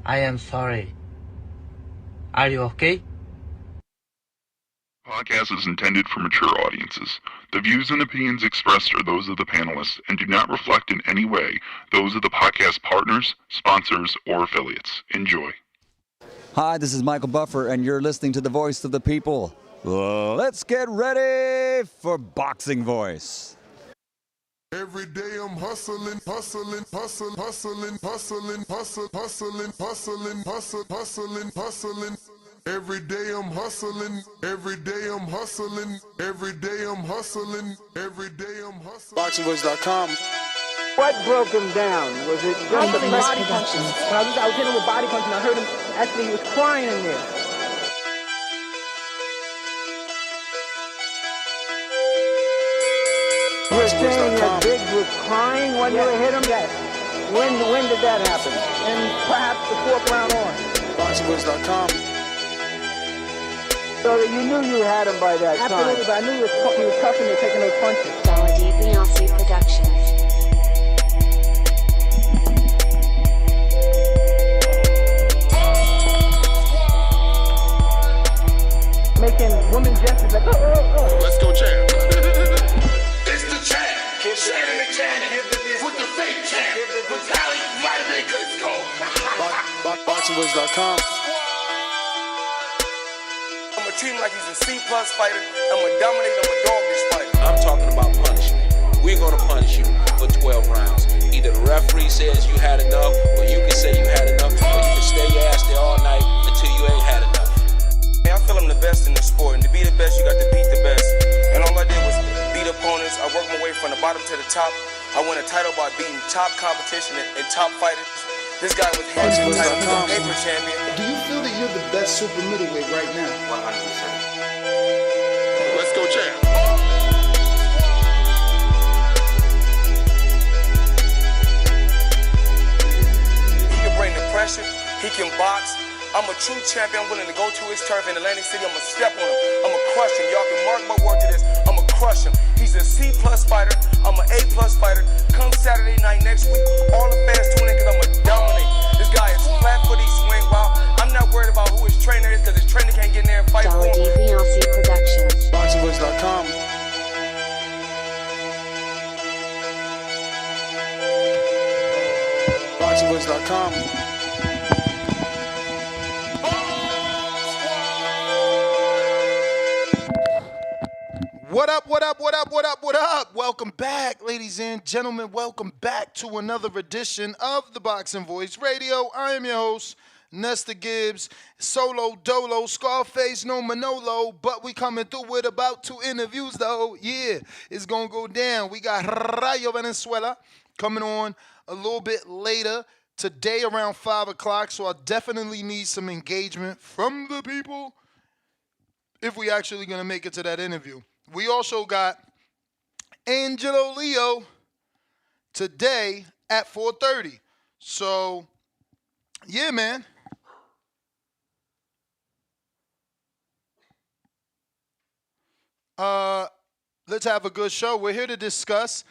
I am sorry. Are you okay? Podcast is intended for mature audiences. The views and opinions expressed are those of the panelists and do not reflect in any way those of the podcast partners, sponsors, or affiliates. Enjoy. Hi, this is Michael Buffer, and you're listening to the Voice of the People. Let's get ready for Boxing Voice. Every day I'm hustling, hustling, hustling, hustling, hustling, hustling, hustling, hustling, hustling, hustling, hustling. Every day I'm hustling, every day I'm hustling, every day I'm hustling, every day I'm hustling. BoxingVoice.com. What broke him down? Was it just the body punching? When I was hitting him with body punching, I heard him, actually he was crying in there. You were saying that Biggs was crying when you hit him? Yes. When did that happen? And perhaps the fourth round on? BoxingVoice.com. So that you knew you had him by that time. Absolutely, but I knew he was tough and taking those punches. Beyonce Productions. Making women gestures like, oh. Let's go, champ. It's the champ. Shannon the champ. With the fake champ. Vitaly Vitamin Klitschko. BoxingVoice.com. I'ma treat him like he's a C-plus fighter. I'ma dominate, I'ma dog this fighter. I'm talking about punishment. We're gonna punish you for 12 rounds. Either the referee says you had enough, or you can say you had enough, or you can stay your ass there all night until you ain't had enough. I feel I'm the best in the sport, and to be the best, you got to beat the best. And all I did was beat opponents. I worked my way from the bottom to the top. I won a title by beating top competition and top fighters. This guy was hands on title, he's a paper champion. Do you feel that you're the best super middleweight right now? 100%. Let's go, champ. He can bring the pressure. He can box. I'm a true champion. I'm willing to go to his turf in Atlantic City. I'm going to step on him. I'm going to crush him. Y'all can mark my word to this. I'm going to crush him. He's a C-plus fighter. I'm an A-plus fighter. Come Saturday night next week, all the fans tune in because I'm going to dominate. This guy is flat-footed, he swing wild. I'm not worried about who his trainer is because his trainer can't get in there and fight for him. Beyonce Productions. BoxingVoice.com. BoxingVoice.com. What up, what up, what up, what up, what up? Welcome back, ladies and gentlemen. Welcome back to another edition of the Boxing Voice Radio. I am your host, Nesta Gibbs, Solo Dolo, Scarface, no Manolo, but we coming through with about 2 interviews, though. Yeah, it's going to go down. We got Rayo Venezuela coming on a little bit later today around 5 o'clock, so I definitely need some engagement from the people if we actually going to make it to that interview. We also got Angelo Leo today at 4:30. So, yeah, man. Let's have a good show. We're here to discuss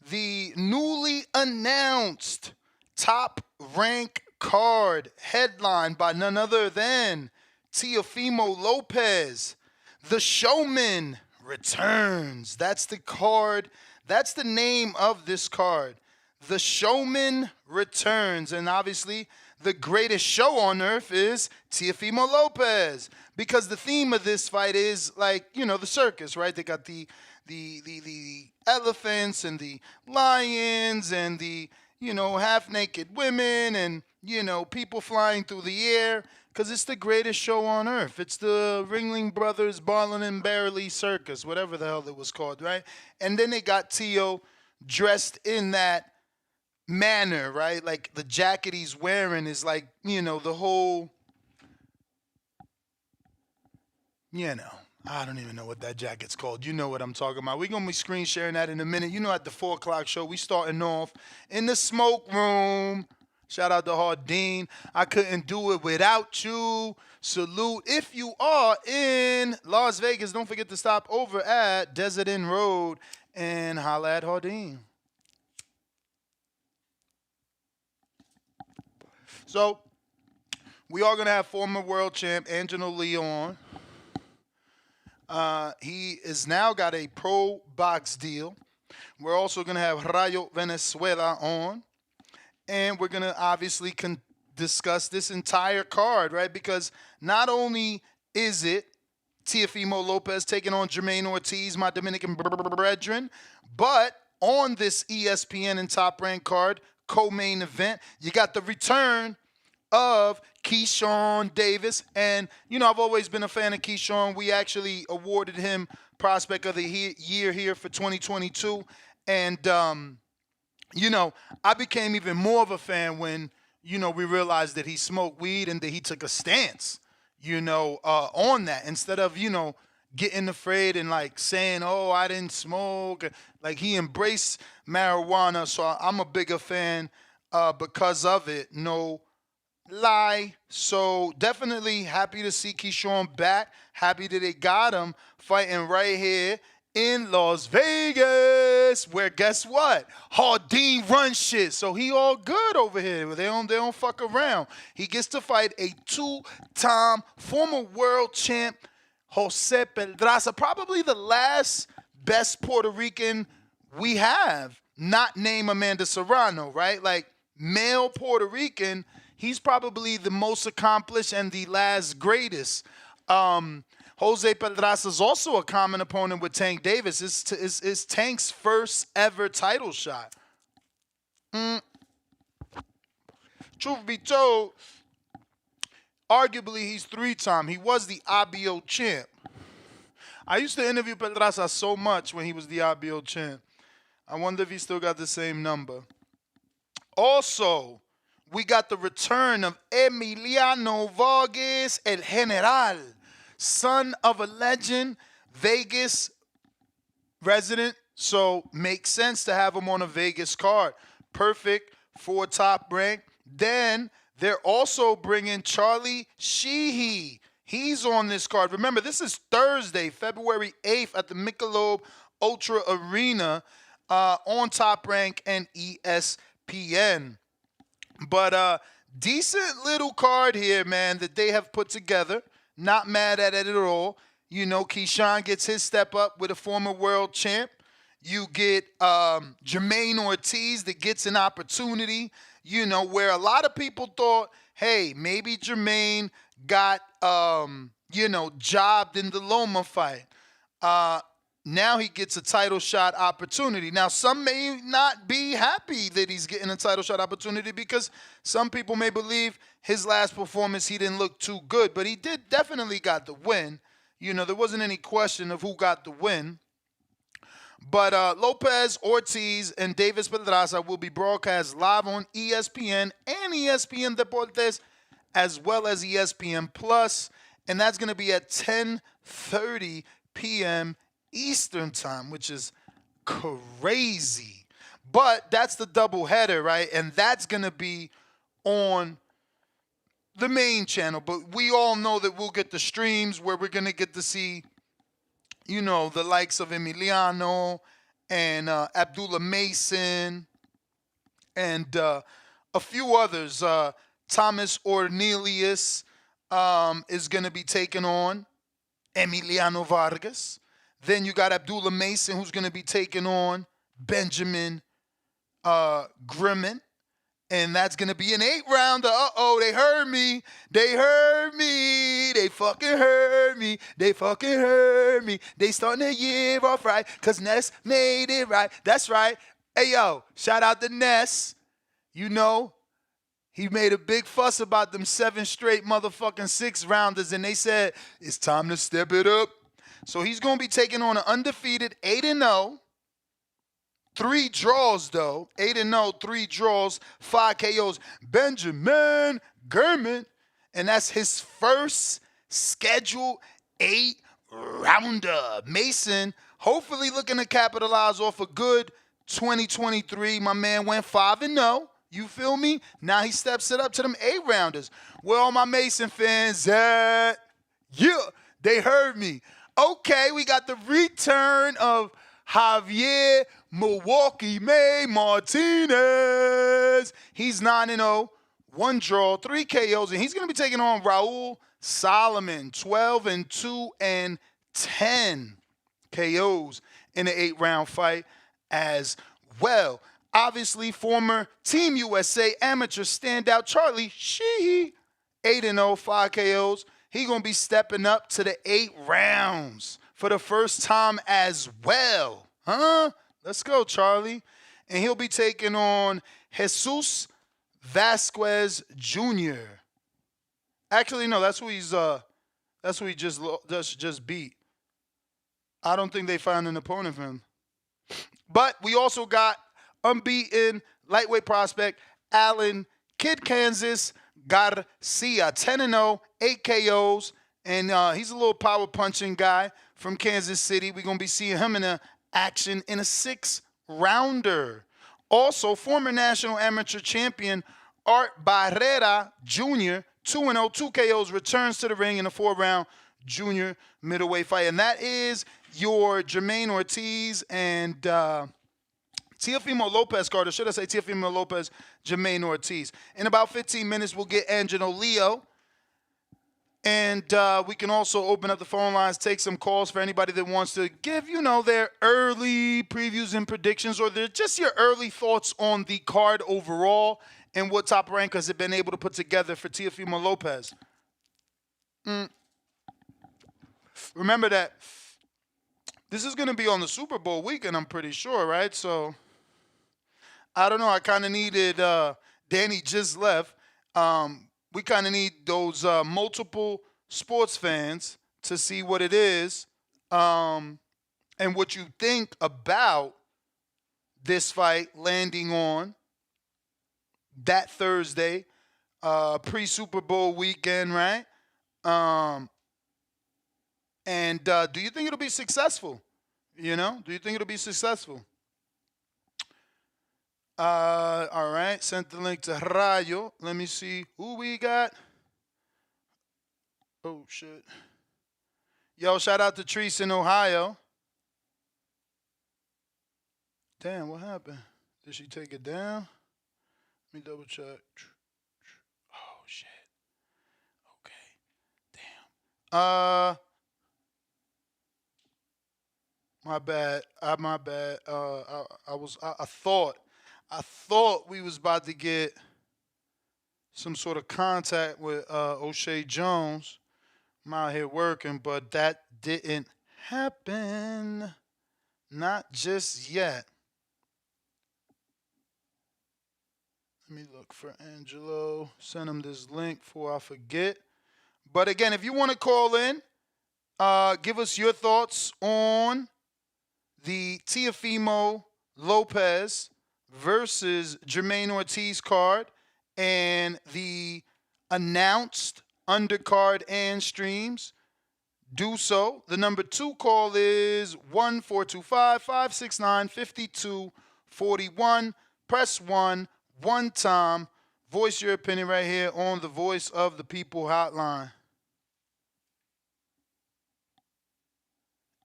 the newly announced top rank card headlined by none other than Teofimo Lopez. The Showman returns. That's the card. That's the name of this card. The Showman returns. And obviously, the greatest show on earth is Teofimo Lopez. Because the theme of this fight is like, you know, the circus, right? They got the elephants and the lions and the, you know, half-naked women and, you know, people flying through the air. Because it's the greatest show on earth. It's the Ringling Brothers, Barlin and Barley Circus, whatever the hell it was called, right? And then they got Teo dressed in that manner, right? Like the jacket he's wearing is like, you know, the whole, you know, I don't even know what that jacket's called. You know what I'm talking about. We're going to be screen sharing that in a minute. You know, at the 4 o'clock show, we starting off in the smoke room. Shout out to Hardin. I couldn't do it without you. Salute. If you are in Las Vegas, don't forget to stop over at Desert Inn Road and holla at Hardin. So We are going to have former world champ Angelo Leo on. He has now got a pro box deal. We're also going to have Rayo Venezuela on. And we're going to obviously discuss this entire card, right? Because not only is it Teofimo Lopez taking on Jamaine Ortiz, my Dominican brethren, but on this ESPN and Top Rank card, co-main event, you got the return of Keyshawn Davis. And, you know, I've always been a fan of Keyshawn. We actually awarded him Prospect of the Year here for 2022. And, you know, I became even more of a fan when, you know, we realized that he smoked weed and that he took a stance, you know, on that. Instead of, you know, getting afraid and, like, saying, oh, I didn't smoke. Like, he embraced marijuana. So I'm a bigger fan because of it. No lie. So definitely happy to see Keyshawn back. Happy that they got him fighting right here in Las Vegas, where guess what? Hardin runs shit. So he all good over here. They don't fuck around. He gets to fight a two-time former world champ, Jose Pedraza, probably the last best Puerto Rican we have, not named Amanda Serrano, right? Like, male Puerto Rican, he's probably the most accomplished and the last greatest. Jose Pedraza is also a common opponent with Tank Davis. It's Tank's first ever title shot. Truth be told, arguably he's three-time. He was the IBO champ. I used to interview Pedraza so much when he was the IBO champ. I wonder if he still got the same number. Also, we got the return of Emiliano Vargas, El General, son of a legend, Vegas resident. So makes sense to have him on a Vegas card. Perfect for Top Rank. Then they're also bringing Charlie Sheehy. He's on this card. Remember, this is Thursday, February 8th at the Michelob Ultra Arena on Top Rank and ESPN. But decent little card here, man, that they have put together. Not mad at it at all. You know, Keyshawn gets his step up with a former world champ. You get Jamaine Ortiz that gets an opportunity, you know, where a lot of people thought, hey, maybe Jamaine got, you know, jobbed in the Loma fight. Now he gets a title shot opportunity. Now, some may not be happy that he's getting a title shot opportunity because some people may believe his last performance, he didn't look too good. But he did definitely got the win. You know, there wasn't any question of who got the win. But Lopez, Ortiz, and Davis Pedraza will be broadcast live on ESPN and ESPN Deportes, as well as ESPN Plus. And that's going to be at 10:30 p.m. Eastern time, which is crazy. But that's the doubleheader, right? And that's going to be on the main channel. But we all know that we'll get the streams where we're going to get to see, you know, the likes of Emiliano and Abdullah Mason and a few others. Thomas Ornelius is going to be taking on Emiliano Vargas. Then you got Abdullah Mason, who's going to be taking on Benjamin Grimmon. And that's going to be an 8-rounder. Uh-oh, they heard me. They heard me. They fucking heard me. They fucking heard me. They starting the year off right because Ness made it right. That's right. Hey, yo, shout out to Ness. You know, he made a big fuss about them 7 straight motherfucking 6-rounders, and they said, it's time to step it up. So he's going to be taking on an undefeated 8-0. 3 draws, though. 8-0, 3 draws, 5 KOs. Benjamin Grimmon. And that's his first scheduled 8-rounder. Mason, hopefully looking to capitalize off a good 2023. My man went 5-0. You feel me? Now he steps it up to them 8-rounders. Where all my Mason fans at? Yeah, they heard me. Okay, we got the return of Javier Milwaukee May Martinez. He's 9-0 1 draw, 3 KOs, and he's going to be taking on Raul Solomon, 12-2 and 10 KOs in an 8-round fight as well. Obviously, former Team USA amateur standout Charlie Sheehy, 8-0, 5 KOs. He's going to be stepping up to the 8 rounds for the first time as well. Let's go, Charlie. And he'll be taking on Jesus Vasquez Jr. Actually, no, that's who he just beat. I don't think they found an opponent for him. But we also got unbeaten lightweight prospect Alan Kid Kansas Garcia, 10-0, 8 KOs, and he's a little power punching guy from Kansas City. We're going to be seeing him in action in a 6-rounder. Also, former national amateur champion Art Barrera Jr., 2-0, 2 KOs, returns to the ring in a 4-round junior middleweight fight. And that is your Jamaine Ortiz and Teofimo Lopez card, or should I say Teofimo Lopez, Jamaine Ortiz. In about 15 minutes, we'll get Angelo Leo. And we can also open up the phone lines, take some calls for anybody that wants to give, their early previews and predictions, or just your early thoughts on the card overall and what top rankers have been able to put together for Teofimo Lopez. Remember that this is going to be on the Super Bowl weekend, I'm pretty sure, right? So, I don't know. I kind of needed Danny just left. We kind of need those multiple sports fans to see what it is and what you think about this fight landing on that Thursday, pre-Super Bowl weekend, right? And do you think it'll be successful? Do you think it'll be successful? All right, sent the link to Rayo. Let me see who we got. Oh, shit. Yo, shout out to Treese in Ohio. Damn, what happened? Did she take it down? Let me double check. Oh, shit. Okay. Damn. My bad. My bad. I thought we was about to get some sort of contact with O'Shea Jones. I'm out here working, but that didn't happen. Not just yet. Let me look for Angelo. Send him this link before I forget. But again, if you want to call in, give us your thoughts on the Teofimo Lopez versus Jamaine Ortiz card and the announced undercard and streams. Do so. The number 2 call is 1-425-569-5241. Press 1 one time. Voice your opinion right here on the Voice of the People hotline.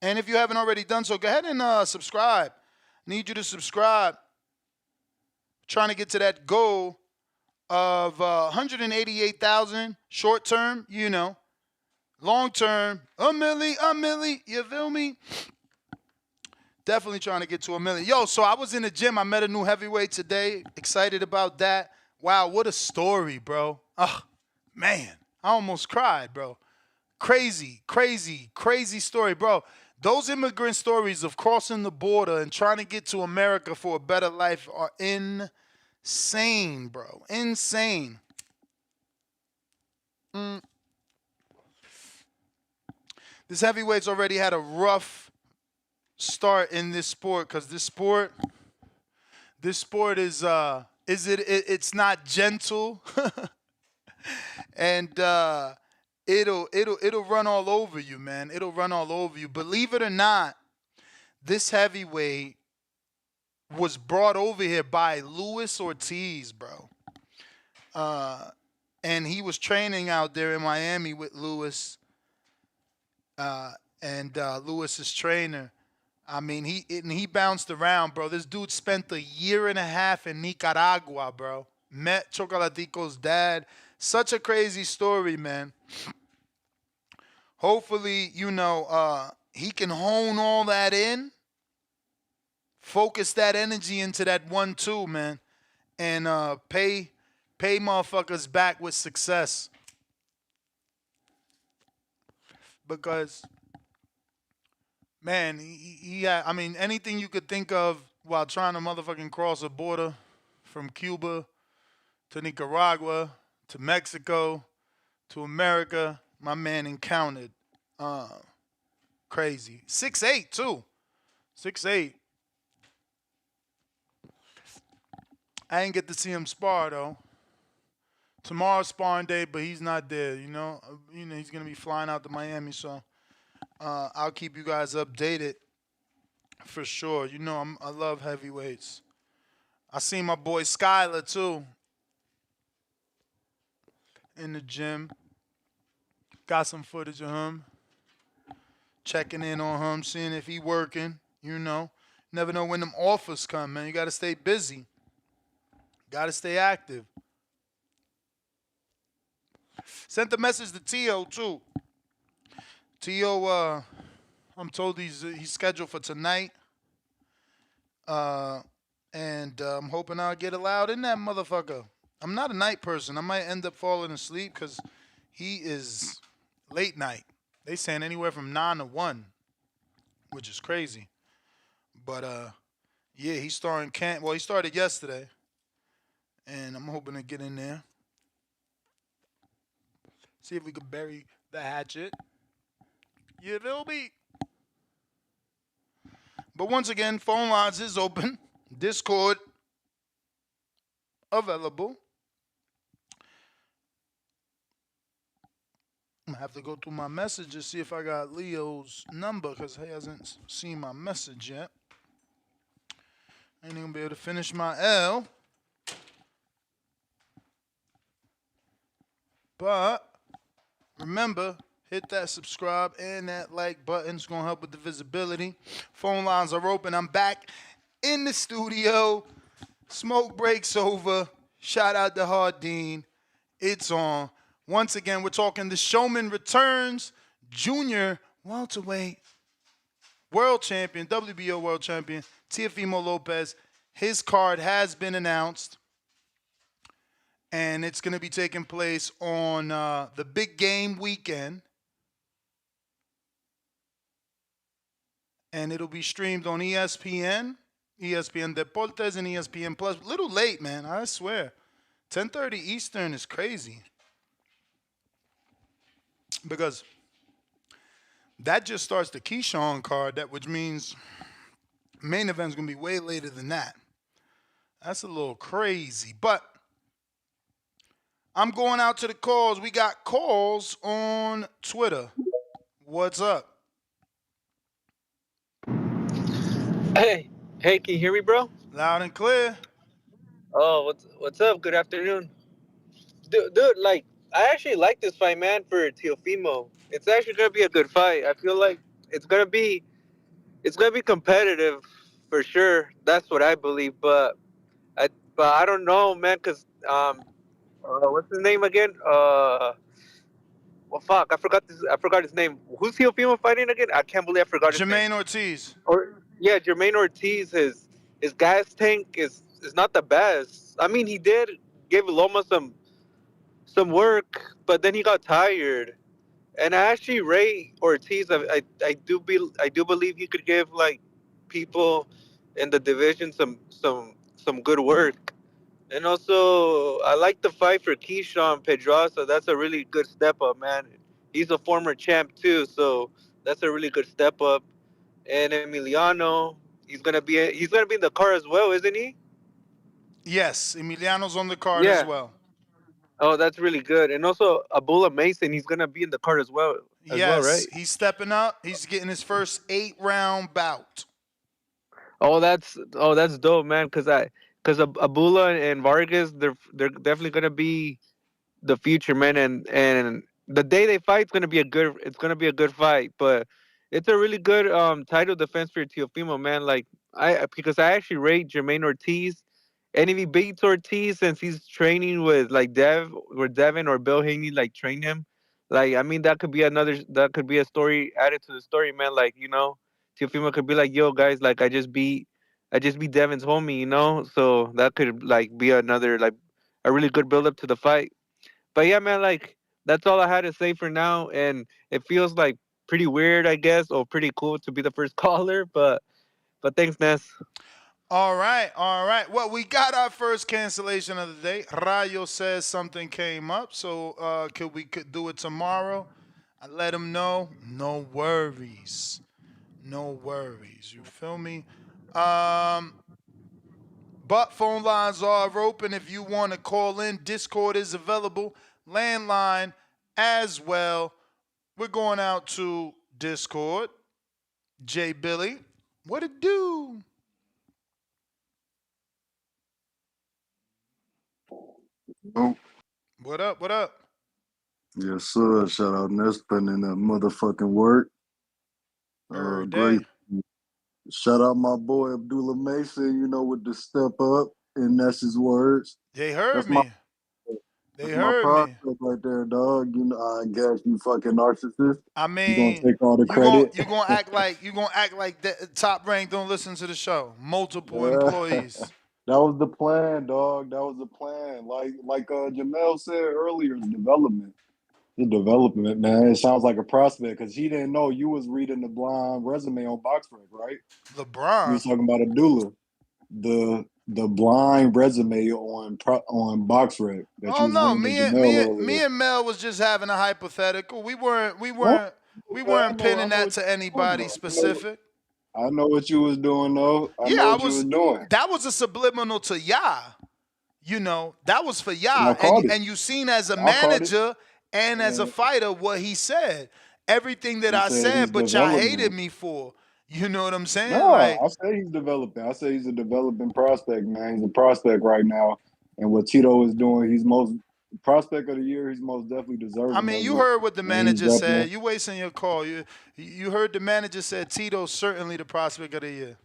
And if you haven't already done so, go ahead and subscribe. Need you to subscribe. Trying to get to that goal of 188,000 short term, long term, a milli, you feel me? Definitely trying to get to 1 million. Yo, so I was in the gym. I met a new heavyweight today. Excited about that. Wow, what a story, bro. Oh, man, I almost cried, bro. Crazy story, bro. Those immigrant stories of crossing the border and trying to get to America for a better life are insane, bro. Insane. This heavyweight's already had a rough start in this sport because this sport is it's not gentle and it'll run all over you, man. It'll run all over you. Believe it or not, this heavyweight was brought over here by Luis Ortiz, bro. And he was training out there in Miami with Luis. And Luis's trainer. I mean, he bounced around, bro. This dude spent a year and a half in Nicaragua, bro. met Chocolatico's dad. Such a crazy story, man. Hopefully, he can hone all that in, focus that energy into that 1-2, man, and pay motherfuckers back with success. Because, man, I mean, anything you could think of while trying to motherfucking cross a border from Cuba to Nicaragua to Mexico to America, my man encountered. Crazy. 6'8", too. 6'8". I didn't get to see him spar, though. Tomorrow's sparring day, but he's not there, he's going to be flying out to Miami, so I'll keep you guys updated for sure. I love heavyweights. I seen my boy Skyler, too, in the gym. Got some footage of him. Checking in on him, seeing if he working, Never know when them offers come, man. You got to stay busy. Got to stay active. Sent the message to Tio, too. Tio, I'm told he's scheduled for tonight. And I'm hoping I'll get allowed in that motherfucker. I'm not a night person. I might end up falling asleep because he is late night. They saying anywhere from 9 to 1, which is crazy. But, yeah, he's starting camp. Well, he started yesterday. And I'm hoping to get in there. See if we can bury the hatchet. You will be. But once again, phone lines is open. Discord available. I'm going to have to go through my messages, see if I got Leo's number, because he hasn't seen my message yet. Ain't going to be able to finish my L. But remember, hit that subscribe and that like button. It's going to help with the visibility. Phone lines are open. I'm back in the studio. Smoke breaks over. Shout out to Hardin. It's on. Once again, we're talking the Showman returns. Junior welterweight world champion, WBO world champion, Teofimo Lopez. His card has been announced. And it's going to be taking place on the big game weekend. And it'll be streamed on ESPN, ESPN Deportes, and ESPN Plus. A little late, man, I swear. 10:30 Eastern is crazy. Because that just starts the Keyshawn card, which means main event's going to be way later than that. That's a little crazy. But I'm going out to the calls. We got calls on Twitter. What's up? Hey, can you hear me, bro? Loud and clear. Oh, what's up? Good afternoon. Dude, like, I actually like this fight, man, for Teofimo. It's actually going to be a good fight. I feel like it's going to be competitive for sure. That's what I believe, but I don't know, man, cuz what's his name again? Well, fuck, I forgot his name. Who's Teofimo fighting again? I can't believe I forgot his name. Jamaine Ortiz. Yeah, Jamaine Ortiz. His gas tank is not the best. I mean, he did give Loma some work, but then he got tired. And I actually rate Ortiz. I do believe he could give like people in the division some good work. And also, I like the fight for Keyshawn Pedraza. That's a really good step up, man. He's a former champ too, so that's a really good step up. And Emiliano, he's gonna be in the car as well, isn't he? Yes, Emiliano's on the card as well. Oh, that's really good. And also Abdullah Mason, he's gonna be in the card as well. Right? He's stepping up. He's getting his first 8-round bout. Oh, that's dope, man. Because Abdullah and Vargas, they're definitely gonna be the future, man. And the day they fight, it's gonna be a good fight. But it's a really good title defense for Teofimo, man. Like because I actually rate Jamaine Ortiz, And if he beats Ortiz, since he's training with like Devin or Bill Haney, like train him, like I mean that could be a story added to the story, man. Like Teofimo could be like, yo guys, like I just beat Devin's homie, so that could like be another like a really good build up to the fight. But yeah, man, like that's all I had to say for now, and it feels like pretty weird, I guess, or pretty cool to be the first caller, but thanks, Ness. All right, all right. Well, we got our first cancellation of the day. Rayo says something came up, so could do it tomorrow. I let him know. No worries. No worries. You feel me? But phone lines are open if you want to call in. Discord is available. Landline as well. We're going out to Discord. J Billy, what it do? Oh, What up? What up? yes, sir. Shout out Ness putting in that motherfucking work. Every Great. day. Shout out my boy Abdullah Mason, with the step up in Ness's words. They heard That's my me. They that's my heard me. prospect right there, dog. I guess you fucking narcissist. I You gonna mean, take all the you gon' credit. you gonna act like that Top Rank don't listen to the show. Multiple Yeah. employees. That was the plan, dog. That was the plan. Like Jamel said earlier, it's development. The development, man. It sounds like a prospect because he didn't know you was reading the blind resume on BoxRec, right? You was LeBron. talking about Abdullah, the blind resume on BoxRec that you Oh was no, reading to Jamel earlier. me and Mel was just having a hypothetical. Huh? We I weren't know pinning that what to you was anybody doing. specific. I know what you was doing, though. I know Yeah, I what you was was. doing. That was a subliminal to Ya. That was for And Ya. I caught it. And you seen as a I caught it. manager and as a And fighter what he said. Everything that he I said he's said, but y'all hated development. me for. You know what I'm saying? No, Like, I say he's developing. I say he's a developing prospect, man. He's a prospect right now. And what Tito is doing, he's most prospect of the year. He's most definitely I deserving mean, of you it. heard what the And he's manager said. definitely You wasting your call. You heard the manager said Tito's certainly the prospect of the year.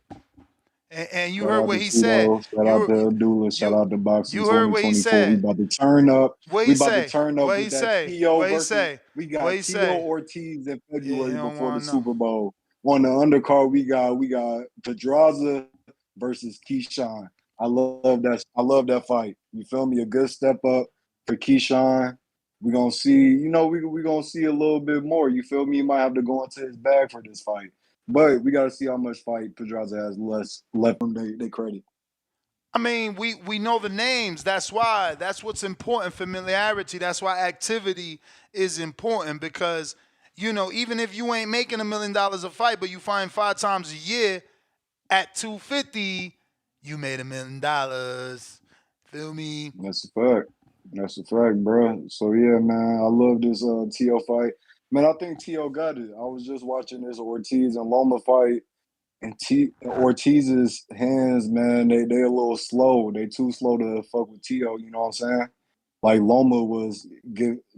And you shout heard out what to he said. Tito. Shout out You to Abdullah. Shout you out to Boxing you heard what he 2024. We said. about to turn up. What We he about to say? turn up What he with that say? Tio What he versus. say? We What got he Tito say? Ortiz in Yeah, he February don't before the want to know. Super Bowl. On the undercard, we got Pedraza versus Keyshawn. I love that. I love that fight. You feel me? A good step up for Keyshawn. We're gonna see. We gonna see a little bit more. You feel me? He might have to go into his bag for this fight. But we got to see how much fight Pedraza has left from they credit. I mean, we know the names. That's why. That's what's important. Familiarity. That's why activity is important because even if you ain't making $1 million a fight, but you find 5 times a year at 250, you made $1 million. Feel me? That's a fact. That's a fact, bro. So yeah, man, I love this T.O. fight. Man, I think T.O. got it. I was just watching this Ortiz and Loma fight, and Ortiz's hands, man, they a little slow. They too slow to fuck with T.O. You know what I'm saying? Like Loma was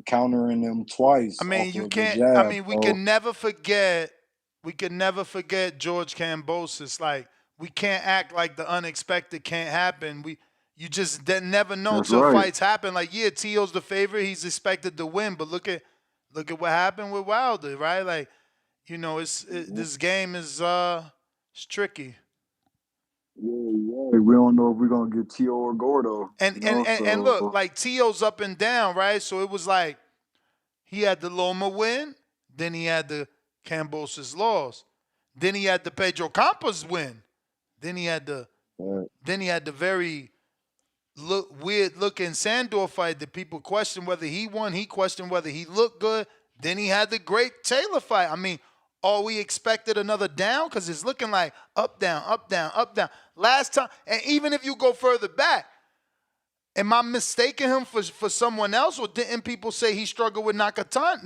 countering them twice I mean, off you of the can't. I jab. mean, we So can never forget. We can never forget George Kambosos. Like we can't act like the unexpected can't happen. You just never know that's till right. fights happen. Like Tio's the favorite. He's expected to win, but look at what happened with Wilder, right? Like this game is it's tricky. Yeah. We don't know if we're gonna get T.O. or Gordo. And look, So like Tio's up and down, right? So it was like he had the Loma win, then he had the Kambosos loss, then he had the Pedro Campos win, then he had the very weird looking Sandor fight that people questioned whether he won. He questioned whether he looked good. Then he had the great Taylor fight. I mean, are we expected another down? Because it's looking like up, down, up, down, up, down. Last time, and even if you go further back, am I mistaking him for someone else, or didn't people say he struggled with Nakatani,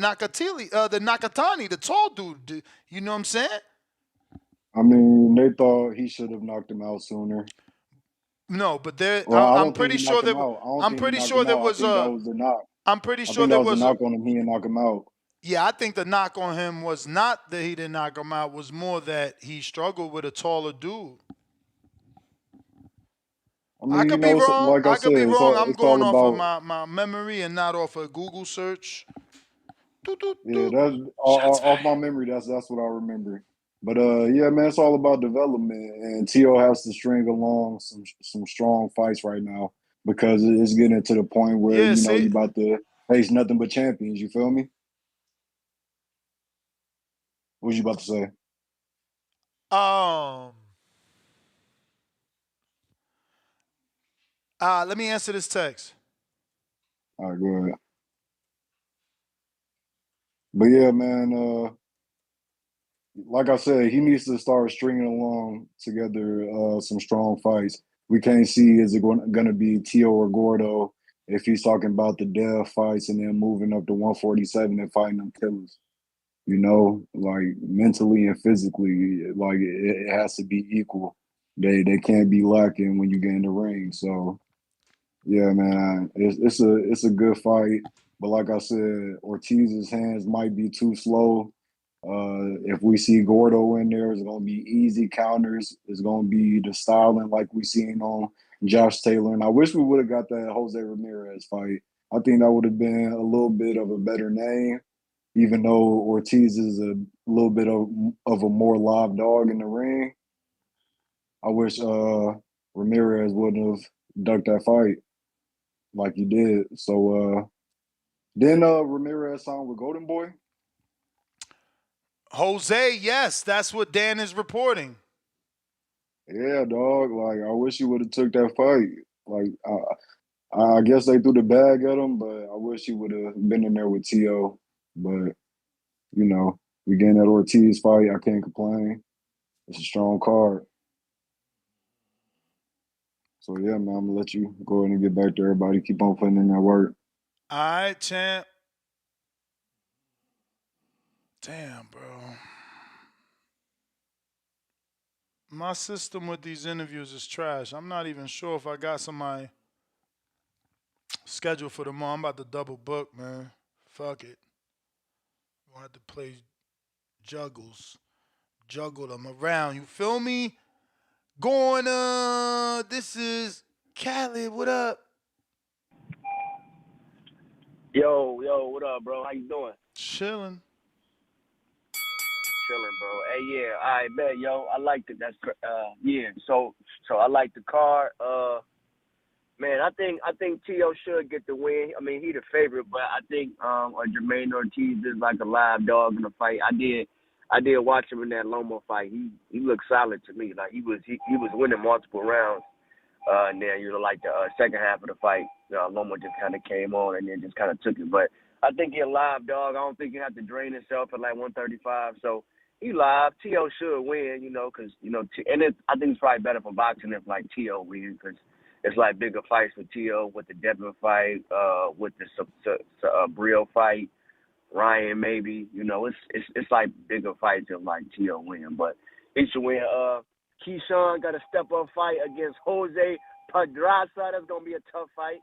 the tall dude? You know what I'm saying? I mean, they thought he should have knocked him out sooner. No, but Well, I I'm don't think pretty he sure knocked that him out. I don't I'm think he pretty knocked sure him there out. I was think that a. was the knock. I'm pretty I sure think that there was the was knock on him. He didn't knock him out. Yeah, I think the knock on him was not that he didn't knock him out, was more that he struggled with a taller dude. I mean, I you could be know, wrong. like I I could said, be wrong. I'm it's going all off of about. my memory and not off a Google search. Doot, doot, Yeah, doot. that's Shots off my fired. memory. That's what I remember. But yeah, man, it's all about development, and T.O. has to string along some strong fights right now because it's getting to the point where Yeah, you know see, you about to face nothing but champions. You feel me? What you about to say? um, let me answer this text. All right, go ahead. But yeah, man, like I said, he needs to start stringing along together some strong fights. We can't see is it going to be Tio or Gordo if he's talking about the death fights and then moving up to 147 and fighting them killers. You know, like mentally and physically, like it has to be equal. They can't be lacking when you get in the ring. So yeah, man, it's a good fight. But like I said, Ortiz's hands might be too slow. If we see Gordo in there, it's gonna be easy counters. It's gonna be the styling like we seen on Josh Taylor. And I wish we would have got that Jose Ramirez fight. I think that would have been a little bit of a better name, even though Ortiz is a little bit of a more live dog in the ring. I wish Ramirez wouldn't have ducked that fight like he did. So then Ramirez signed with Golden Boy. Jose, yes, that's what Dan is reporting. Yeah, dog. Like I wish he would have took that fight. Like I guess they threw the bag at him, but I wish he would have been in there with T.O. But you know, we getting that Ortiz fight. I can't complain. It's a strong card. So yeah, man, I'm gonna let you go ahead and get back to everybody. Keep on putting in that work. All right, champ. Damn, bro. My system with these interviews is trash. I'm not even sure if I got somebody scheduled for tomorrow. I'm about to double book, man. Fuck it. I have to play juggle them around. You feel me? Going, this is Khaled. What up? Yo, what up, bro? How you doing? Chilling. Chilling, bro. Hey, yeah, I bet, yo. I like it. That's yeah. So I like the card. Man, I think T.O. should get the win. I mean, he the favorite, but I think Jamaine Ortiz is like a live dog in the fight. I did watch him in that Loma fight. He looked solid to me. Like he was winning multiple rounds. And then like the second half of the fight, Loma just kind of came on and then just kind of took it. But I think he's a live dog. I don't think he have to drain himself at like 135. So he live. T.O. should win, because I think it's probably better for boxing if like T.O. wins because it's like bigger fights for T.O. with the Devin fight, with the Brio fight, Ryan maybe. It's like bigger fights if like T.O. win, but he should win. Keyshawn got a step-up fight against Jose Pedraza. That's going to be a tough fight.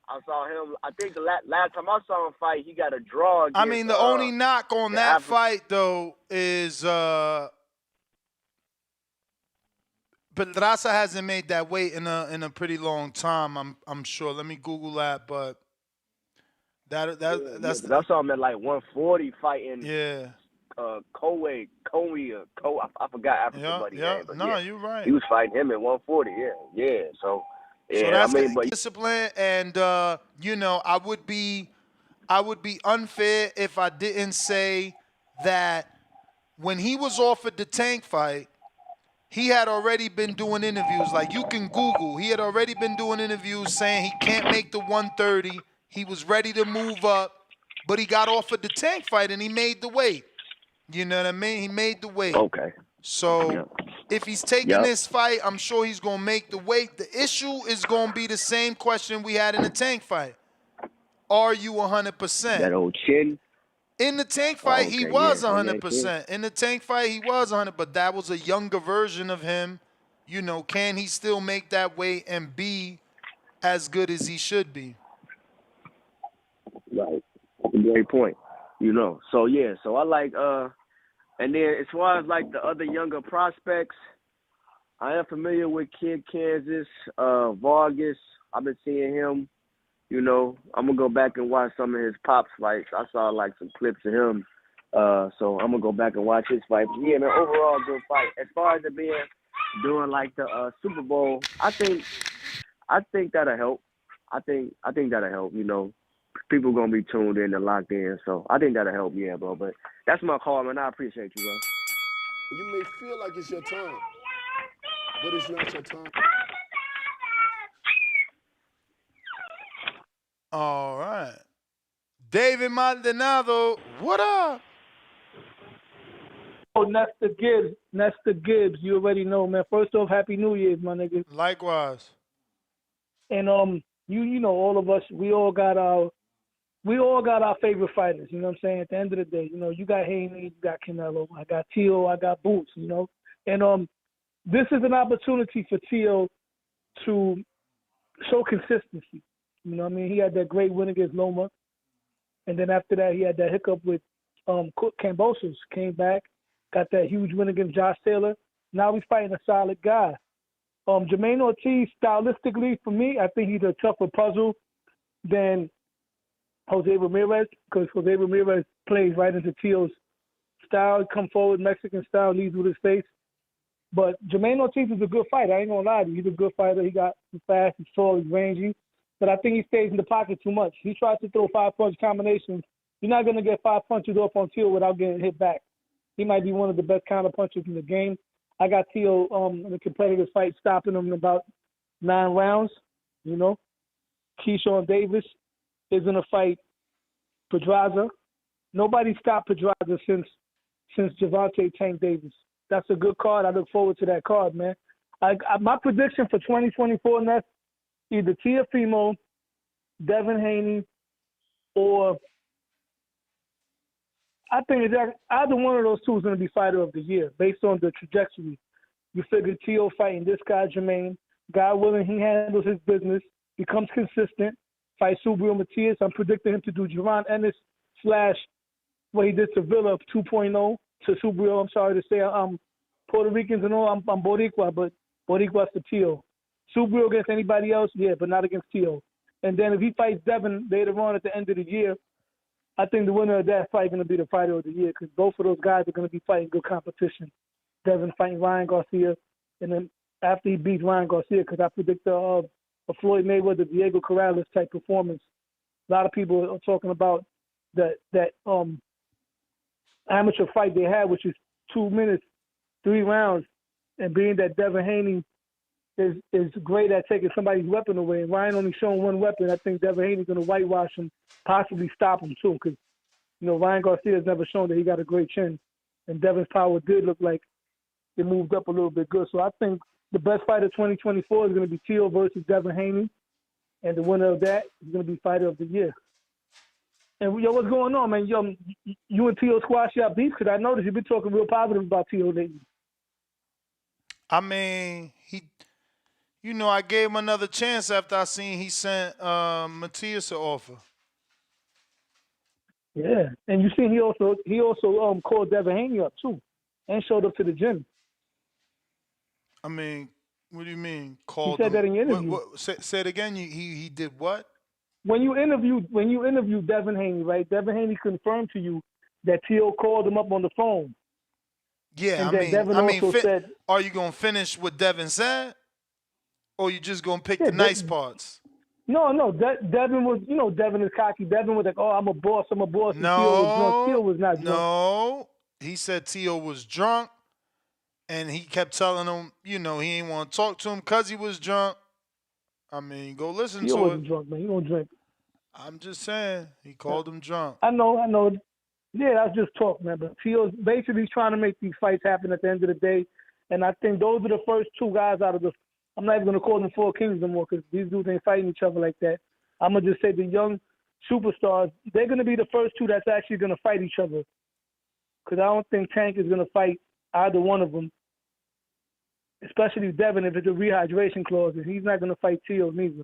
I saw him. I think the last time I saw him fight, he got a draw against, I mean, the only knock on that fight, though, is Pedraza hasn't made that weight in a pretty long time. I'm sure. Let me Google that, but that's I saw him at like 140 fighting. Yeah. I forgot African buddy name, but no, you're right. He was fighting him at 140. Yeah. So that's but discipline, and I would be unfair if I didn't say that when he was offered the Tank fight, he had already been doing interviews. Like you can Google, he had already been doing interviews saying he can't make the 130. He was ready to move up, but he got offered the Tank fight and he made the weight. You know what I mean? He made the weight. Okay. So if he's taking this fight, I'm sure he's going to make the weight. The issue is going to be the same question we had in the Tank fight. Are you 100%? That old chin? In the Tank fight, he was 100%. Yeah. In the Tank fight, he was 100%, but that was a younger version of him. Can he still make that weight and be as good as he should be? Right. That's a great point. So I like and then as far as like the other younger prospects, I am familiar with Kid Kansas, Vargas. I've been seeing him. You know, I'm gonna go back and watch some of his pops fights. I saw like some clips of him. So I'm gonna go back and watch his fight. But yeah, man, overall good fight. As far as it being doing like the Super Bowl, I think that'll help. I think that'll help. You know, people gonna be tuned in and locked in. So I think that'll help. Yeah, bro. But that's my call, man. I appreciate you, bro. You may feel like it's your time, but it's not your time. All right. David Maldonado, what up? Oh, Nestor Gibbs, you already know, man. First off, Happy New Year's, my nigga. Likewise. And you know, all of us, we all got our favorite fighters. You know what I'm saying? At the end of the day, you know, you got Haney, you got Canelo, I got Tio, I got Boots. You know, and this is an opportunity for Tio to show consistency. You know what I mean? He had that great win against Loma. And then after that, he had that hiccup with Cambosos. Came back, got that huge win against Josh Taylor. Now he's fighting a solid guy. Jamaine Ortiz, stylistically, for me, I think he's a tougher puzzle than Jose Ramirez, because Jose Ramirez plays right into Tio's style. Come forward, Mexican style, leads with his face. But Jamaine Ortiz is a good fighter. I ain't going to lie to you. He's a good fighter. He's fast, he's tall, he's rangy. But I think he stays in the pocket too much. He tries to throw 5-punch combinations. You're not going to get 5 punches off on Tio without getting hit back. He might be one of the best counter punchers in the game. I got Tio in a competitive fight, stopping him in about 9 rounds. You know, Keyshawn Davis is in a fight. Pedraza. Nobody stopped Pedraza since Gervonta Tank Davis. That's a good card. I look forward to that card, man. My prediction for 2024, Ness, either Teofimo, Devin Haney, or I think either one of those two is going to be fighter of the year based on the trajectory. You figure Tio fighting this guy, Jamaine. God willing, he handles his business, becomes consistent, fights Subriel Matias. I'm predicting him to do Jerron Ennis / what he did to Villa 2.0 to Subriel. I'm sorry to say I'm Puerto Ricans and all. I'm Boricua, but Boricua's for Tio. Subriel against anybody else, yeah, but not against Tio. And then if he fights Devin later on at the end of the year, I think the winner of that fight is going to be the fighter of the year, because both of those guys are going to be fighting good competition. Devin fighting Ryan Garcia, and then after he beats Ryan Garcia, because I predict a Floyd Mayweather, Diego Corrales type performance. A lot of people are talking about that amateur fight they had, which is 2 minutes, 3 rounds, and being that Devin Haney is great at taking somebody's weapon away. And Ryan only showing one weapon. I think Devin Haney's going to whitewash him, possibly stop him too, because you know Ryan Garcia has never shown that he got a great chin, and Devin's power did look like it moved up a little bit good. So I think the best fight of 2024 is going to be Tio versus Devin Haney, and the winner of that is going to be fighter of the year. And yo, what's going on, man? Yo, you and Tio squash your beef, because I noticed you've been talking real positive about Tio lately. I mean, I gave him another chance after I seen he sent Matias an offer. Yeah, and you seen he also called Devin Haney up too, and showed up to the gym. I mean, what do you mean? He said that in your interview. Say it again. He did what? When you interviewed Devin Haney, right? Devin Haney confirmed to you that Tio called him up on the phone. Yeah, and said, are you gonna finish what Devin said, or you just gonna pick the nice parts? No. Devin was, Devin is cocky. Devin was like, "Oh, I'm a boss. I'm a boss." No, Tio was not drunk. No, he said Tio was drunk, and he kept telling him, he ain't want to talk to him because he was drunk. I mean, go listen Tio to wasn't it. drunk, man. He don't drink. I'm just saying, he called him drunk. I know. Yeah, that's just talk, man. But Tio's basically trying to make these fights happen at the end of the day. And I think those are the first two guys out of the – I'm not even going to call them four kings no more, because these dudes ain't fighting each other like that. I'm going to just say the young superstars, they're going to be the first two that's actually going to fight each other. Because I don't think Tank is going to fight either one of them, especially Devin if it's a rehydration clause. And he's not going to fight Tio neither.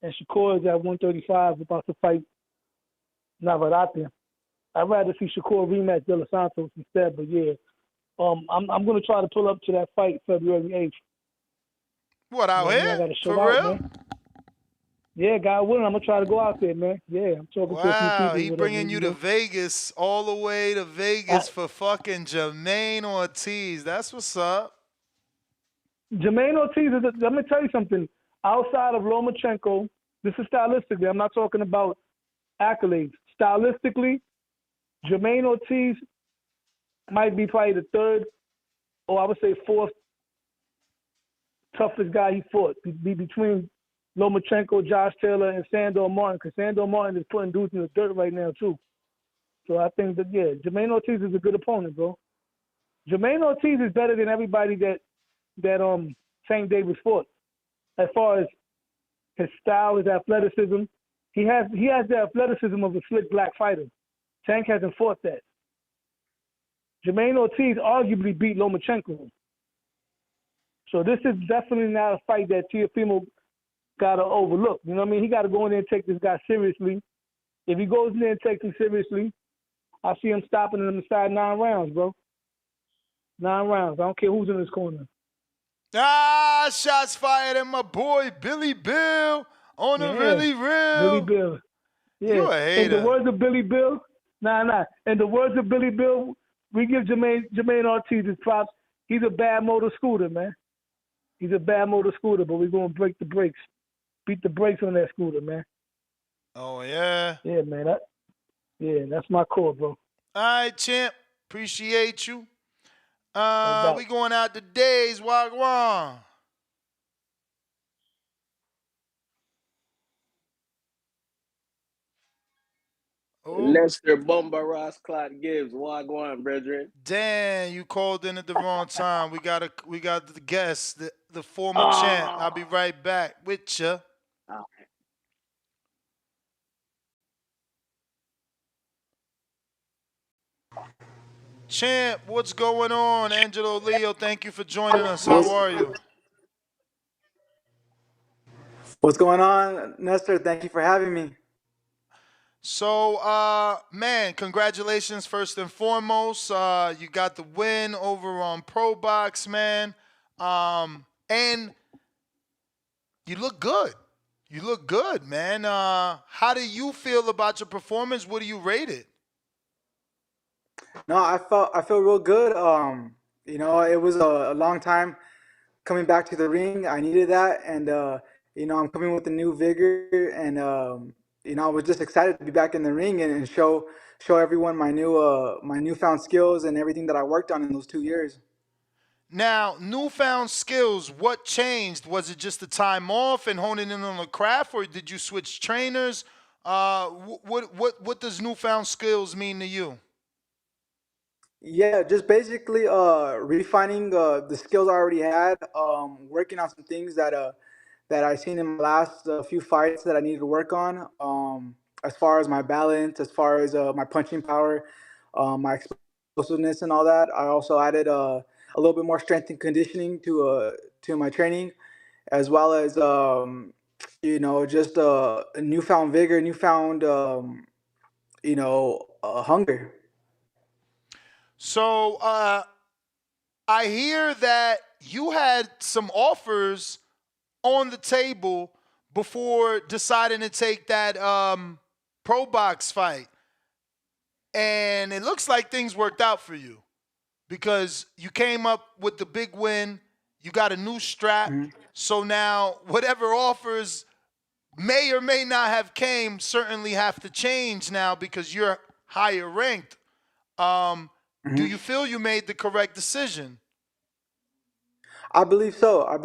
And Shakur is at 135 about to fight Navarrete. I'd rather see Shakur rematch De Los Santos instead, but yeah, I'm gonna try to pull up to that fight February 8th. What, out I here? gotta show For out, real? man. Yeah, God willing, I'm gonna try to go out there, man. Yeah, I'm talking to a few Wow, people. he whatever, bringing you to know. Vegas, all the way to Vegas for fucking Jamaine Ortiz. That's what's up. Jamaine Ortiz is. Let me tell you something. Outside of Lomachenko, this is stylistically. I'm not talking about accolades. Stylistically, Jamaine Ortiz might be probably the third, or I would say fourth toughest guy he fought. Be between Lomachenko, Josh Taylor, and Sandor Martin, because Sandor Martin is putting dudes in the dirt right now too. So I think that Jamaine Ortiz is a good opponent, bro. Jamaine Ortiz is better than everybody that Tank Davis fought. As far as his style, his athleticism, he has the athleticism of a slick black fighter. Tank hasn't fought that. Jamaine Ortiz arguably beat Lomachenko. So this is definitely not a fight that Teofimo got to overlook. You know what I mean? He got to go in there and take this guy seriously. If he goes in there and takes him seriously, I see him stopping him inside 9 rounds, bro. 9 rounds. I don't care who's in his corner. Ah, shots fired at my boy Billy Bill on the really real. Billy Bill. Yeah. You a hater. In the words of Billy Bill, in the words of Billy Bill, we give Jamaine Ortiz his props. He's a bad motor scooter, man. He's a bad motor scooter, but we're going to break the brakes. Beat the brakes on that scooter, man. Oh, yeah? Yeah, man. That's my core, bro. All right, champ. Appreciate you. We going out to Days, Wagwan. Lester Bumba Ross Clot Gibbs, Wagwan, brethren. Dan, you called in at the wrong time. We got the guest, the former champ. I'll be right back with ya. Champ, what's going on? Angelo Leo, thank you for joining us. How are you? What's going on, Nestor? Thank you for having me. So, man, congratulations first and foremost. You got the win over on Pro Box, man. And you look good. You look good, man. How do you feel about your performance? What do you rate it? No, I feel real good. It was a long time coming back to the ring. I needed that, and I'm coming with a new vigor, and I was just excited to be back in the ring and show everyone my newfound skills and everything that I worked on in those 2 years. Now, newfound skills, what changed? Was it just the time off and honing in on the craft, or did you switch trainers? What does newfound skills mean to you? Yeah, just basically refining the skills I already had, working on some things that I seen in my last few fights that I needed to work on. As far as my balance, as far as my punching power, my explosiveness, and all that. I also added a little bit more strength and conditioning to my training, as well as just a newfound vigor, newfound hunger. So I hear that you had some offers on the table before deciding to take that Pro Box fight. And it looks like things worked out for you because you came up with the big win. You got a new strap. Mm-hmm. So now whatever offers may or may not have came certainly have to change now because you're higher ranked. Do you feel you made the correct decision? I believe so. I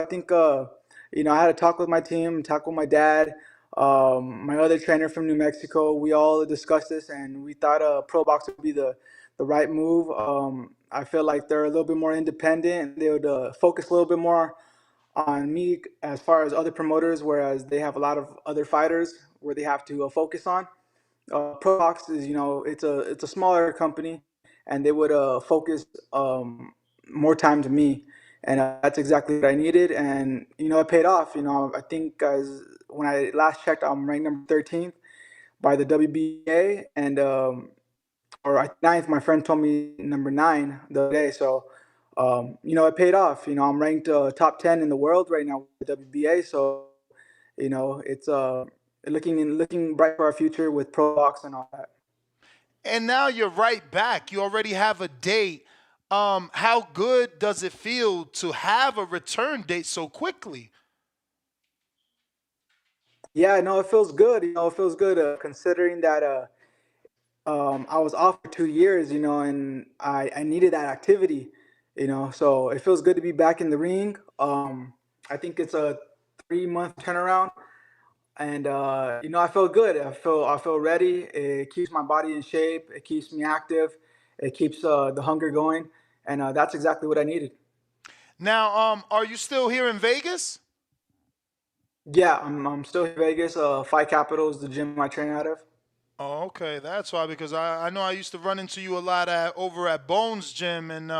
think, I had a talk with my team, talk with my dad, my other trainer from New Mexico. We all discussed this, and we thought Pro Box would be the right move. I feel like they're a little bit more independent. They would focus a little bit more on me as far as other promoters, whereas they have a lot of other fighters where they have to focus on. Pro Box is, it's a smaller company, and they would focus more time to me, and that's exactly what I needed, and it paid off. I think when I last checked, I'm ranked number 13th by the WBA, and or ninth. My friend told me number 9 the other day. So, it paid off. I'm ranked top 10 in the world right now with WBA. So, it's looking bright for our future with pro box and all that. And now you're right back. You already have a date. How good does it feel to have a return date so quickly? Yeah, no, it feels good. It feels good considering that I was off for 2 years, and I needed that activity, So it feels good to be back in the ring. I think it's a 3-month turnaround, and I feel good. I feel ready. It keeps my body in shape. It keeps me active. It keeps the hunger going, and that's exactly what I needed. Now, are you still here in Vegas? Yeah, I'm still in Vegas. Fight Capital is the gym I train out of. Oh, okay, that's why. Because I know I used to run into you a lot over at Bones Gym, and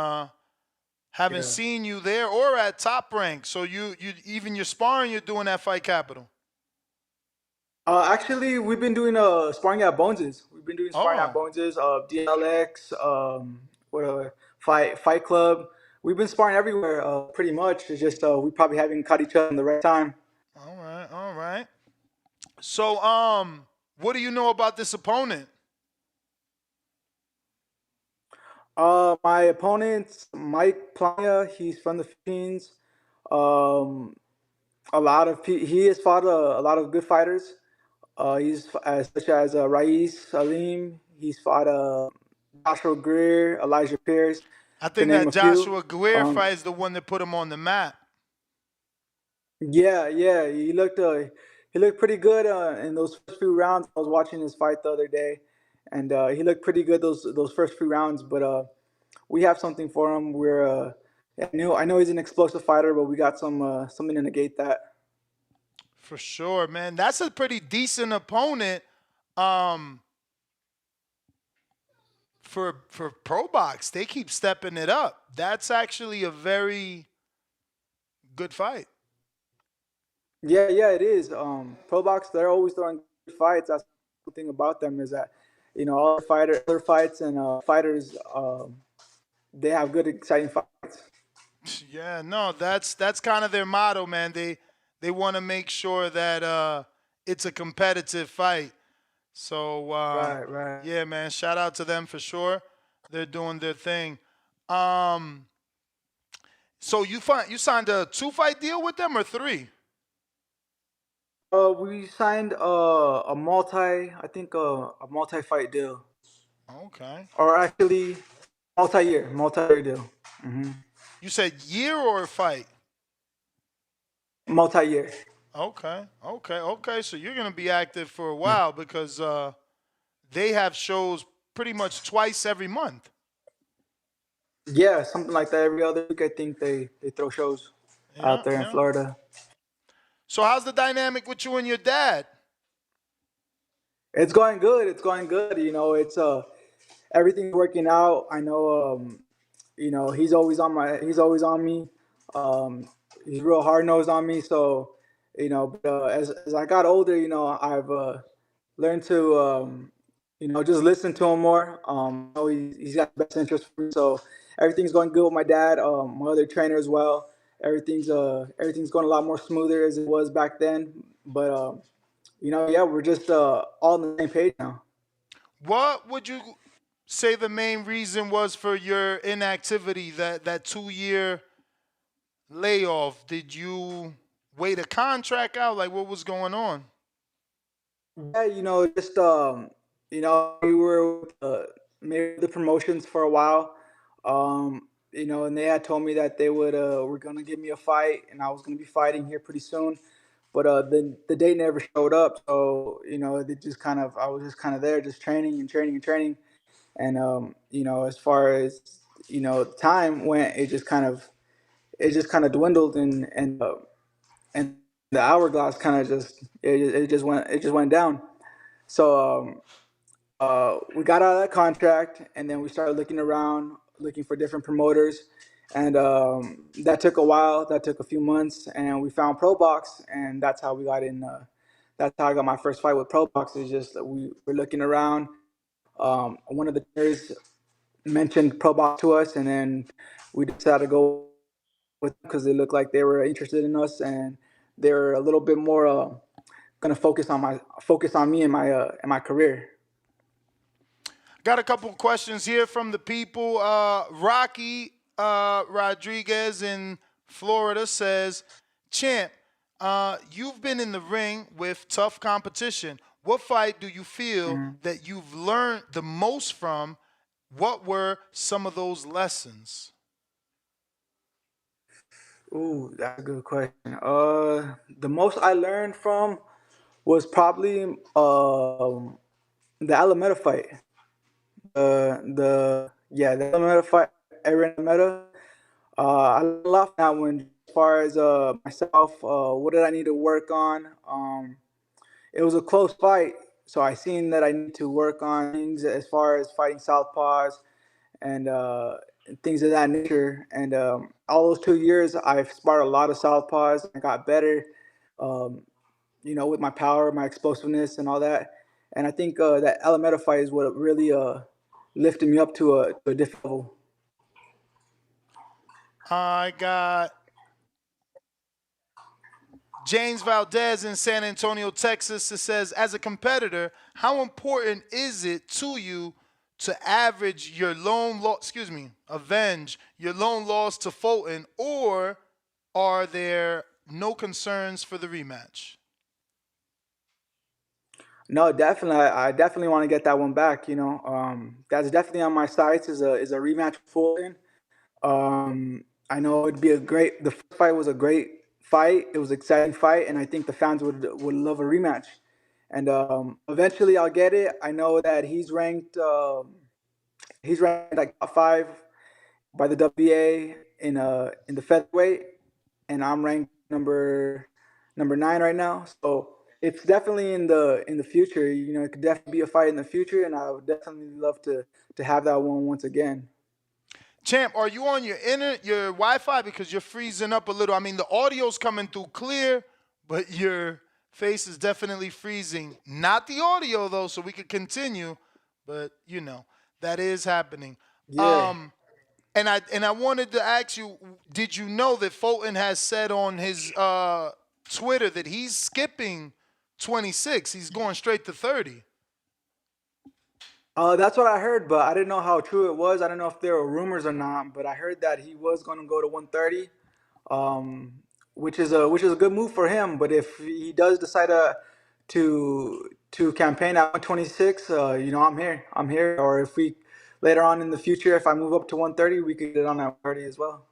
haven't Yeah. seen you there or at Top Rank. So you even your sparring you're doing at Fight Capital. Actually, we've been doing sparring at Bones's. We've been doing sparring at Oh, Bones's, DLX, what Fight Club. We've been sparring everywhere, pretty much. It's just we probably haven't caught each other in the right time. all right, all right. So, what do you know about this opponent? My opponent's Mike Playa. He's from the Philippines. Um, he has fought a lot of good fighters. Such as Rais Salim. He's fought Joshua Greer, Elijah Pierce, I to think name that a few. Joshua Guerrero Um, fight is the one that put him on the map. yeah. He looked pretty good in those first few rounds. I was watching his fight the other day, and he looked pretty good those first few rounds. But we have something for him. I know he's an explosive fighter, but we got something to negate that. For sure, man. That's a pretty decent opponent um, for Pro Box. They keep stepping it up. That's actually a very good fight. Yeah, it is. Pro box, they're always throwing good fights. That's the thing about them is that, all the other fights and fighters, they have good, exciting fights. Yeah, no, that's kind of their motto, man. They want to make sure that it's a competitive fight. So Right. yeah, man, shout out to them for sure. They're doing their thing. Um, so you signed a 2-fight deal with them or 3? We signed I think a multi-fight deal, Okay. or actually multi-year deal. You said year or fight? Multi-year. Okay. So you're gonna be active for a while because they have shows pretty much twice every month. Yeah, something like that every other week. I think they throw shows Yeah, out there in yeah. Florida. So how's the dynamic with you and your dad? It's going good. It's going good. It's everything's working out. I know. He's always on me. Um, he's real hard nosed on me. So, but, as I got older, I've learned to, just listen to him more. I know he's got the best interest for me. So everything's going good with my dad. My other trainer as well. Everything's going a lot more smoother as it was back then. But yeah, we're just all on the same page now. What would you say the main reason was for your inactivity, that 2-year layoff? Did you wait a contract out? Like what was going on? Yeah, just we were with, made the promotions for a while, and they had told me that they were gonna give me a fight, and I was gonna be fighting here pretty soon, but the date never showed up, so they just I was just kind of there, just training and training and training, and as far as time went, it just kind of dwindled, and the hourglass kind of it just went down. So we got out of that contract, and then we started looking around, looking for different promoters, and that took a while. That took a few months, and we found Pro Box, and that's how we got in. That's how I got my first fight with Pro Box. Is just that we were looking around. One of the trainers mentioned pro box to us, and then we decided to go with because they looked like they were interested in us, and they're a little bit more going to focus on me and my career. Got a couple questions here from the people. Rocky Rodriguez in Florida says, Champ, you've been in the ring with tough competition. What fight do you feel that you've learned the most from? What were some of those lessons? Ooh, that's a good question. The most I learned from was probably the Alameda fight. The Alameda fight, Aaron Alameda. I learned a lot from that one as far as myself. What did I need to work on? It was a close fight, so I seen that I need to work on things as far as fighting southpaws and things of that nature. And all those 2 years, I've sparred a lot of southpaws. I got better, with my power, my explosiveness, and all that. And I think that Alameda fight is what really lifted me up to a different level. I got James Valdez in San Antonio, Texas. It says, as a competitor, how important is it to you to avenge your lone loss to Fulton, or are there no concerns for the rematch? No, definitely. I definitely want to get that one back. That's definitely on my sights is a rematch with Fulton. I know it'd be the first fight was a great fight. It was an exciting fight, and I think the fans would love a rematch. And eventually I'll get it. I know that he's ranked like top 5 by the WBA in the featherweight, and I'm ranked number 9 right now. So it's definitely in the future. It could definitely be a fight in the future, and I would definitely love to have that one once again. Champ, are you on your Wi-Fi? Because you're freezing up a little. I mean, the audio's coming through clear, but your face is definitely freezing. Not the audio, though, so we could continue. But, that is happening. Yeah. And I wanted to ask you, did you know that Fulton has said on his Twitter that he's skipping 26? He's going straight to 30. That's what I heard, but I didn't know how true it was. I don't know if there were rumors or not, but I heard that he was going to go to 130, which is a good move for him. But if he does decide to campaign at 126, I'm here. I'm here. Or if we later on in the future, if I move up to 130, we could get on that 130 as well.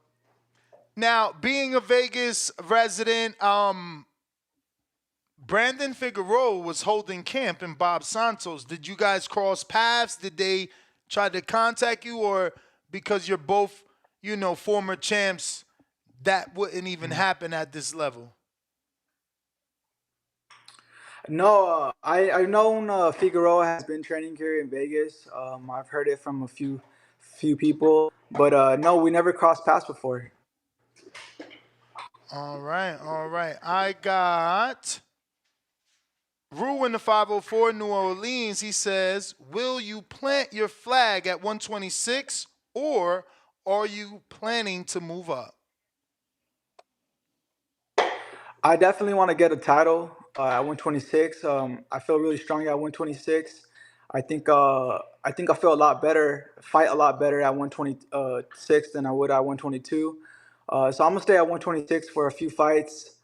Now, being a Vegas resident, Brandon Figueroa was holding camp in Bob Santos. Did you guys cross paths? Did they try to contact you, or because you're both, former champs, that wouldn't even happen at this level? No, I've known Figueroa has been training here in Vegas. I've heard it from a few people, but no, we never crossed paths before. All right. I got Rue in the 504 New Orleans. He says, will you plant your flag at 126, or are you planning to move up? I definitely want to get a title at 126. I feel really strong at 126. I think I feel fight a lot better at 126 than I would at 122. So I'm gonna stay at 126 for a few fights.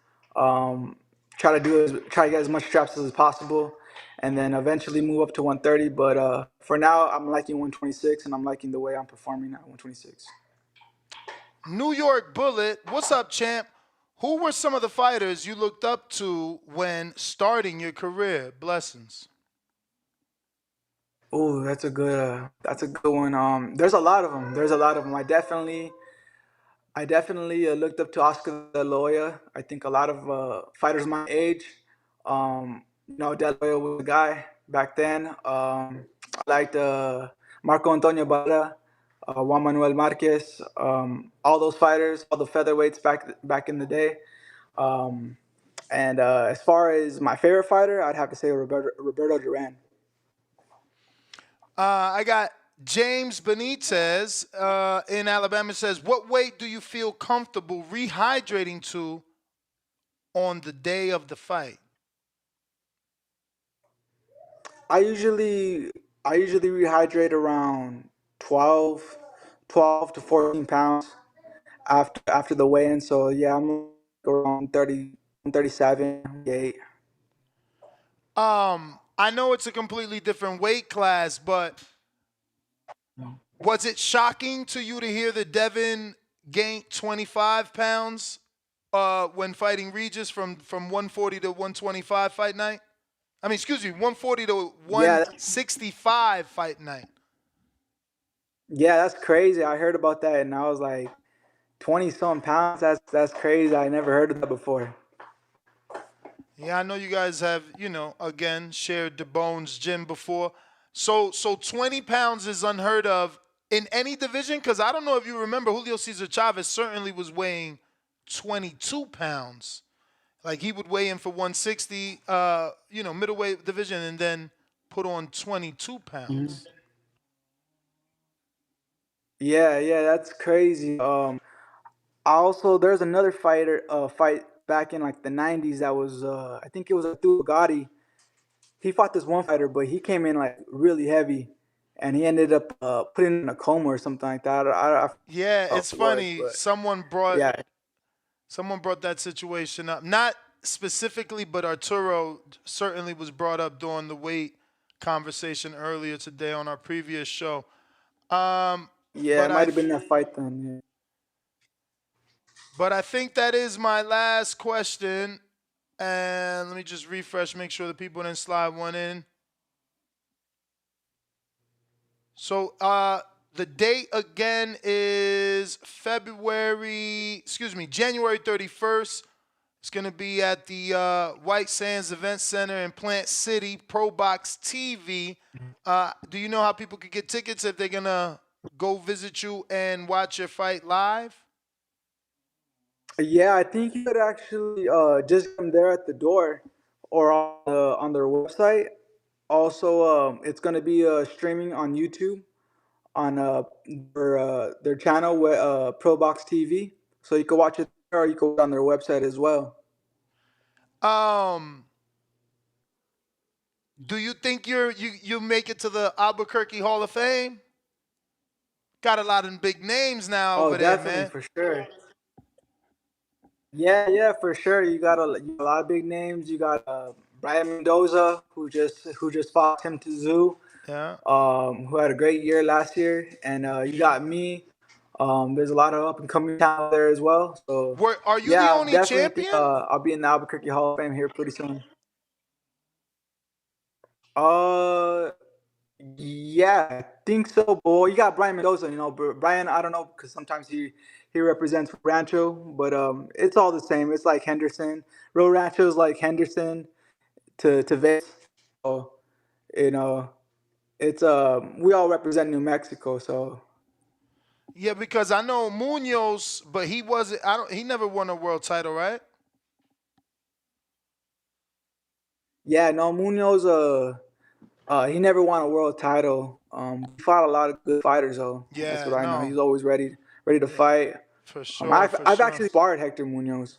Try to get as much straps as possible, and then eventually move up to 130. But for now, I'm liking 126, and I'm liking the way I'm performing at 126. New York Bullet, what's up, champ? Who were some of the fighters you looked up to when starting your career? Blessings. Oh, that's a good one. There's a lot of them. I definitely looked up to Oscar De La Hoya. I think a lot of fighters my age, De La Hoya was a guy back then. I liked Marco Antonio Barra, Juan Manuel Marquez, all those fighters, all the featherweights back in the day. And as far as my favorite fighter, I'd have to say Roberto Duran. I got James Benitez in Alabama says, what weight do you feel comfortable rehydrating to on the day of the fight? I usually I usually rehydrate around 12, 12 to 14 pounds after the weigh-in. So yeah, I'm around 30, 37, 38. I know it's a completely different weight class, but was it shocking to you to hear that Devin gained 25 pounds when fighting Regis from 140 to 125 fight night? I mean, excuse me, 140 to Yeah, 165 fight night. yeah, that's crazy. I heard about that and I was like, 20 some pounds. That's crazy. I never heard of that before. Yeah, I know you guys have, again, shared the Bones gym before. So 20 pounds is unheard of in any division? Because I don't know if you remember, Julio Cesar Chavez certainly was weighing 22 pounds. Like he would weigh in for 160, middleweight division, and then put on 22 Mhm. pounds. Yeah, yeah, that's crazy. Also, there's another fight back in like the 90s that was, I think it was Arturo Gotti. He fought this one fighter, but he came in like really heavy, and he ended up putting in a coma or something like that. I forget Yeah, how it's it was, funny. but yeah, Someone brought that situation up. Not specifically, but Arturo certainly was brought up during the weight conversation earlier today on our previous show. yeah, But it I might have been that fight then. but I think that is my last question. And let me just refresh, make sure the people didn't slide one in. So the date again is January 31st. It's going to be at the White Sands Event Center in Plant City, Pro Box TV. Do you know how people could get tickets if they're going to go visit you and watch your fight live? Yeah, I think you could actually just get them there at the door or on their website. Also, it's going to be streaming on YouTube on their channel with Pro Box TV, so you can watch it there or you can watch it on their website as well. Um, do you think you make it to the Albuquerque Hall of Fame? Got a lot of big names now Oh, over there, definitely man. for sure. Yeah, yeah, for sure. You got a lot of big names. You got Brian Mendoza, who just fought Tim Tszyu, Yeah. who had a great year last year, and you got me. There's a lot of up and coming talent there as well. So Are you the yeah, I only definitely think champion? I'll be in the Albuquerque Hall of Fame here pretty soon. Uh, yeah, I think so. Boy, you got Brian Mendoza. But Brian, I don't know because sometimes he represents Rancho, but it's all the same. It's like Henderson. Real Rancho is like Henderson to Vegas. So you know, it's we all represent New Mexico. So Yeah, because I know Munoz, but he wasn't. I don't. He never won a world title, right? yeah, no, Munoz. He never won a world title. He fought a lot of good fighters though. That's Yeah, what I know. no, He's always ready to fight. for sure, I've for I've sure. actually sparred Hector Munoz.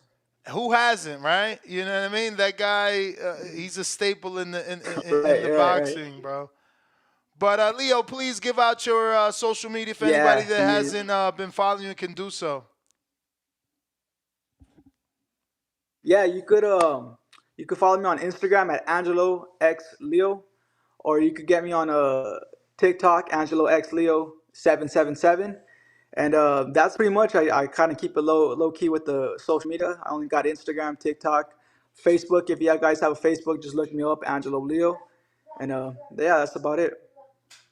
Who hasn't, right? You know what I mean? That guy, he's a staple in the Right. boxing, bro. But Leo, please give out your social media if anybody Yeah, that he is. hasn't been following you can do so. Yeah, you could follow me on Instagram at Angelo X Leo, or you could get me on TikTok Angelo X Leo 777, and that's pretty much. I kind of keep it low key with the social media. I only got Instagram, TikTok, Facebook. If you guys have a Facebook, just look me up Angelo Leo, and yeah, that's about it.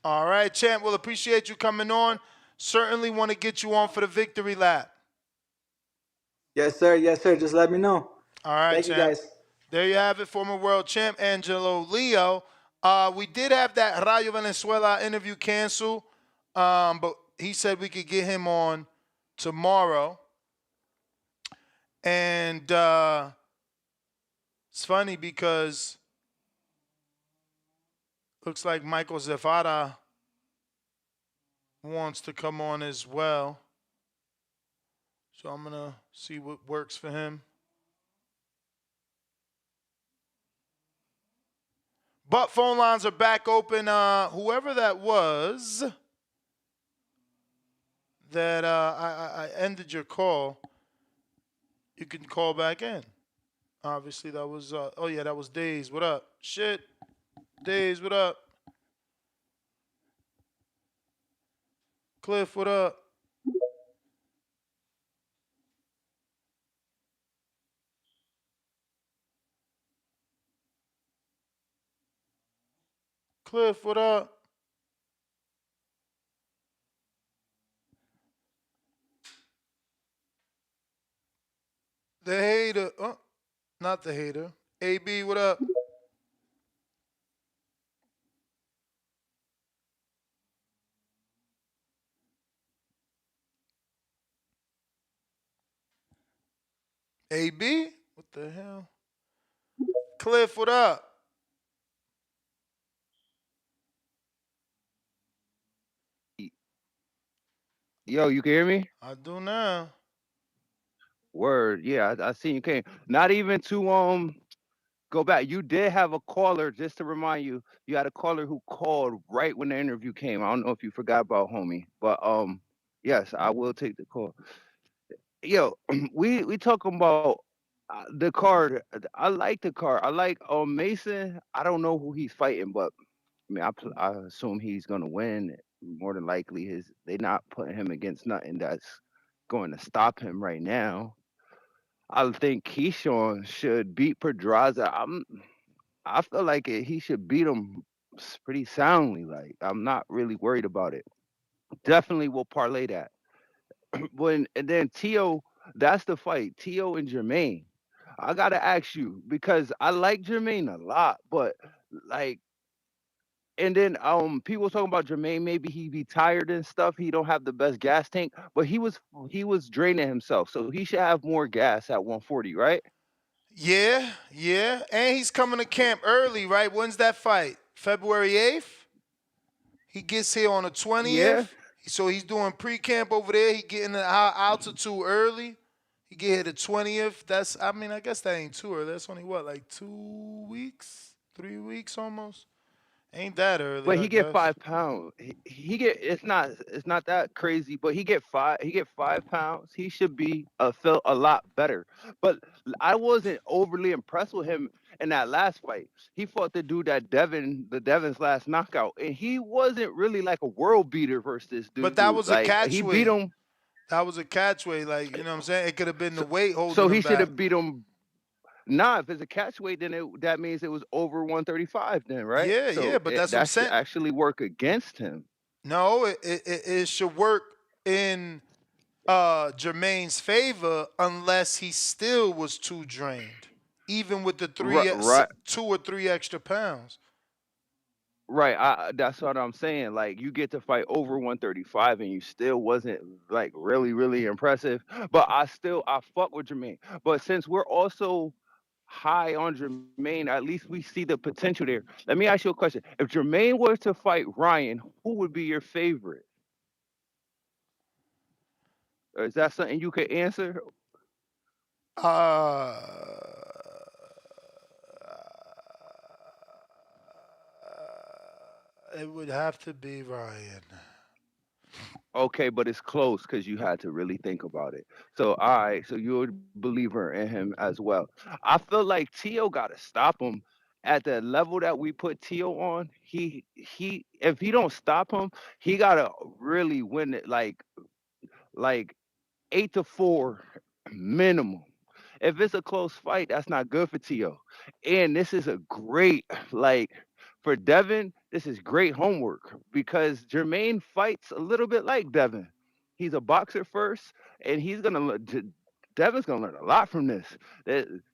All right, champ. Well, appreciate you coming on. Certainly want to get you on for the victory lap. Yes, sir. Yes, sir. Just let me know. All right, Thank you, champ. guys. There you have it, former world champ Angelo Leo. We did have that Rayo Venezuela interview canceled, but he said we could get him on tomorrow. And it's funny because looks like Michael Zafata wants to come on as well. So I'm going to see what works for him. But phone lines are back open. Whoever that was that I ended your call, you can call back in. Obviously, that was, that was Days. What up? Shit. Days, what up? Cliff, what up? Cliff, what up? The hater. Oh, not the hater. AB, what up? AB? What the hell? Cliff, what up? Yo, you can hear me? I do now. Word. Yeah, I seen you came. Not even to go back. You did have a caller, just to remind you, you had a caller who called right when the interview came. I don't know if you forgot about homie. But yes, I will take the call. Yo, we talking about the card. I like the card. I like Mason. I don't know who he's fighting, but I mean, I assume he's gonna win. More than likely, they not putting him against nothing that's going to stop him right now. I think Keyshawn should beat Pedraza. I feel like he should beat him pretty soundly. Like I'm not really worried about it. Definitely will parlay that. And then Tio, that's the fight. Tio and Jermaine. I gotta ask you because I like Jermaine a lot, but like, and then people talking about Jermaine, maybe he be tired and stuff. He don't have the best gas tank, but he was draining himself, so he should have more gas at 140, right? Yeah. And he's coming to camp early, right? When's that fight? February 8th? He gets here on the Yeah. 20th. So he's doing pre-camp over there. He getting the altitude early. He get here the 20th. I guess that ain't too early. That's only what, like 2 weeks? 3 weeks almost? Ain't that early, But I he get guess. 5 pounds. He get it's not that crazy, but he get 5 pounds. He should be felt a lot better. But I wasn't overly impressed with him in that last fight. He fought the dude Devin's last knockout, and he wasn't really like a world beater versus this But dude. that was a Like catch he beat weight. him. That was a catch weight. Like, you know what I'm saying? It could have been the weight So holding he him should back. have beat him. Nah, if it's a catch weight, then that means it was over 135 then, right? Yeah, So but that's what I'm that should saying. actually work against him. No, it should work in Jermaine's favor unless he still was too drained, even with the Right, right. 2 or 3 extra pounds. Right, that's what I'm saying. Like you get to fight over 135 and you still wasn't like really, really impressive. But I fuck with Jermaine. But since we're also high on Jermaine, at least we see the potential there. Let me ask you a question. If Jermaine were to fight Ryan, who would be your favorite? Or is that something you could answer? Uh, it would have to be Ryan. Okay, but it's close because you had to really think about it. So, all right, so you're a believer in him as well. I feel like Tio got to stop him at the level that we put Tio on. If he don't stop him, he gotta really win it like 8-4 minimum. If it's a close fight, that's not good for Tio. And this is a great for Devin. This is great homework because Jermaine fights a little bit like Devin. He's a boxer first, and Devin's gonna learn a lot from this.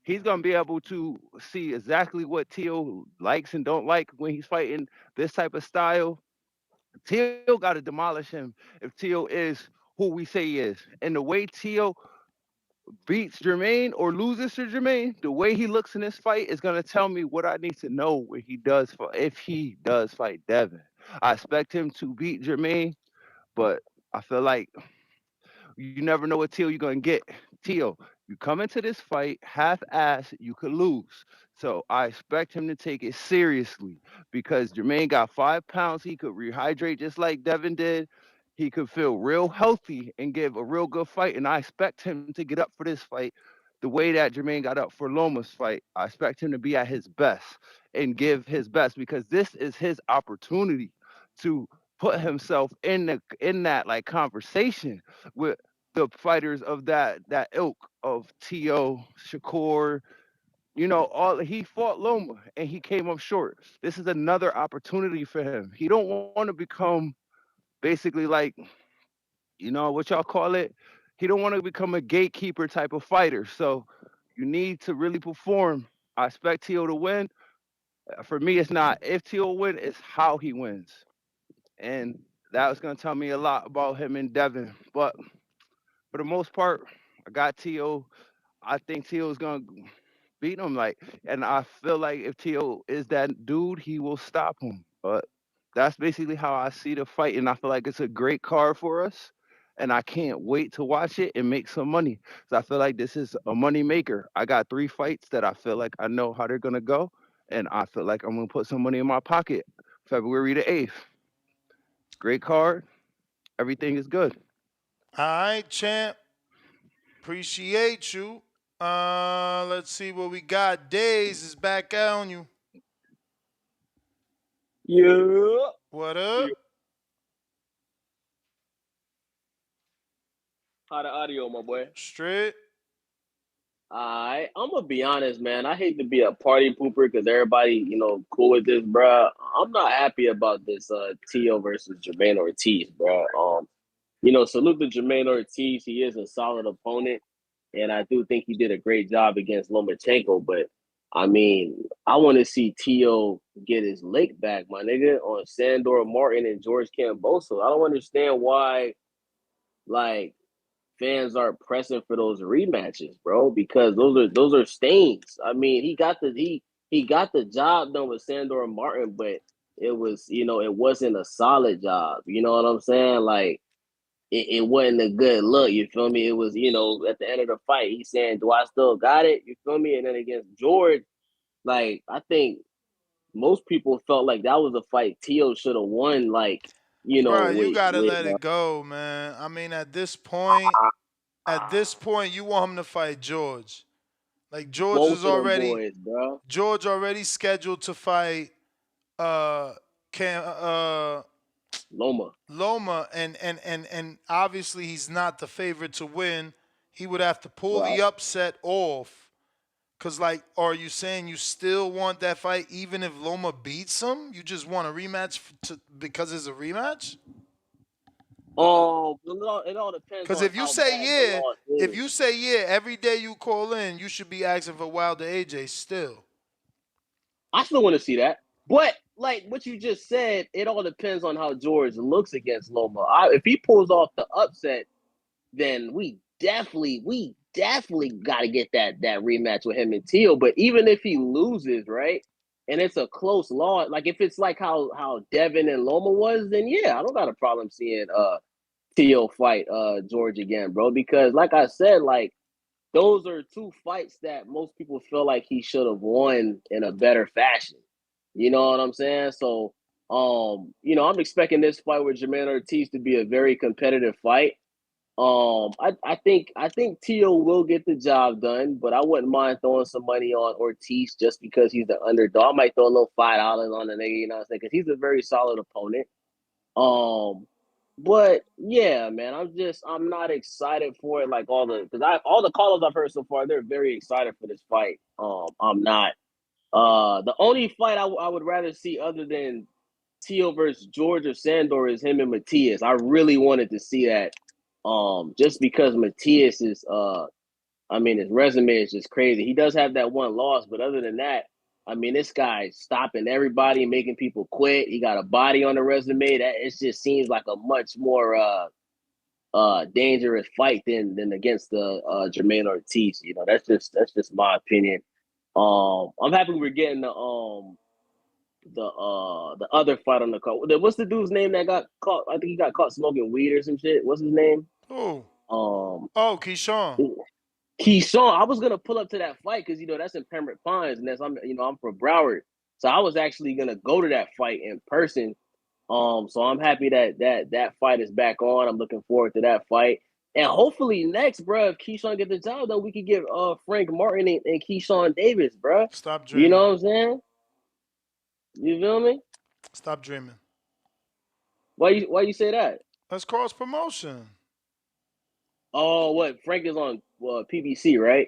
He's gonna be able to see exactly what Tio likes and don't like when he's fighting this type of style. Tio got to demolish him if Tio is who we say he is. And the way Tio beats Jermaine or loses to Jermaine, the way he looks in this fight is gonna tell me what I need to know when he does if he does fight Devin. I expect him to beat Jermaine, But I feel like you never know what Teal you're gonna get. Teal, you come into this fight half-ass, you could lose. So I expect him to take it seriously because Jermaine got 5 pounds. He could rehydrate just like Devin did. He could feel real healthy and give a real good fight. And I expect him to get up for this fight the way that Jermaine got up for Loma's fight. I expect him to be at his best and give his best because this is his opportunity to put himself in that like conversation with the fighters of that ilk of T.O., Shakur, all he fought Loma and he came up short. This is another opportunity for him. He don't want to become basically like, what y'all call it? He don't want to become a gatekeeper type of fighter. So you need to really perform. I expect T.O. to win. For me, it's not if T.O. win, it's how he wins. And that was gonna tell me a lot about him and Devin. But for the most part, I got T.O. I think T.O. is gonna beat him. And I feel like if T.O. is that dude, he will stop him. But that's basically how I see the fight, and I feel like it's a great card for us. And I can't wait to watch it and make some money. So I feel like this is a money maker. I got 3 fights that I feel like I know how they're gonna go, and I feel like I'm gonna put some money in my pocket. February the 8th. Great card. Everything is good. All right, champ. Appreciate you. Let's see what we got. Days is back on you. Yeah. What up? How the audio, my boy? Straight. I'm gonna be honest, man. I hate to be a party pooper because everybody, cool with this, bro. I'm not happy about this Tio versus Jamaine Ortiz, bro. Salute to Jamaine Ortiz. He is a solid opponent, and I do think he did a great job against Lomachenko. But I mean, I want to see Tio get his lick back, my nigga, on Sandor Martin and George Kambosos. I don't understand why, like, fans are pressing for those rematches, bro, because those are stains. I mean, he got the job done with Sandor Martin, but it was, it wasn't a solid job. You know what I'm saying? Like, it wasn't a good look. You feel me? It was, at the end of the fight, he's saying, "Do I still got it?" You feel me? And then against George, like, I think most people felt like that was a fight Tio should have won. Like, Bro, you gotta with let it go, man. I mean, at this point, you want him to fight George. Like both of them boys, bro. George already scheduled to fight uh Cam Loma, and obviously he's not the favorite to win. He would have to pull the upset off. Cause are you saying you still want that fight even if Loma beats him? You just want a rematch because it's a rematch? It all depends Because on if you how say bad the yeah, loss if is. you say yeah, every day you call in, you should be asking for Wilder AJ still. I still want to see that. But like what you just said, it all depends on how George looks against Loma. If he pulls off the upset, then we definitely got to get that rematch with him and Teal. But even if he loses, right, and it's a close loss, like if it's like how Devin and Loma was, then yeah, I don't got a problem seeing Teal fight George again, bro. Because like I said, like those are 2 fights that most people feel like he should have won in a better fashion. You know what I'm saying? So, I'm expecting this fight with Jamaine Ortiz to be a very competitive fight. I think Tio will get the job done, but I wouldn't mind throwing some money on Ortiz just because he's the underdog. I might throw a little $5 on the nigga, you know what I'm saying? Because he's a very solid opponent. But yeah, man, I'm not excited for it like all the callers I've heard so far, they're very excited for this fight. I'm not. The only fight I would rather see other than Tio versus George or Sandor is him and Matias. I really wanted to see that. Just because Matias is his resume is just crazy. He does have that one loss, but other than that, I mean, this guy's stopping everybody and making people quit. He got a body on the resume. That it just seems like a much more dangerous fight than against the Jamaine Ortiz. That's just my opinion. I'm happy we're getting the the other fight on the card. What's the dude's name that got caught? I think he got caught smoking weed or some shit. What's his name? Who? Oh, Keyshawn. Keyshawn. I was gonna pull up to that fight because that's in Pembroke Pines, and I'm from Broward, so I was actually gonna go to that fight in person. So I'm happy that fight is back on. I'm looking forward to that fight, and hopefully next, bro, if Keyshawn get the job done, we could get Frank Martin and Keyshawn Davis, bro. Stop dreaming. You know what I'm saying? You feel me? Stop dreaming. Why you say that? That's cross promotion. Oh, what? Frank is on PBC, right?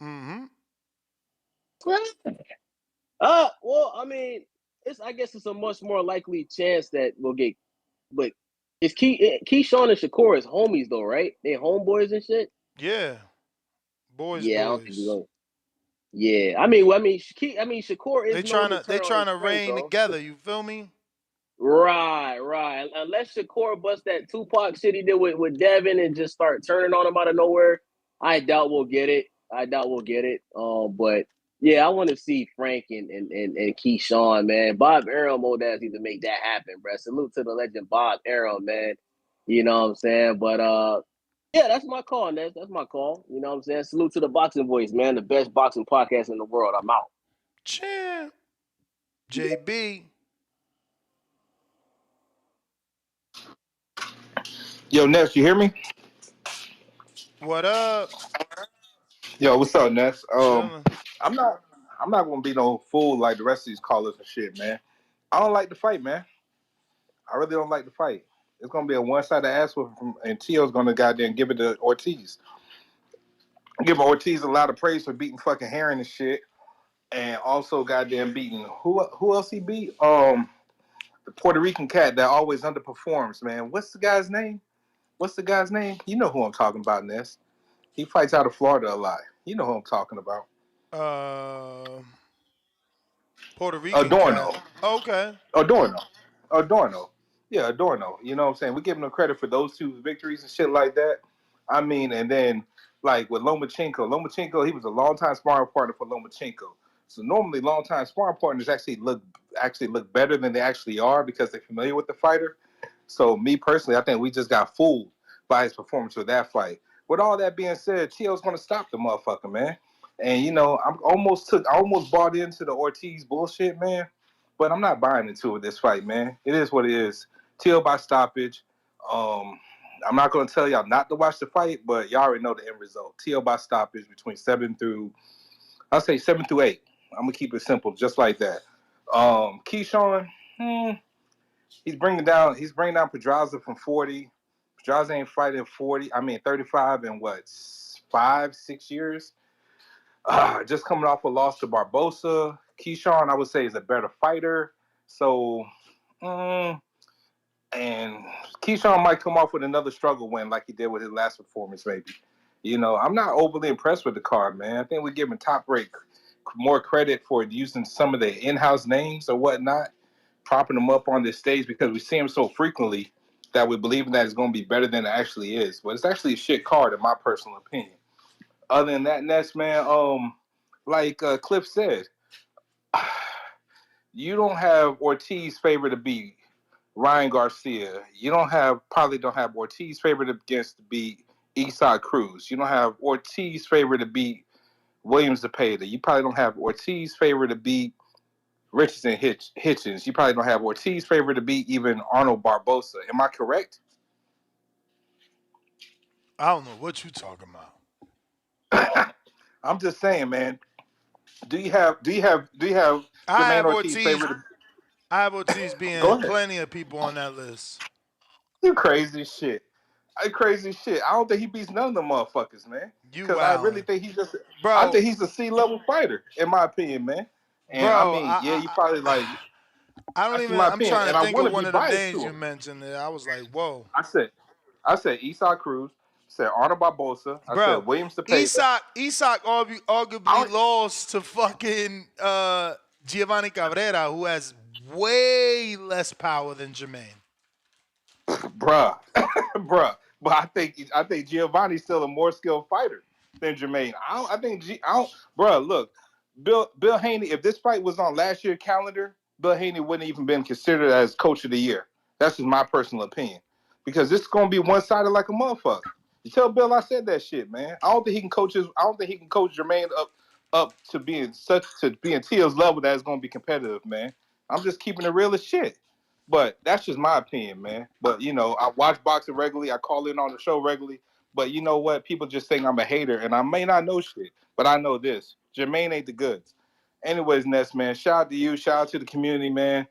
Mm-hmm. Well, I mean, I guess it's a much more likely chance that we'll get, but it's Keyshawn and Shakur is homies though, right? They homeboys and shit. Yeah, boys. I don't think we're gonna. Yeah, I mean, Shakur is they trying to reign together. You feel me? Right. Unless Shakur busts that Tupac shit he did with Devin and just start turning on him out of nowhere, I doubt we'll get it. But yeah, I want to see Frank and Keyshawn, man. Bob Arum old ass need to make that happen, bro. Salute to the legend Bob Arum, man. You know what I'm saying? But yeah, that's my call, Ness. That's my call. You know what I'm saying? Salute to the Boxing Voice, man. The best boxing podcast in the world. I'm out. Champ. JB. Yo, Ness, you hear me? What up? Yo, what's up, Ness? I'm not gonna be no fool like the rest of these callers and shit, man. I don't like the fight, man. I really don't like the fight. It's gonna be a one-sided ass whooping and Tio's gonna goddamn give it to Ortiz. Give Ortiz a lot of praise for beating fucking Herring and shit, and also goddamn beating who else he beat? The Puerto Rican cat that always underperforms, man. What's the guy's name? You know who I'm talking about, Ness. He fights out of Florida a lot. You know who I'm talking about. Puerto Rican Adorno. cat. Okay. Adorno. Yeah, Adorno. You know what I'm saying? We give him the credit for those two victories and shit like that. I mean, and then like with Lomachenko, he was a longtime sparring partner for Lomachenko. So normally longtime sparring partners actually look better than they actually are because they're familiar with the fighter. So me personally, I think we just got fooled by his performance with that fight. With all that being said, Tio's gonna stop the motherfucker, man. And you know, I almost bought into the Ortiz bullshit, man. But I'm not buying into it this fight, man. It is what it is. Tio by stoppage. I'm not gonna tell y'all not to watch the fight, but y'all already know the end result. Tio by stoppage between 7 through 8. I'm gonna keep it simple, just like that. Keyshawn, he's bringing down Pedraza from 40. Pedraza ain't fighting 35 in what, 5-6 years. Just coming off a loss to Barbosa. Keyshawn, I would say, is a better fighter. So, and Keyshawn might come off with another struggle win like he did with his last performance, maybe. You know, I'm not overly impressed with the card, man. I think we're giving Top Rank more credit for using some of the in-house names or whatnot, propping them up on this stage because we see them so frequently that we believe that it's going to be better than it actually is. But it's actually a shit card, in my personal opinion. Other than that, Ness, man, like Cliff said, you don't have Ortiz favored to beat Ryan Garcia. You probably don't have Ortiz favored against to beat Eastside Cruz. You don't have Ortiz favored to beat Williams Zepeda. You probably don't have Ortiz favored to beat Richardson Hitchens. You probably don't have Ortiz favored to beat even Arnold Barbosa. Am I correct? I don't know what you're talking about. I'm just saying, man. Do you have Jamaine Ortiz favored? I have Ortiz being plenty of people on that list. You crazy shit. I don't think he beats none of them motherfuckers, man. Because I really think I think he's a C-level fighter, in my opinion, man. And you probably like. I'm trying to think of one of the names you mentioned there. I was like, whoa. I said Eastside Cruz. I said Arnold Barbosa. I said Williams Zepeda. Isak arguably lost to fucking Giovanni Cabrera, who has way less power than Jamaine. Bruh. But I think Giovanni's still a more skilled fighter than Jamaine. Look, Bill Haney, if this fight was on last year's calendar, Bill Haney wouldn't even been considered as coach of the year. That's just my personal opinion. Because this is gonna be one-sided like a motherfucker. You tell Bill I said that shit, man. I don't think he can coach Jamaine up to being Tio's level that is gonna be competitive, man. I'm just keeping it real as shit. But that's just my opinion, man. But you know, I watch boxing regularly, I call in on the show regularly. But you know what? People just think I'm a hater, and I may not know shit, but I know this. Jamaine ain't the goods. Anyways, Ness, man, shout out to you, shout out to the community, man.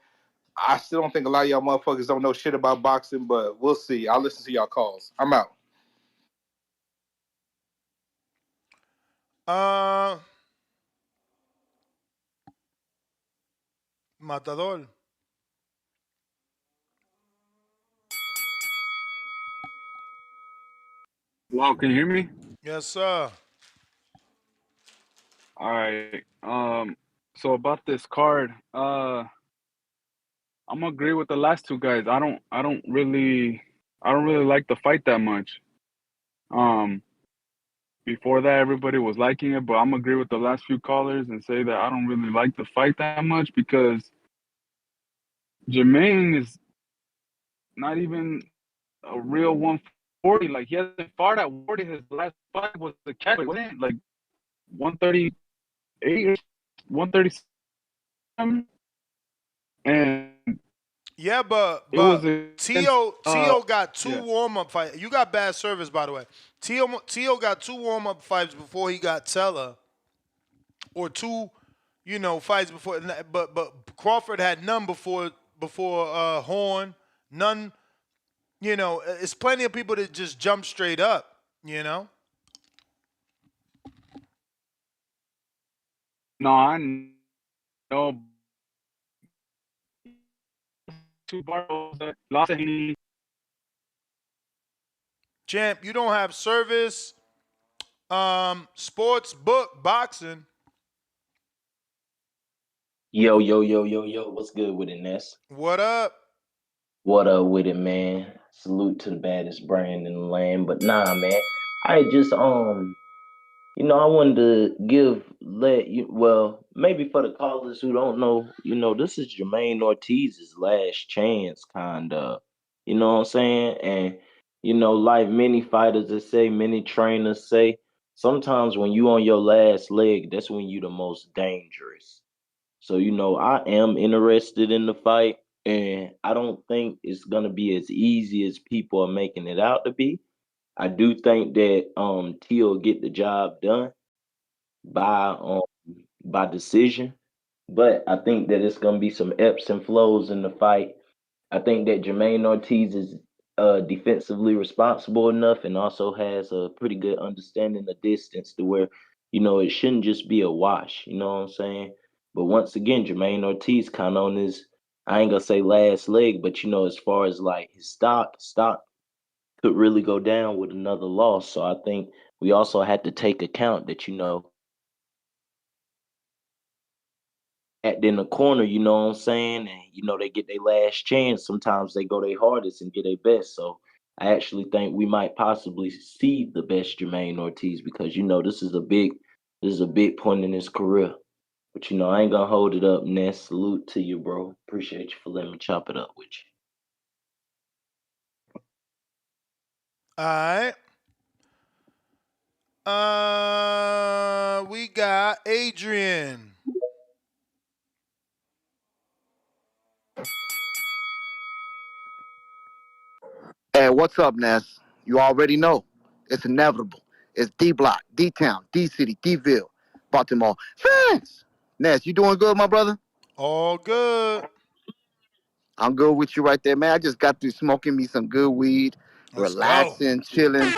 I still don't think a lot of y'all motherfuckers don't know shit about boxing, but we'll see. I'll listen to y'all calls. I'm out. Matador. Hello, can you hear me? Yes, sir. All right. So about this card, I'm gonna agree with the last two guys. I don't really like the fight that much. Before that, everybody was liking it, but I'm gonna agree with the last few callers and say that I don't really like the fight that much because Jamaine is not even a real 140. Like he hasn't fought at 140. His last fight was the catch, wasn't it? Like 138 or 137. And yeah, but Tio got two warm-up fights. You got bad service, by the way. Tio got two warm-up fights before he got Teller, or two, fights before. But Crawford had none before Horn. None. It's plenty of people that just jump straight up. No, I know. Two battles that lost. Champ, you don't have service, sports book, boxing. Yo, what's good with it, Ness? What up? What up with it, man? Salute to the baddest brand in the land. But nah, man, I just I wanted to maybe for the callers who don't know, this is Jamaine Ortiz's last chance, kinda. You know what I'm saying? And like many fighters that say, many trainers say, sometimes when you on your last leg, that's when you the most dangerous. So, I am interested in the fight, and I don't think it's gonna be as easy as people are making it out to be. I do think that T will get the job done by by decision, but I think that it's gonna be some ebbs and flows in the fight. I think that Jamaine Ortiz is defensively responsible enough and also has a pretty good understanding of distance to where, it shouldn't just be a wash, you know what I'm saying? But once again, Jamaine Ortiz kind of on his, I ain't gonna say last leg, but as far as like his stock could really go down with another loss. So I think we also had to take account that, at in the corner, you know what I'm saying? And they get their last chance. Sometimes they go their hardest and get their best. So I actually think we might possibly see the best Jamaine Ortiz because this is a big point in his career. But I ain't gonna hold it up, Ness. Salute to you, bro. Appreciate you for letting me chop it up with you. All right. We got Adrian. Hey, what's up, Ness? You already know. It's inevitable. It's D-Block, D-Town, D-City, D-Ville, Baltimore. Fans! Ness, you doing good, my brother? All good. I'm good with you right there, man. I just got through smoking me some good weed, relaxing, chilling,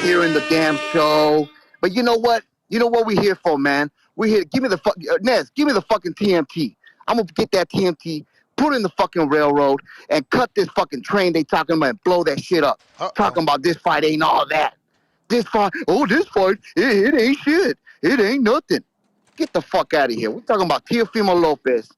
hearing the damn show. But you know what? You know what we're here for, man? We're here. Give me the Ness, give me the fucking TMT. I'm going to get that TMT, put it in the fucking railroad, and cut this fucking train they talking about and blow that shit up. Talking about this fight ain't all that. This fight, it ain't shit. It ain't nothing. Get the fuck out of here. We're talking about Teofimo Lopez,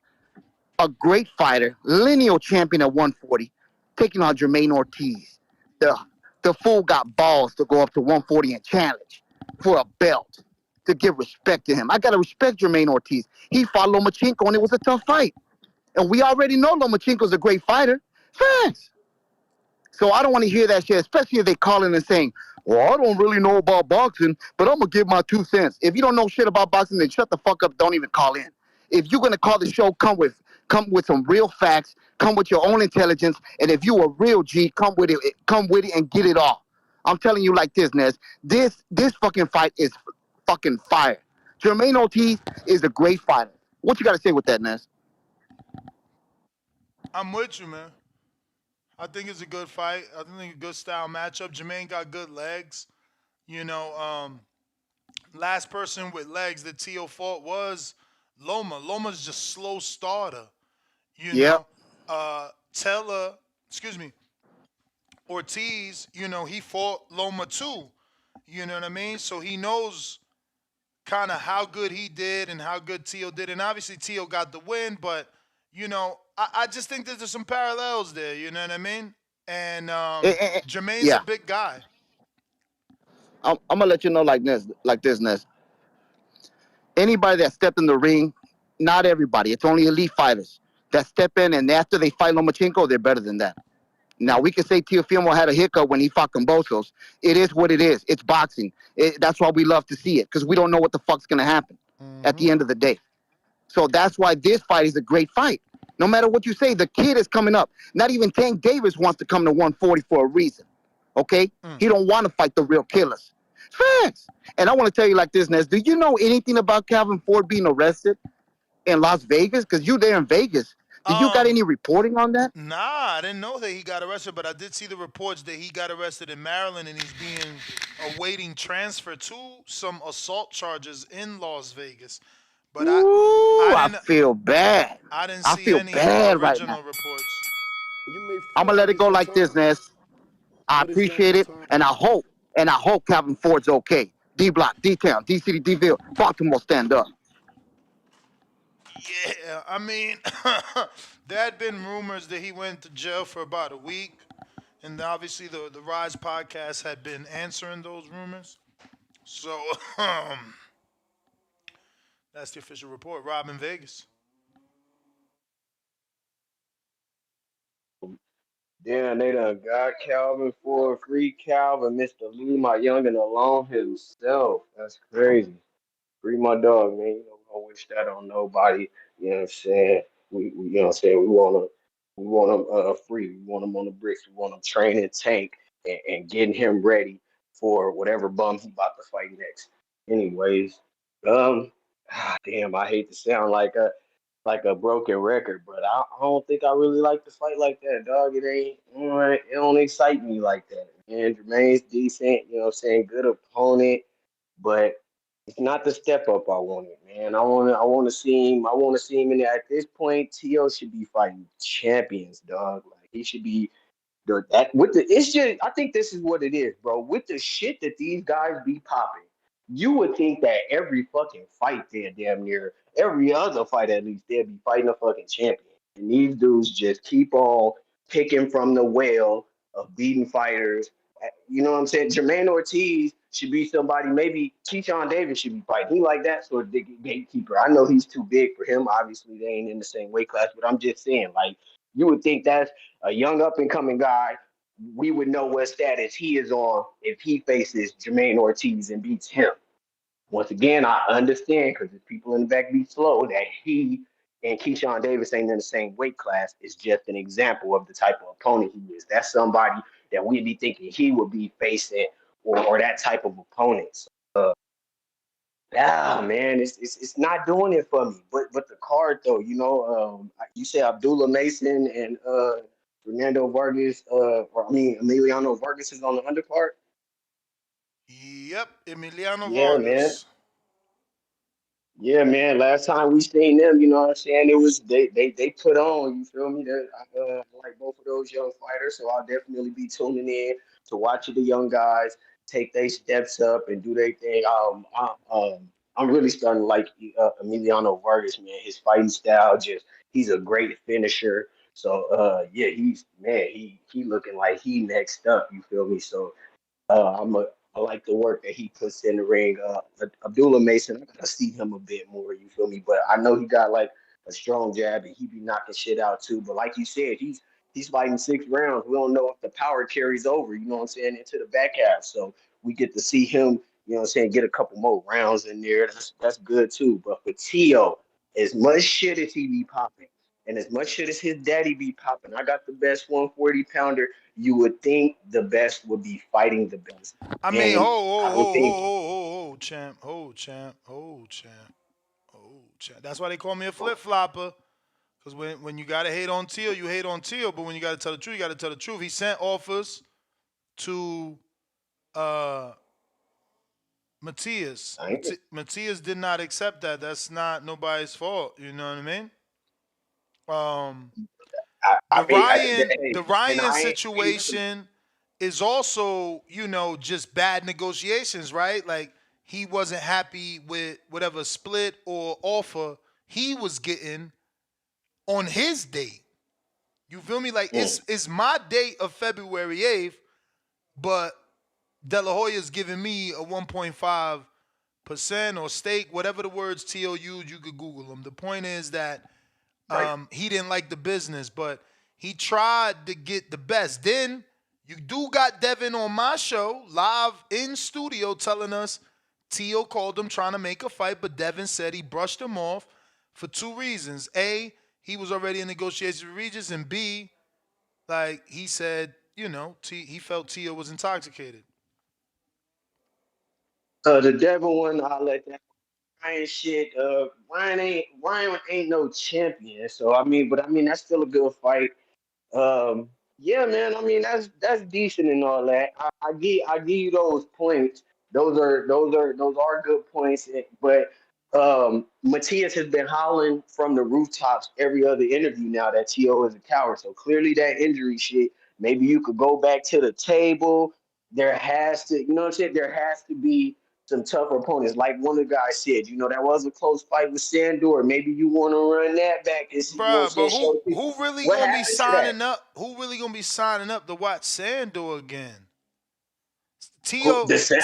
a great fighter, lineal champion at 140, taking on Jamaine Ortiz. The fool got balls to go up to 140 and challenge for a belt, to give respect to him. I got to respect Jamaine Ortiz. He fought Lomachenko, and it was a tough fight. And we already know Lomachenko's a great fighter. Facts. So I don't want to hear that shit, especially if they call in and saying, well, I don't really know about boxing, but I'm going to give my 2 cents. If you don't know shit about boxing, then shut the fuck up. Don't even call in. If you're going to call the show, come with some real facts, come with your own intelligence, and if you a real G, come with it and get it all. I'm telling you like this, Nez. This fucking fight is fucking fire. Jamaine Ortiz is a great fighter. What you got to say with that, Nez? I'm with you, man. I think it's a good fight. I think a good style matchup. Jermaine got good legs. You know, last person with legs that Tio fought was Loma. Loma's just slow starter. You Yep. know, excuse me, Ortiz, you know, he fought Loma too. You know what I mean? So he knows kind of how good he did and how good Tio did. And obviously Tio got the win, but, you know, I just think that there's some parallels there. You know what I mean? And Jermaine's a Yeah. big guy. I'm going to let you know like this, Nez. Anybody that stepped in the ring, not everybody, it's only elite fighters that step in, and after they fight Lomachenko, they're better than that. Now, we can say Teofimo had a hiccup when he fought Cambosos. It is what it is. It's boxing. That's why we love to see it, because we don't know what the fuck's going to happen at the end of the day. So that's why this fight is a great fight. No matter what you say, the kid is coming up. Not even Tank Davis wants to come to 140 for a reason. Okay? He don't want to fight the real killers. Facts. And I want to tell you like this, Nez. Do you know anything about Calvin Ford being arrested in Las Vegas? Because you there in Vegas. Did you got any reporting on that? Nah, I didn't know that he got arrested, but I did see the reports that he got arrested in Maryland and he's being awaiting transfer to some assault charges in Las Vegas. But I feel bad. I didn't I see feel any bad right original now. reports. I'm gonna let it go like this, Nez. I appreciate it, and I hope Calvin Ford's okay. D Block, D Town, D City, D Ville, Baltimore, stand up. Yeah, I mean, there had been rumors that he went to jail for about a week, and obviously the Rise podcast had been answering those rumors. So that's the official report. Rob in Vegas. Damn, they done got Calvin for a free Calvin, Mr. Lee, my youngin' alone himself. That's crazy. Free my dog, man. You know, we don't wish that on nobody. You know what I'm saying? We you know what I'm saying? We want him free. We want him on the bricks. We want him training Tank and getting him ready for whatever bum he about to fight next. Anyways, damn, I hate to sound like a broken record, but I don't think I really like to fight like that, dog. It don't excite me like that. Man, Jermaine's decent, you know what I'm saying? Good opponent, but it's not the step up I wanted, man. I want to see him in there. At this point, Tio should be fighting champions, dog. Like he should be it's just I think this is what it is, bro. With the shit that these guys be popping, you would think that every fucking fight they're damn near every other fight at least they'll be fighting a fucking champion. And these dudes just keep on picking from the well of beating fighters. You know what I'm saying? Jamaine Ortiz should be somebody, maybe Keyshawn Davis should be fighting. He like that sort of gatekeeper. I know he's too big for him. Obviously, they ain't in the same weight class, but I'm just saying, like, you would think that's a young up and coming guy. We would know what status he is on if he faces Jamaine Ortiz and beats him. Once again, I understand because the people in the back be slow that he and Keyshawn Davis ain't in the same weight class. It's just an example of the type of opponent he is. That's somebody that we'd be thinking he would be facing or that type of opponent. So, man, it's not doing it for me. But the card though, you say Abdullah Mason and Fernando Vargas, Emiliano Vargas is on the undercard. Yep, Emiliano Yeah, man. Vargas. Yeah, man. Last time we seen them, you know what I'm saying? It was they put on. You feel me? I like both of those young fighters, so I'll definitely be tuning in to watch the young guys take their steps up and do their thing. I'm really starting to like Emiliano Vargas, man. His fighting style, he's a great finisher. So yeah, he looking like he next up. You feel me? So I like the work that he puts in the ring. Abdullah Mason, I gotta see him a bit more. You feel me? But I know he got like a strong jab, and he be knocking shit out too. But like you said, he's fighting 6 rounds. We don't know if the power carries over, you know what I'm saying, into the back half. So we get to see him, you know what I'm saying, get a couple more rounds in there. That's good too. But for Tio, as much shit as he be popping, and as much shit as his daddy be popping, I got the best 140 pounder. You would think the best would be fighting the best. I mean, And I don't think champ. That's why they call me a flip flopper. Because when you gotta hate on Teal, you hate on Teal. But when you gotta tell the truth, you gotta tell the truth. He sent offers to Matias. Matias did not accept that. That's not nobody's fault. You know what I mean? The Ryan situation is also, just bad negotiations, right? Like he wasn't happy with whatever split or offer he was getting on his date. You feel me? Like it's my date of February 8th, but De La Hoya's giving me a 1.5% or stake, whatever the words T.O. used, you could Google them. The point is that he didn't like the business, but he tried to get the best. Then you do got Devin on my show, live in studio, telling us T.O. called him trying to make a fight, but Devin said he brushed him off for 2 reasons. A, he was already in negotiations with Regis, and B, like he said, he felt T.O. was intoxicated. The Devin one, I'll let that Ryan shit. Ryan ain't no champion. So but that's still a good fight. Yeah, man. That's decent and all that. I give you those points. Those are good points. But Matias has been hollering from the rooftops every other interview now that T.O. is a coward. So clearly that injury shit. Maybe you could go back to the table. There has to, you know what I'm saying? There has to be some tougher opponents. Like one of the guys said, that was a close fight with Sandor. Maybe you want to run that back and see, Bruh, but who really what gonna be happens to signing that? up? Who really gonna be signing up to watch Sandor again? T.O. Obviously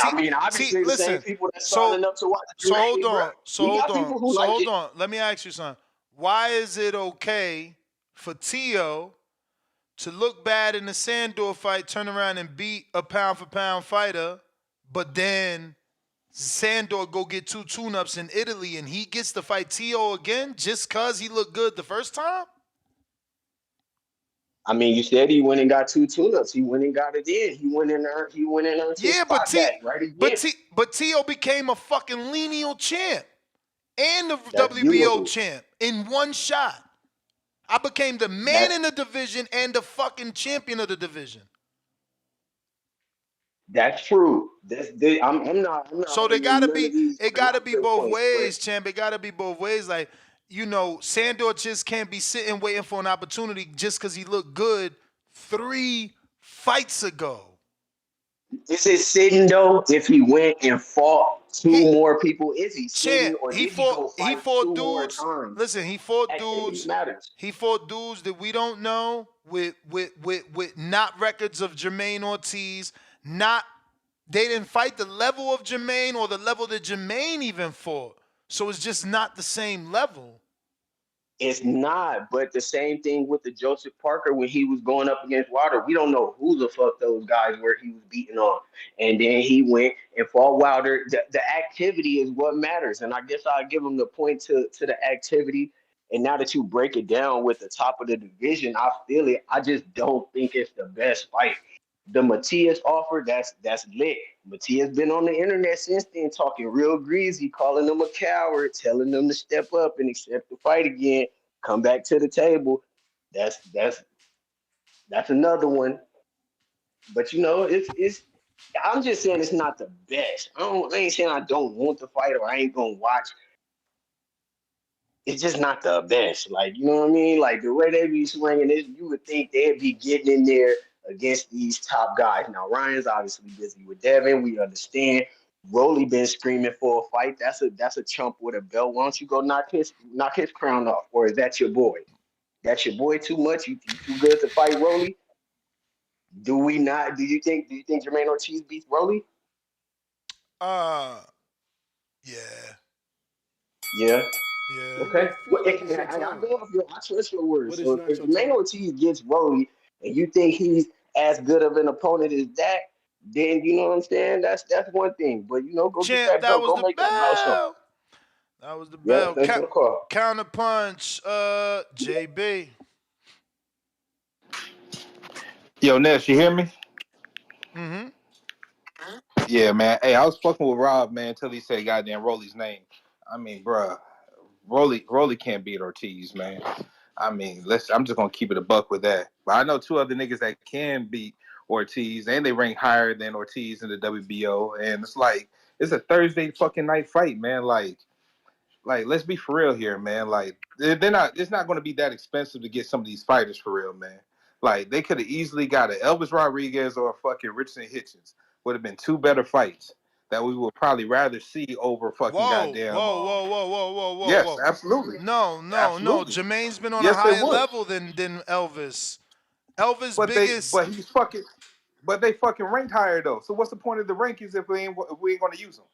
the same people that's signing up to watch Jamaine, bro. We got people who like it. Hold on. Let me ask you something. Why is it okay for T.O. to look bad in the Sandor fight, turn around and beat a pound-for-pound fighter, but then Sandor go get 2 tune-ups in Italy and he gets to fight T.O. again just because he looked good the first time? You said he went and got 2 tune-ups. He went and got it in. He went and earned his spot back, right again. But T.O. became a fucking lineal champ and the WBO champ in one shot. I became the man in the division and the fucking champion of the division. That's true. I'm not. So it gotta be both ways, champ. It gotta be both ways. Like, Sandor just can't be sitting waiting for an opportunity just because he looked good 3 fights ago. Is it sitting though? If he went and fought 2 more people, is he sitting or he did he go fight he fought 2 more dudes. times? Listen, he fought Activity dudes. matters. He fought dudes that we don't know with not records of Jamaine Ortiz. They didn't fight the level of Jamaine or the level that Jamaine even fought. So it's just not the same level. It's not, but the same thing with the Joseph Parker when he was going up against Wilder. We don't know who the fuck those guys were he was beating on. And then he went and fought Wilder. The activity is what matters. And I guess I'll give him the point to the activity. And now that you break it down with the top of the division, I feel it. I just don't think it's the best fight. The Matias offer, that's lit. Matias been on the internet since then talking real greasy, calling them a coward, telling them to step up and accept the fight again, come back to the table. That's another one. But it's I'm just saying it's not the best. I ain't saying I don't want the fight or I ain't gonna watch. It's just not the best. Like, you know what I mean? Like the way they be swinging it, you would think they'd be getting in there against these top guys. Now Ryan's obviously busy with Devin. We understand. Rolly been screaming for a fight. That's a chump with a belt. Why don't you go knock his crown off? Or is that your boy? That's your boy too much? You too good to fight Rolly? Do we not? Do you think Jamaine Ortiz beats Rolly? Yeah. Yeah. Yeah. You may feel like it's your I time, go off your, I trust your words. but it's So not if your Jamaine time. Ortiz gets Rolly and you think he's as good of an opponent as that, then you know what I'm saying. That's one thing. But go get Champ, that that belt. was Go the make that belt show. bell. That was the Yep. bell. Thanks for the call. Counterpunch, JB. Yo, Ness, you hear me? Mm-hmm. Yeah, man. Hey, I was fucking with Rob, man, until he said goddamn Rolly's name. I mean, bruh, Rolly can't beat Ortiz, man. I mean, I'm just gonna keep it a buck with that. But I know two other niggas that can beat Ortiz, and they rank higher than Ortiz in the WBO. And it's a Thursday fucking night fight, man. Like, let's be for real here, man. Like, they're not. It's not going to be that expensive to get some of these fighters for real, man. Like, they could have easily got an Elvis Rodriguez or a fucking Richardson Hitchens. Would have been two better fights that we would probably rather see over fucking Whoa, goddamn. whoa, whoa, whoa, whoa, whoa, whoa, Yes, whoa. absolutely. No. Absolutely. Jermaine's been on a Yes, it higher would. level than Elvis. Elvis' But biggest. they fucking ranked higher though. So what's the point of the rankings if we ain't going to use them?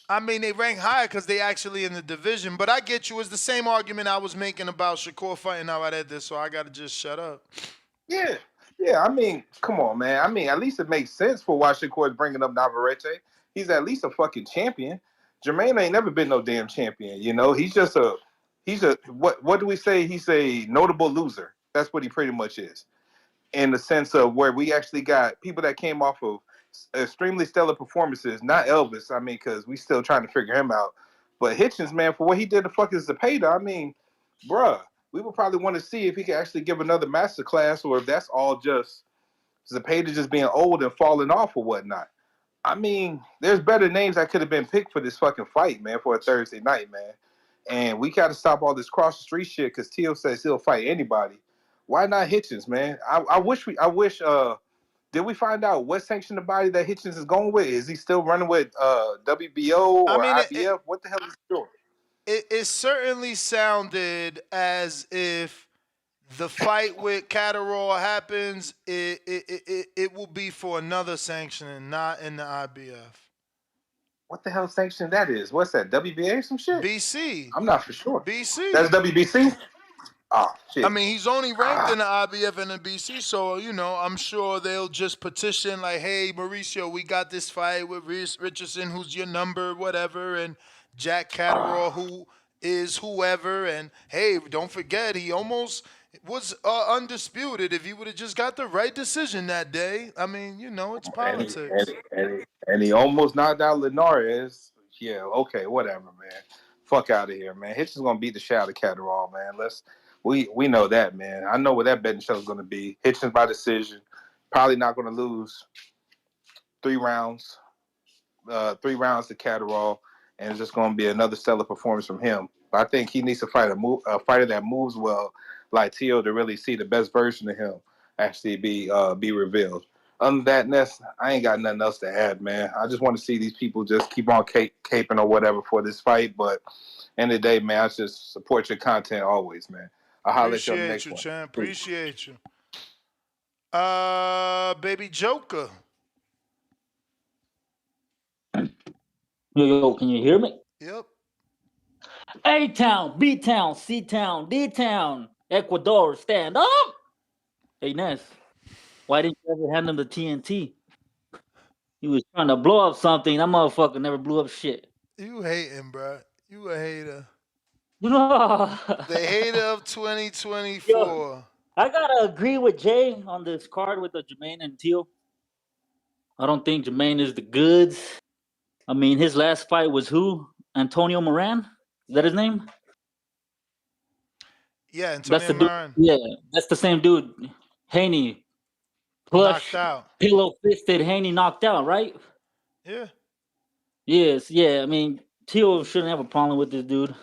I mean, they rank higher because they actually in the division. But I get you. It's the same argument I was making about Shakur fighting Navarrete, so I got to just shut up. Yeah. Yeah, I mean, come on, man. I mean, at least it makes sense for why Shakur's bringing up Navarrete. He's at least a fucking champion. Jermaine ain't never been no damn champion, you know? He's a what do we say? He's a notable loser. That's what he pretty much is. In the sense of where we actually got people that came off of extremely stellar performances, not Elvis, I mean, because we still trying to figure him out. But Hitchens, man, for what he did to fucking Zepeda, I mean, bruh, we would probably want to see if he could actually give another master class or if that's all just Zepeda just being old and falling off or whatnot. I mean, there's better names that could have been picked for this fucking fight, man, for a Thursday night, man. And we got to stop all this cross the street shit because Teo says he'll fight anybody. Why not Hitchens, man? I wish did we find out what sanctioned body that Hitchens is going with? Is he still running with WBO or I mean, IBF? What the hell is he doing? It certainly sounded as if the fight with Catterall happens, it will be for another sanctioning, not in the IBF. What the hell sanction that is? What's that? WBA some shit? BC. I'm not for sure. BC. That's WBC? Oh, shit. I mean, he's only ranked in the IBF and the BC, so, I'm sure they'll just petition like, hey, Mauricio, we got this fight with Richardson, who's your number, whatever, and Jack Catterall, who is whoever, and, hey, don't forget, he almost was undisputed if he would have just got the right decision that day. I mean, it's politics. And he almost knocked out Linares. Yeah, okay, whatever, man. Fuck out of here, man. Hitch is gonna beat the shit out of Catterall, man. We know that, man. I know what that betting show is gonna be. Hitchens by decision. Probably not gonna lose 3 rounds. 3 rounds to Catterall, and it's just gonna be another stellar performance from him. But I think he needs to fight a fighter that moves well, like Teo, to really see the best version of him actually be revealed. Other than that, Ness, I ain't got nothing else to add, man. I just want to see these people just keep on caping or whatever for this fight. But end of the day, man, I just support your content always, man. I'll holler at you on the next one. Champ. Appreciate you. Baby Joker. Yo, can you hear me? Yep. A-Town, B-Town, C-Town, D-Town, Ecuador, stand up! Hey, Ness, why didn't you ever hand him the TNT? He was trying to blow up something. That motherfucker never blew up shit. You hating, bro. You a hater. No. The hater of 2024. Yo, I gotta agree with Jay on this card with the Jamaine and Teal. I don't think Jamaine is the goods. I mean, his last fight was who? Antonio Moran? Is that his name? Yeah, Antonio Moran. Yeah, that's the same dude. Haney. Plush, knocked out. Pillow-fisted Haney knocked out, right? Yeah. Yes, yeah. I mean, Teal shouldn't have a problem with this dude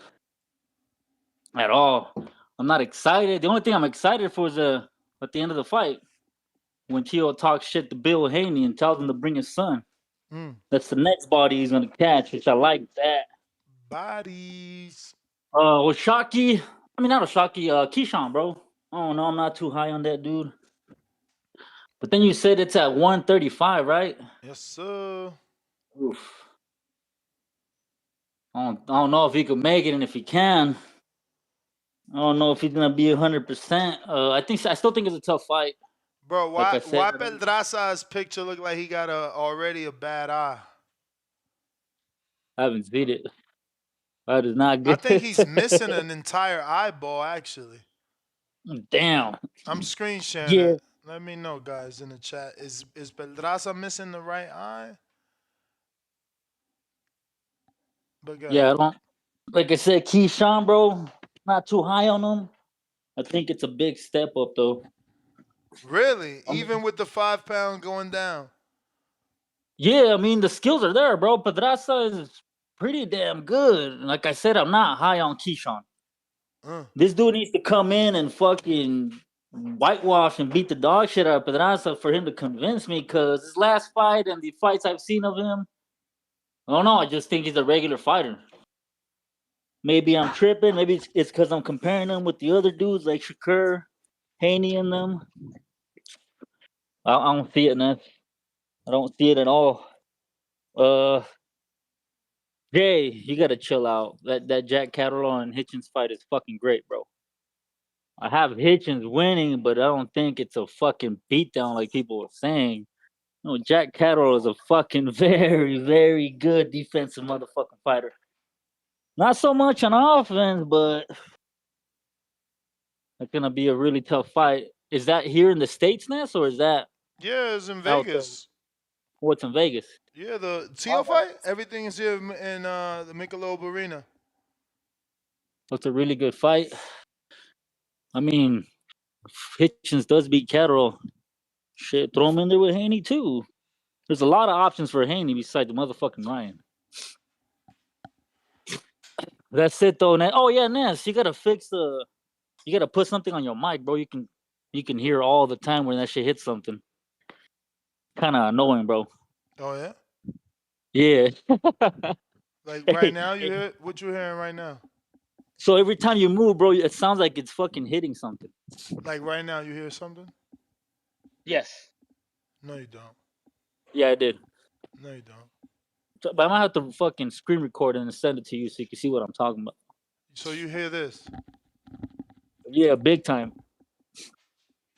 at all. I'm not excited. The only thing I'm excited for is at the end of the fight when Teal talks shit to Bill Haney and tells him to bring his son. That's the next body he's gonna catch, which I like that. Bodies. Oshaki. I mean, not Oshaki. Keyshawn, bro. Oh no, I'm not too high on that dude. But then you said it's at 135, right? Yes, sir. Oof. I don't know if he could make it, and if he can, I don't know if he's gonna be 100%. I still think it's a tough fight. Bro, Like I why said, Pedraza's picture look like he got already a bad eye? I haven't seen it. That is not I good. think he's missing an entire eyeball, actually. Damn. I'm screen sharing Yeah. it. Let me know, guys, in the chat. Is Pedraza missing the right eye? But Yeah, I don't. Like I said, Keyshawn, bro, not too high on him. I think it's a big step up, though. Really? Even with the 5 pound going down? Yeah, I mean, the skills are there, bro. Pedraza is pretty damn good. Like I said, I'm not high on Keyshawn. This dude needs to come in and fucking whitewash and beat the dog shit out of Pedraza for him to convince me, because his last fight and the fights I've seen of him, I don't know, I just think he's a regular fighter. Maybe I'm tripping. Maybe it's because I'm comparing him with the other dudes like Shakur, Haney, and them. I don't see it, man. I don't see it at all. Jay, you gotta chill out. That Jack Catterall and Hitchens fight is fucking great, bro. I have Hitchens winning, but I don't think it's a fucking beatdown like people were saying. No, Jack Catterall is a fucking very, very good defensive motherfucking fighter. Not so much on offense, but it's gonna be a really tough fight. Is that here in the States, Ness, or is that Yeah, it's in out there? Vegas. What's in Vegas? Yeah, the Teo fight, everything is here in the Michelob Arena. It's a really good fight. I mean, Hitchens does beat Catterall. Shit, throw him in there with Haney too. There's a lot of options for Haney besides the motherfucking Ryan. That's it though, Ness. Oh yeah, Ness, you gotta you gotta put something on your mic, bro. You can hear all the time when that shit hits something. Kind of annoying, bro. Oh yeah. Yeah. Like right now, you hear what you're hearing right now. So every time you move, bro, it sounds like it's fucking hitting something. Like right now, you hear something? Yes. No, you don't. Yeah, I did. No, you don't. So, but I might have to fucking screen record it and send it to you so you can see what I'm talking about. So you hear this? Yeah, big time.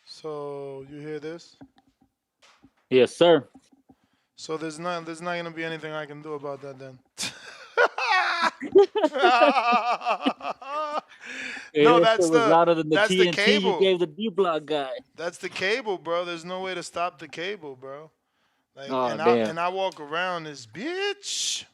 So you hear this? Yes, sir. So there's not gonna be anything I can do about that then. No, that's was louder than the that's the TNT cable. you gave the D-Block guy. That's the cable, bro. There's no way to stop the cable, bro. Like, Oh, damn. I walk around this bitch.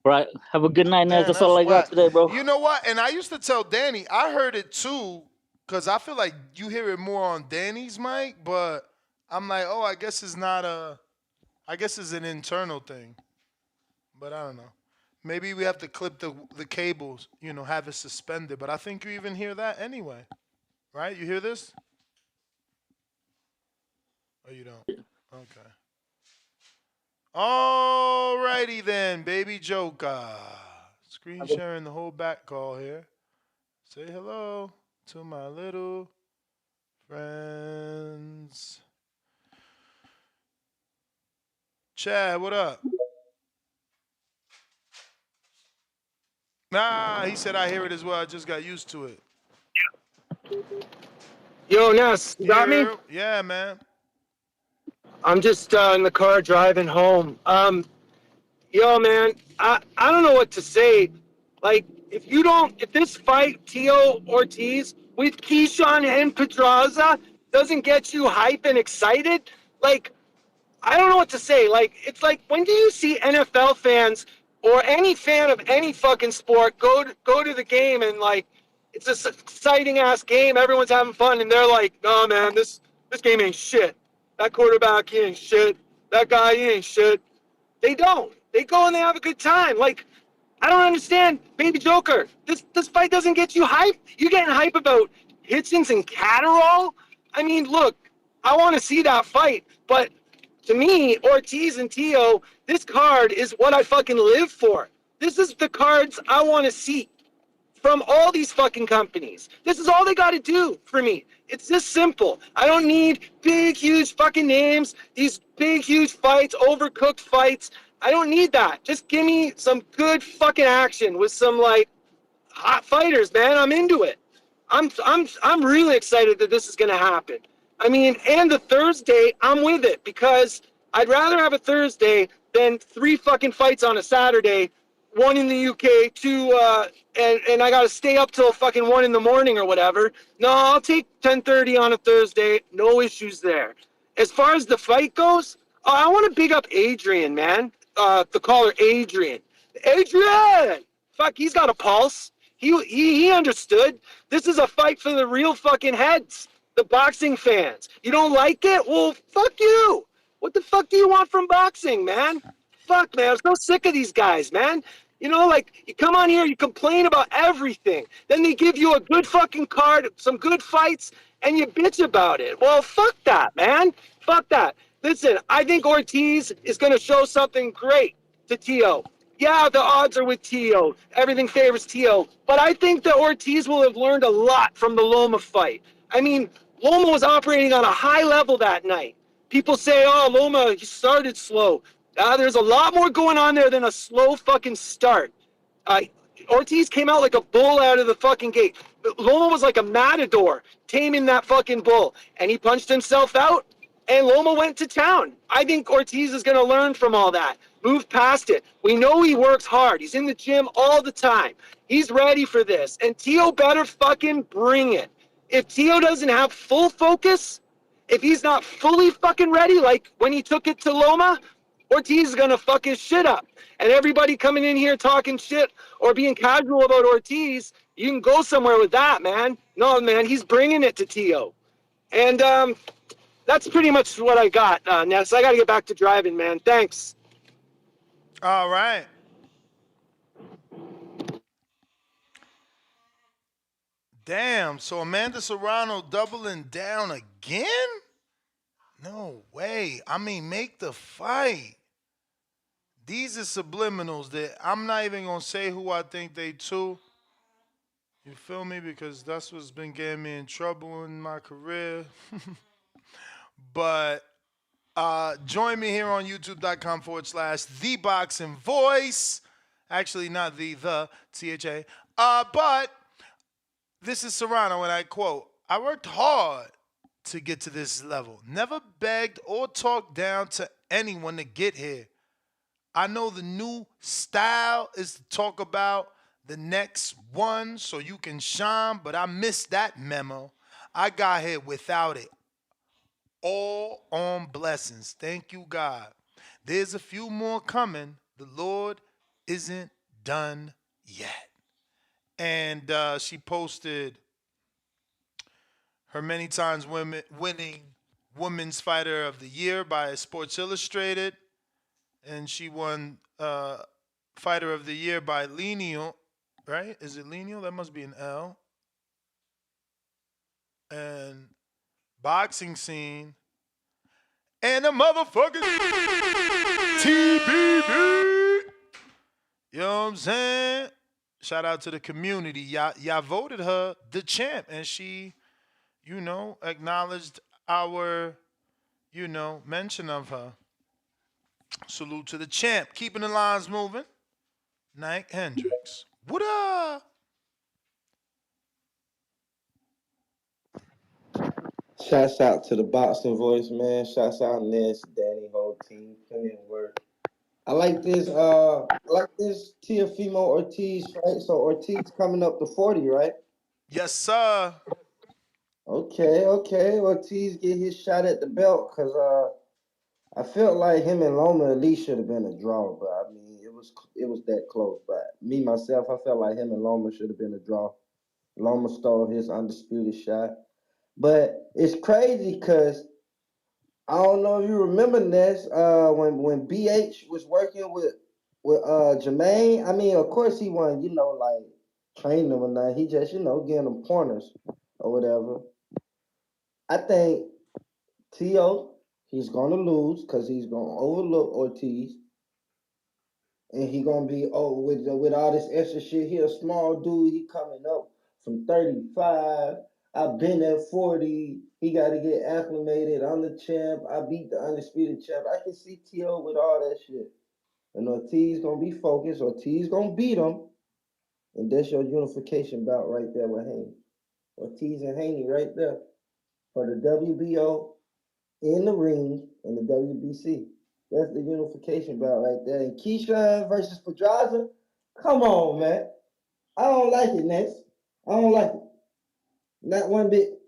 Right. Have a good night, Ness. That's all I got whack. today, bro. You know what? And I used to tell Danny, I heard it too, because I feel like you hear it more on Danny's mic, but I'm like, oh, I guess it's an internal thing. But I don't know. Maybe we have to clip the cables, have it suspended. But I think you even hear that anyway. Right? You hear this? Oh, you don't? Okay. Alrighty then, baby Joker. Screen sharing the whole back call here. Say hello to my little friends. Chad, what up? Nah, he said I hear it as well. I just got used to it. Yo, Ness, you got me? Yeah, man. I'm just in the car driving home. Yo, man, I don't know what to say. Like, if this fight, Teo Ortiz with Keyshawn and Pedraza doesn't get you hype and excited, like, I don't know what to say. Like, it's like, when do you see NFL fans or any fan of any fucking sport go to the game and, like, it's this exciting ass game, everyone's having fun, and they're like, oh man, this game ain't shit. That quarterback, he ain't shit. That guy, he ain't shit. They don't. They go and they have a good time. Like, I don't understand, baby Joker. This fight doesn't get you hype. You getting hype about Hitchens and Catterall? I mean, look, I want to see that fight, but to me, Ortiz and Teo, this card is what I fucking live for. This is the cards I want to see from all these fucking companies. This is all they got to do for me. It's this simple. I don't need big, huge fucking names, these big, huge fights, overcooked fights. I don't need that. Just give me some good fucking action with some like hot fighters, man. I'm into it. I'm really excited that this is gonna happen. I mean, and the Thursday, I'm with it because I'd rather have a Thursday than 3 fucking fights on a Saturday, one in the UK, 2 and I gotta stay up till fucking 1 in the morning or whatever. No, I'll take 10:30 on a Thursday. No issues there. As far as the fight goes, I want to big up Adrian, man. The caller Adrian. Adrian! Fuck, he's got a pulse. He understood. This is a fight for the real fucking heads, the boxing fans. You don't like it? Well, fuck you. What the fuck do you want from boxing, man? Fuck, man. I'm so sick of these guys, man. You know, like, you come on here, you complain about everything. Then they give you a good fucking card, some good fights, and you bitch about it. Well, fuck that, man. Fuck that. Listen, I think Ortiz is going to show something great to Tio. Yeah, the odds are with Tio. Everything favors Tio. But I think that Ortiz will have learned a lot from the Loma fight. I mean, Loma was operating on a high level that night. People say, oh, Loma, he started slow. There's a lot more going on there than a slow fucking start. Ortiz came out like a bull out of the fucking gate. Loma was like a matador taming that fucking bull. And he punched himself out, and Loma went to town. I think Ortiz is going to learn from all that. Move past it. We know he works hard. He's in the gym all the time. He's ready for this. And Tio better fucking bring it. If Tio doesn't have full focus, if he's not fully fucking ready, like when he took it to Loma, Ortiz is going to fuck his shit up. And everybody coming in here talking shit or being casual about Ortiz, you can go somewhere with that, man. No, man, he's bringing it to Tio. And that's pretty much what I got, Ness. I got to get back to driving, man. Thanks. All right. Damn, so Amanda Serrano doubling down again? No way. I mean, make the fight. These are subliminals that I'm not even going to say who I think they two. You feel me? Because that's what's been getting me in trouble in my career. But join me here on youtube.com/The Boxing Voice. Actually, not the THA. But this is Serrano, and I quote, I worked hard to get to this level. Never begged or talked down to anyone to get here. I know the new style is to talk about the next one so you can shine, but I missed that memo. I got here without it. All on blessings. Thank you, God. There's a few more coming. The Lord isn't done yet. And she posted her many times winning Women's Fighter of the Year by Sports Illustrated. And she won Fighter of the Year by Lenio, right? Is it Lenio? That must be an L. And Boxing Scene. And a motherfucking TBB. You know what I'm saying? Shout out to the community. Y'all voted her the champ. And she, acknowledged our, mention of her. Salute to the champ. Keeping the lines moving. Nike Hendricks. What up? Shouts out to the Boxing Voice, man. Shouts out Ness, Danny, whole team. Plenty of work. I like this Teofimo Ortiz fight. So Ortiz coming up to 40, right? Yes, sir. Okay. Ortiz get his shot at the belt because I felt like him and Loma at least should have been a draw, but I mean it was that close. But me myself, I felt like him and Loma should have been a draw. Loma stole his undisputed shot. But it's crazy because I don't know if you remember this, when BH was working with Jamaine. I mean, of course he wasn't, like training him or nothing. He just, giving them pointers or whatever. I think T.O., he's gonna lose because he's gonna overlook Ortiz. And he gonna be with all this extra shit. He a small dude. He coming up from 35. I've been at 40. He got to get acclimated. I'm the champ. I beat the undisputed champ. I can see T.O. with all that shit. And Ortiz gonna be focused. Ortiz gonna beat him, and that's your unification bout right there with Haney. Ortiz and Haney right there for the WBO in the ring and the WBC. That's the unification bout right there. And Keyshawn versus Pedraza, come on, man. I don't like it, Ness. I don't like it. Not one bit.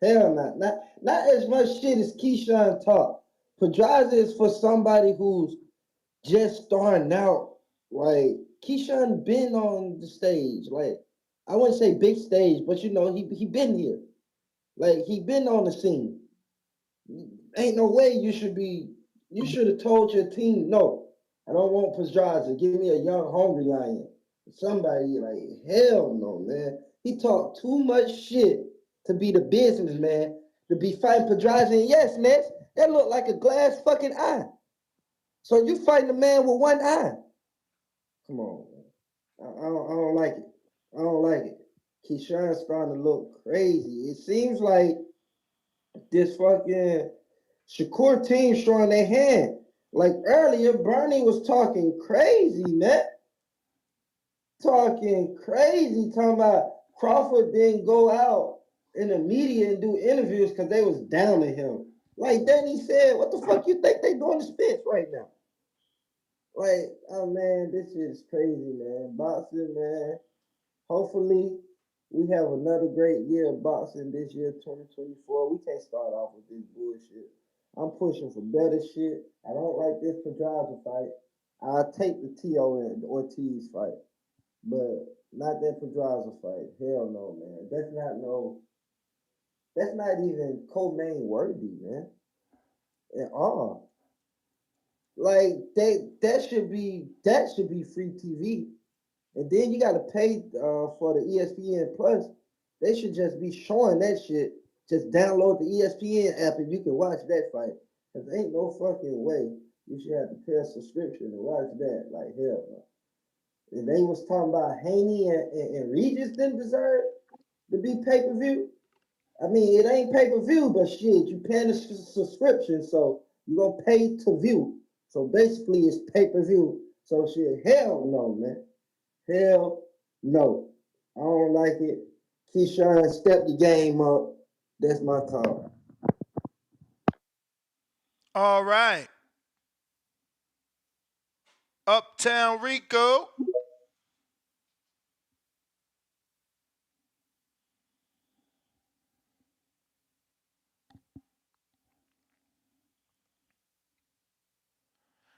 Hell not. Not as much shit as Keyshawn talk. Pedraza is for somebody who's just starting out. Like Keyshawn been on the stage. Like I wouldn't say big stage, but you know he been here. Like he been on the scene. Ain't no way you should have told your team, no, I don't want Pedraza. Give me a young, hungry lion. Somebody like, hell no, man. He talked too much shit to be the businessman, to be fighting Pedraza. And yes, Ness, that looked like a glass fucking eye. So you fighting a man with one eye. Come on, man. I don't like it. I don't like it. Keyshawn's starting to look crazy. It seems like this fucking Shakur team showing their hand. Like earlier, Bernie was talking crazy, man. Talking crazy, talking about Crawford didn't go out in the media and do interviews because they was down to him. Like then he said, what the fuck you think they doing to Spence right now? Like, oh man, this shit is crazy, man. Boxing, man. Hopefully, we have another great year of boxing this year, 2024. We can't start off with this bullshit. I'm pushing for better shit. I don't like this Pedraza fight. I'll take the T.O. and the Ortiz fight, but not that Pedraza fight. Hell no, man. That's not even co-main worthy, man. At all. Like that should be free TV. And then you got to pay for the ESPN Plus. They should just be showing that shit. Just download the ESPN app and you can watch that fight. Because ain't no fucking way you should have to pay a subscription to watch that. Like, hell no. And they was talking about Haney and Regis didn't deserve to be pay-per-view. I mean, it ain't pay-per-view, but shit, you paying a subscription, so you going to pay to view. So basically, it's pay-per-view. So shit, hell no, man. Hell no. I don't like it. Keyshawn, step the game up. That's my call. All right. Uptown Rico.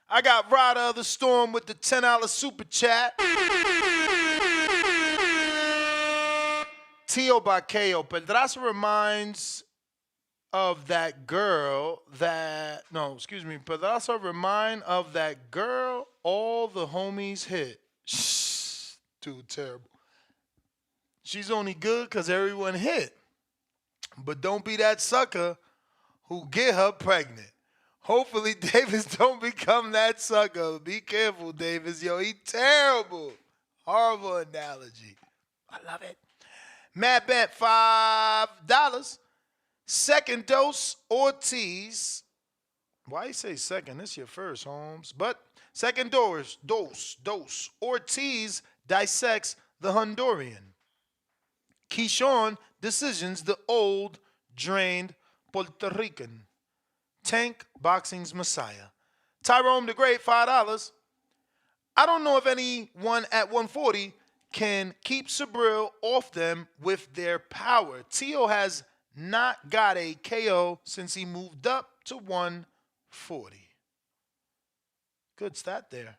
I got Rider of the Storm with the $10 super chat. Tio by KO. Pedraza reminds of that girl that, no, excuse me. Pedraza remind of that girl all the homies hit. Shh, dude, terrible. She's only good because everyone hit. But don't be that sucker who get her pregnant. Hopefully Davis don't become that sucker. Be careful, Davis. Yo, he terrible. Horrible analogy. I love it. Matt bet $5. Second dose, Ortiz. Why you say second? This your first, Holmes. But second dose, Ortiz dissects the Honduran. Keyshawn decisions the old, drained Puerto Rican. Tank Boxing's Messiah. Tyrone the Great, $5. I don't know if anyone at 140 can keep Sabril off them with their power. Tio has not got a KO since he moved up to 140. Good stat there.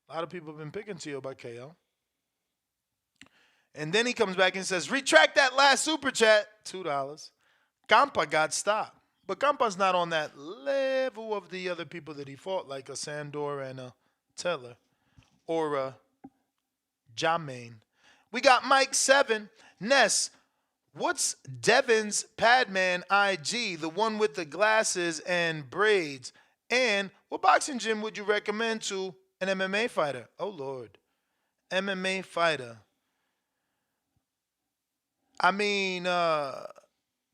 A lot of people have been picking Tio by KO. And then he comes back and says, retract that last super chat, $2. Campa got stopped. But Campa's not on that level of the other people that he fought, like a Sandor and a Teller or a Jamaine. We got Mike 7. Ness, what's Devin's Padman IG, the one with the glasses and braids? And what boxing gym would you recommend to an MMA fighter? Oh, Lord. MMA fighter. I mean,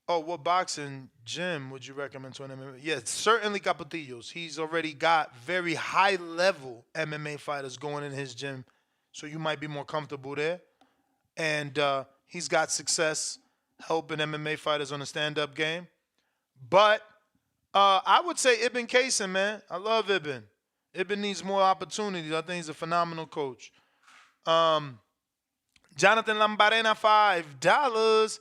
Oh, what boxing gym would you recommend to an MMA? Yeah, certainly Capetillo's. He's already got very high level MMA fighters going in his gym, so you might be more comfortable there. And he's got success helping MMA fighters on the stand up game. But I would say Ibn Kaysen, man. I love Ibn. Ibn needs more opportunities. I think he's a phenomenal coach. Jonathan Lambarena, $5.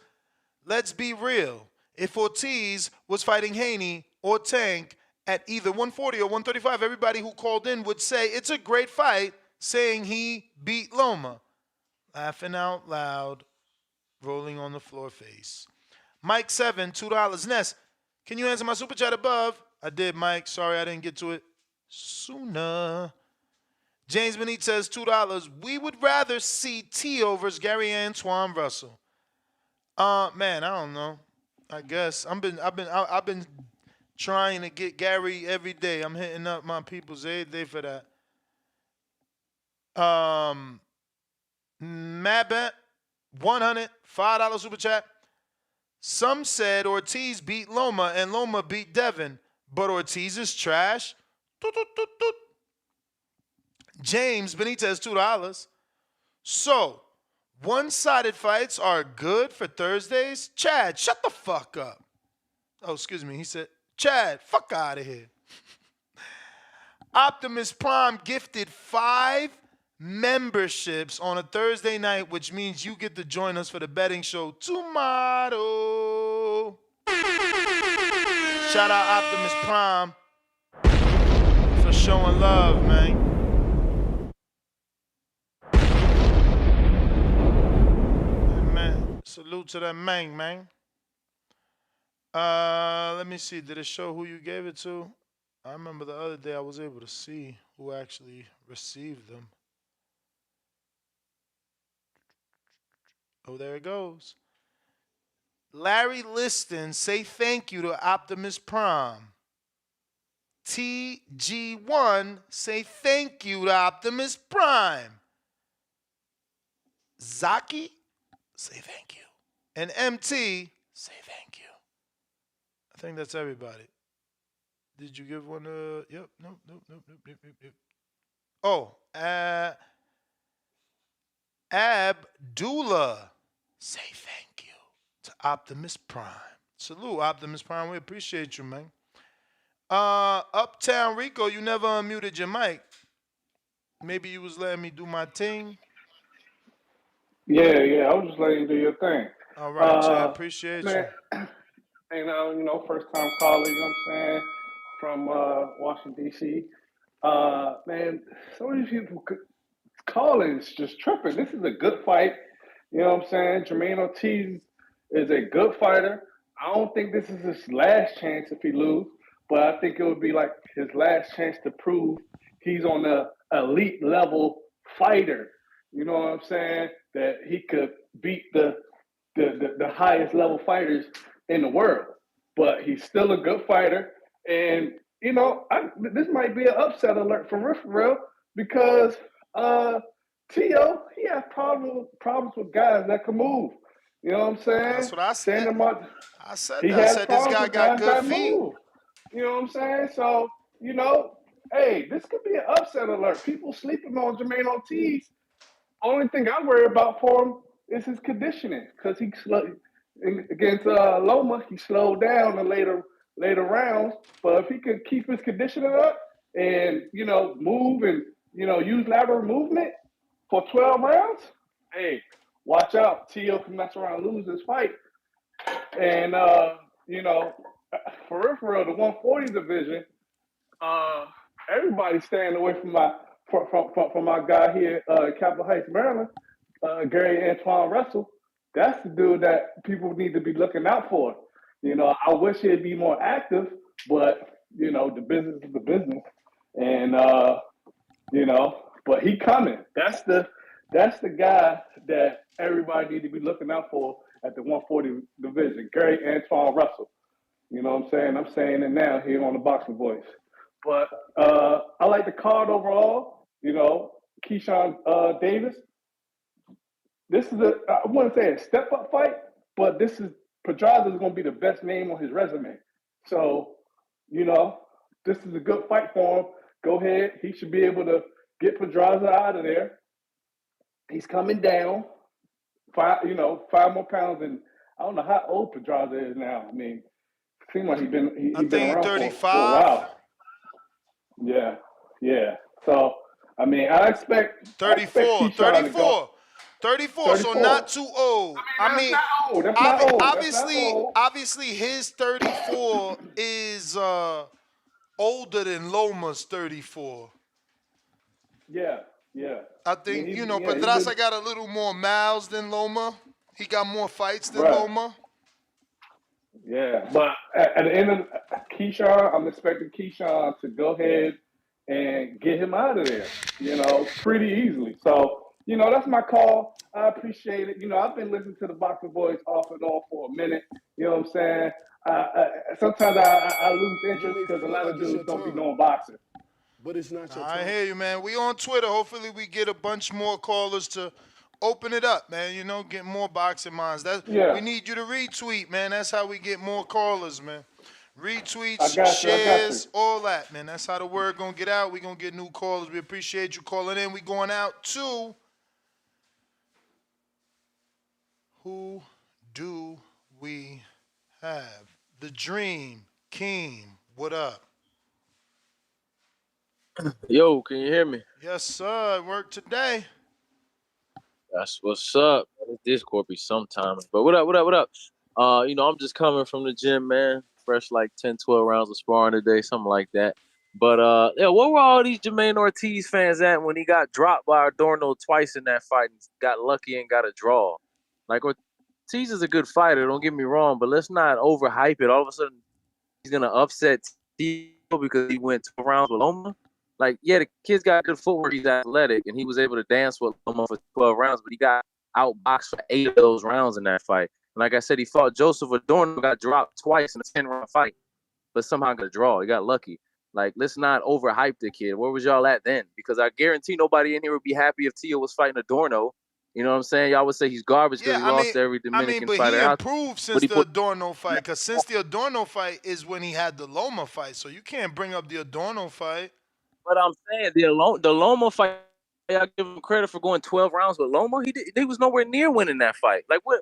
Let's be real. If Ortiz was fighting Haney or Tank at either 140 or 135, everybody who called in would say it's a great fight, saying he beat Loma. Laughing out loud, rolling on the floor face. Mike 7, $2. Ness, can you answer my super chat above? I did, Mike. Sorry I didn't get to it sooner. James Benitez, $2. We would rather see Tio versus Gary Antoine Russell. Man, I don't know. I guess I've been trying to get Gary every day. I'm hitting up my peoples every day for that. Mabet, $100, $5 super chat. Some said Ortiz beat Loma and Loma beat Devin, but Ortiz is trash. Toot, toot, toot, toot. James Benitez, $2. So, one-sided fights are good for Thursdays? Chad, shut the fuck up. Oh, excuse me. He said, Chad, fuck out of here. Optimus Prime gifted 5 memberships on a Thursday night, which means you get to join us for the betting show tomorrow. Shout out Optimus Prime for showing love, man. Salute to that man. Let me see. Did it show who you gave it to? I remember the other day I was able to see who actually received them. Oh, there it goes. Larry Liston, say thank you to Optimus Prime. TG1, say thank you to Optimus Prime. Zaki, say thank you. And MT, say thank you. I think that's everybody. Did you give one to... Yep, nope. Oh, Abdullah, say thank you to Optimus Prime. Salute, Optimus Prime. We appreciate you, man. Uptown Rico, you never unmuted your mic. Maybe you was letting me do my thing. Yeah, I was just letting you do your thing. All right, Chad, appreciate you. And first time caller, you know what I'm saying, from Washington, D.C. Man, some of these people calling is just tripping. This is a good fight. You know what I'm saying? Jamaine Ortiz is a good fighter. I don't think this is his last chance if he loses, but I think it would be like his last chance to prove he's on the elite level fighter. You know what I'm saying? That he could beat the highest level fighters in the world. But he's still a good fighter. And, this might be an upset alert for real because Tio, he has problems with guys that can move. You know what I'm saying? That's what I said. I said this guy got good feet. Move. You know what I'm saying? So, hey, this could be an upset alert. People sleeping on Jamaine Ortiz. Only thing I worry about for him is his conditioning because against Loma, he slowed down in later rounds. But if he could keep his conditioning up and move and use lateral movement for 12 rounds, hey, watch out. Tio can mess around and lose this fight. And for real, the 140 division, everybody's staying away from my guy here, Capitol Heights, Maryland, Gary Antoine Russell. That's the dude that people need to be looking out for. I wish he'd be more active, but the business is the business, and but he coming. That's the guy that everybody need to be looking out for at the 140 division, Gary Antoine Russell. You know what I'm saying? I'm saying it now here on the Boxing Voice. But I like the card overall. Keyshawn Davis. This is I wouldn't say a step-up fight, but this is Pedraza is going to be the best name on his resume. So, this is a good fight for him. Go ahead. He should be able to get Pedraza out of there. He's coming down 5 more pounds, and I don't know how old Pedraza is now. I mean, it seems like he's been around for a while. Yeah. So, I mean, I expect 34, Keyshawn to go. 34, so not too old. I mean, that's not old. Obviously, his 34 is older than Loma's 34. Yeah. I think, Pedraza got a little more miles than Loma. He got more fights than Loma. Yeah, but at the end of Keyshawn, I'm expecting Keyshawn to go ahead and get him out of there, pretty easily. So, that's my call. I appreciate it. I've been listening to the Boxing Boys off and on for a minute. You know what I'm saying? Sometimes I lose interest because a lot of dudes don't be knowing boxing. But it's not your I time. hear you, man. We on Twitter. Hopefully we get a bunch more callers to open it up, man. Get more boxing minds. We need you to retweet, man. That's how we get more callers, man. Retweets, shares, all that, man. That's how the word gonna get out. We gonna get new callers. We appreciate you calling in. We going out to who do we have? The Dream King. What up? Yo, can you hear me? Yes, sir. Work today. That's what's up. Discord be sometimes. But what up? I'm just coming from the gym, man. Fresh like 10, 12 rounds of sparring today, something like that. But where were all these Jamaine Ortiz fans at when he got dropped by Adorno twice in that fight and got lucky and got a draw? Like, Ortiz is a good fighter, don't get me wrong, but let's not overhype it. All of a sudden, he's gonna upset Tio because he went 12 rounds with Loma. Like, yeah, the kid's got good footwork. He's athletic, and he was able to dance with Loma for 12 rounds, but he got outboxed for 8 of those rounds in that fight. And like I said, he fought Joseph Adorno, got dropped twice in a 10-round fight, but somehow got a draw. He got lucky. Like, let's not overhype the kid. Where was y'all at then? Because I guarantee nobody in here would be happy if Tio was fighting Adorno. You know what I'm saying? Y'all would say he's garbage because he lost to every Dominican fighter. But he improved since the Adorno fight. Because since the Adorno fight is when he had the Loma fight. So you can't bring up the Adorno fight. But I'm saying the Loma fight, I give him credit for going 12 rounds with Loma. He was nowhere near winning that fight. Like what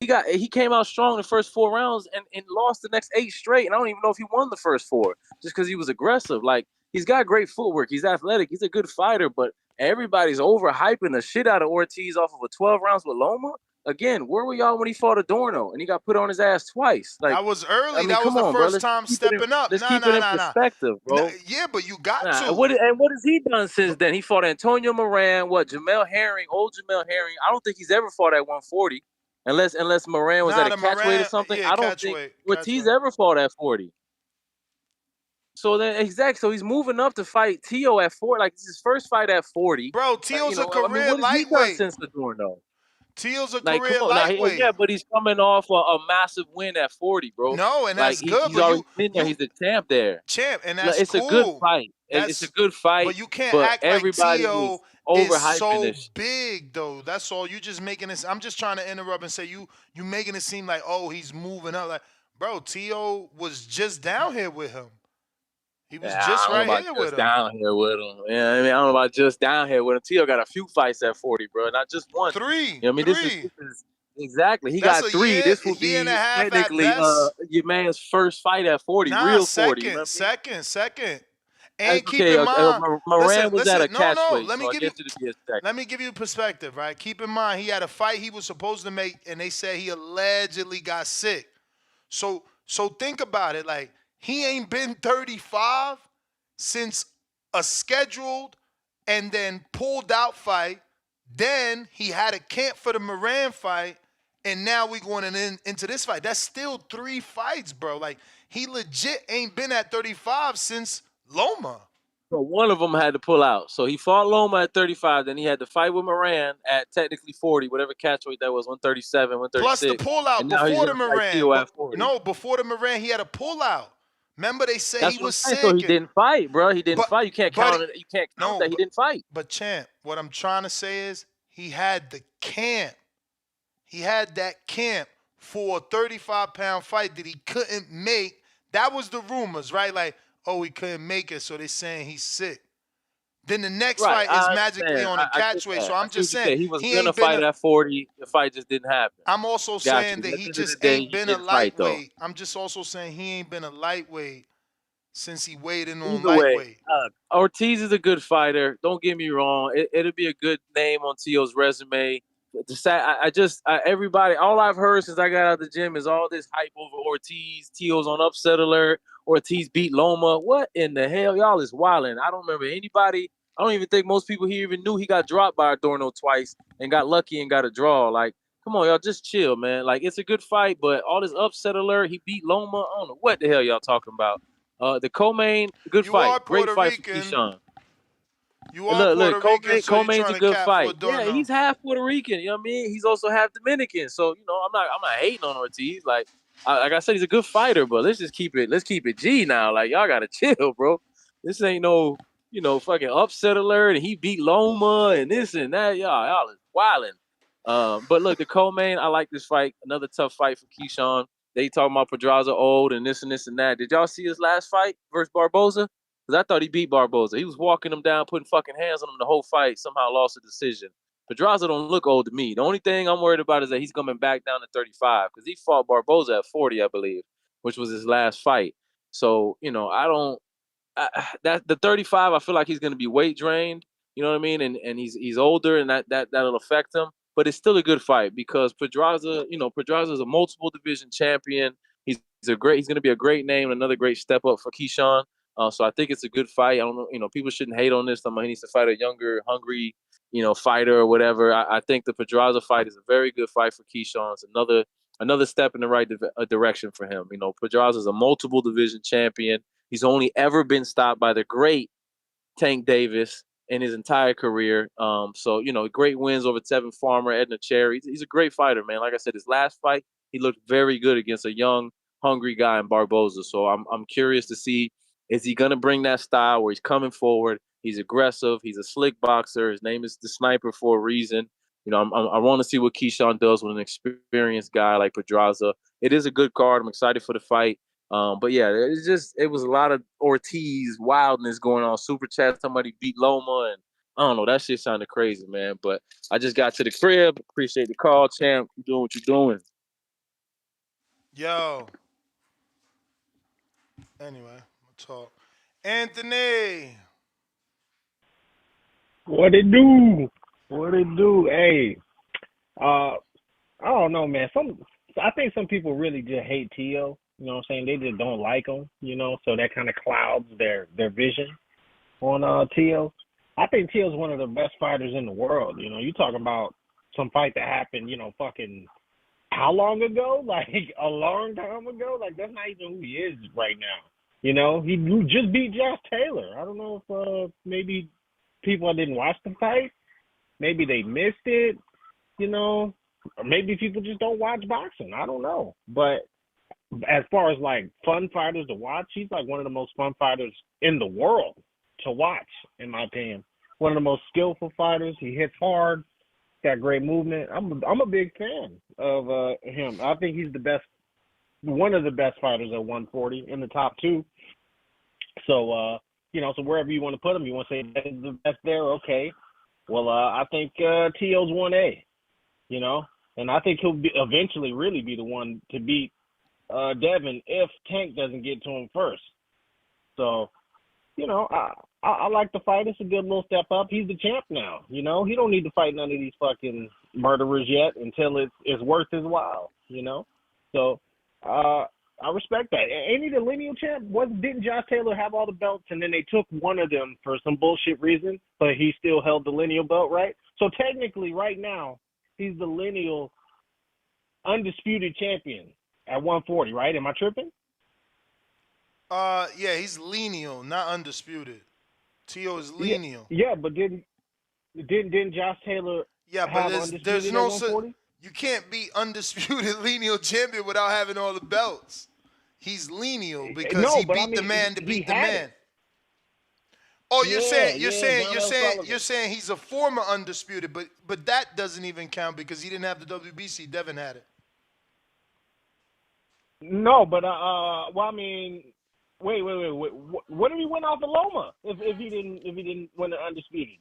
he came out strong the first 4 rounds and lost the next 8 straight. And I don't even know if he won the first 4 just because he was aggressive. Like, he's got great footwork. He's athletic. He's a good fighter. But everybody's overhyping the shit out of Ortiz off of a 12 rounds with Loma. Again, where were y'all when he fought Adorno and he got put on his ass twice? Like, that was early. That was the first time stepping up. Let's keep it in perspective, bro. Yeah, but you got to. And what has he done since then? He fought Antonio Moran, Jamel Herring, old Jamel Herring. I don't think he's ever fought at 140, unless Moran was at a catchweight or something. Yeah, I don't think Ortiz ever fought at 40. So then, exactly. So he's moving up to fight Tio at 40. Like, it's his first fight at 40. Bro, Tio's a career what has he done lightweight since Adorno? Tio's a career lightweight. Yeah, but he's coming off a massive win at 40, bro. No, and that's good. He's already been there. He's the champ there. And that's it's cool. It's a good fight. It's a good fight. But you can't act like Tio is so this. big, though. That's all. You just making this. I'm just trying to interrupt and say you making it seem like, oh, he's moving up. Like, bro, Tio was just down here with him. He was just right here with him. Down here with him. Yeah, I mean, I don't know about just down here with him. Tio got a few fights at 40, bro. Not just one. 3. You know what I mean, this is exactly. He got 3. This will be technically your man's first fight at 40, real 40. You know second. And keep in mind, Moran was at a catchweight. Let me give you perspective, right? Keep in mind, he had a fight he was supposed to make, and they said he allegedly got sick. So think about it, like, he ain't been 35 since a scheduled and then pulled out fight. Then he had a camp for the Moran fight, and now we going into this fight. That's still 3 fights, bro. Like, he legit ain't been at 35 since Loma. So one of them had to pull out. So he fought Loma at 35. Then he had to fight with Moran at technically 40, whatever catchweight that was, 137, 136. Plus the pullout before the Moran. No, before the Moran, he had a pullout. Remember, they say he was sick. So he didn't fight, bro. He didn't fight. You can't count it. You can't count that he didn't fight. But champ, what I'm trying to say is he had the camp. He had that camp for a 35-pound fight that he couldn't make. That was the rumors, right? Like, oh, he couldn't make it, so they're saying he's sick. Then the next Right, fight is I magically understand. on a I get catchweight. that. So I I'm see what just you saying said. He was he gonna ain't been fight a. at 40. The fight just didn't happen. I'm also Got you. saying But that at he the end of the just day, ain't he been a didn't fight though. lightweight. I'm just also saying he ain't been a lightweight since he weighed in on Either way, lightweight. Ortiz is a good fighter. Don't get me wrong. It'll be a good name on Tio's resume. Everybody, all I've heard since I got out of the gym is all this hype over Ortiz. Tio's on upset alert. Ortiz beat Loma. What in the hell? Y'all is wilding. I don't remember anybody. I don't even think most people here even knew he got dropped by Adorno twice and got lucky and got a draw. Like, come on, y'all, just chill, man. Like, it's a good fight, but all this upset alert, he beat Loma. I don't know what the hell y'all talking about. The co-main, good You fight. are Great Puerto fight for Rican. Keyshawn. You are Look, Puerto Rican, so you're Co-main's trying a to good cap for fight. Yeah, Adorno. he's half Puerto Rican. You know what I mean? He's also half Dominican. So, I'm not hating on Ortiz. Like I said, he's a good fighter, but let's keep it G now. Like, y'all gotta chill, bro. This ain't no, fucking upset alert and he beat Loma and this and that. Y'all is wilding. But look, the co-main, I like this fight. Another tough fight for Keyshawn. They talking about Pedraza old and this and that. Did y'all see his last fight versus Barboza? Because I thought he beat Barboza. He was walking him down, putting fucking hands on him the whole fight, somehow lost a decision. Pedraza don't look old to me. The only thing I'm worried about is that he's coming back down to 35 because he fought Barboza at 40, I believe, which was his last fight. So, I don't that the 35, I feel like he's going to be weight drained. You know what I mean? And he's older, and that'll affect him. But it's still a good fight because Pedraza is a multiple division champion. He's going to be a great name, another great step up for Keyshawn. So I think it's a good fight. I don't know, people shouldn't hate on this. He needs to fight a younger, hungry, fighter or whatever. I think the Pedraza fight is a very good fight for Keyshawn. It's another step in the right direction for him. Pedraza is a multiple division champion. He's only ever been stopped by the great Tank Davis in his entire career. So great wins over Tevin Farmer, Edna Cherry. He's a great fighter, man. Like I said, his last fight, he looked very good against a young, hungry guy in Barboza. So I'm curious to see, is he gonna bring that style where he's coming forward? He's aggressive. He's a slick boxer. His name is the Sniper for a reason. I want to see what Keyshawn does with an experienced guy like Pedraza. It is a good card. I'm excited for the fight. But yeah, it was a lot of Ortiz wildness going on. Super chat, somebody beat Loma, and I don't know, that shit sounded crazy, man. But I just got to the crib. Appreciate the call, champ. You doing what you're doing. Yo. Anyway, we'll talk. Anthony. What it do? What it do? Hey, I don't know, man. I think some people really just hate Tio. You know what I'm saying? They just don't like him. So that kind of clouds their vision on Tio. I think Tio's one of the best fighters in the world. You talking about some fight that happened, fucking how long ago? Like a long time ago? Like that's not even who he is right now. He just beat Josh Taylor. I don't know if maybe people didn't watch the fight. Maybe they missed it, or maybe people just don't watch boxing. I don't know. But as far as like fun fighters to watch, he's like one of the most fun fighters in the world to watch, in my opinion. One of the most skillful fighters. He hits hard, got great movement. I'm a big fan of him. I think he's the best, one of the best fighters at 140 in the top two. So so wherever you want to put him, you want to say the best there, okay. Well, I think Tio's 1A, and I think he'll eventually really be the one to beat Devin if Tank doesn't get to him first. So, I like the fight. It's a good little step up. He's the champ now, He don't need to fight none of these fucking murderers yet until it's worth his while, So, I respect that. Ain't he the lineal champ? Didn't Josh Taylor have all the belts and then they took one of them for some bullshit reason, but he still held the lineal belt, right? So technically, right now, he's the lineal undisputed champion at 140, right? Am I tripping? Yeah, he's lineal, not undisputed. Tio is lineal. Yeah, but didn't Josh Taylor have undisputed there's at no 140? You can't be undisputed lineal champion without having all the belts. He's lineal because he beat the man to beat the man. Oh, you're saying he's a former undisputed, but that doesn't even count because he didn't have the WBC. Devin had it. No, but well, I mean, wait. What did he win off of Loma? If he didn't win the undisputed,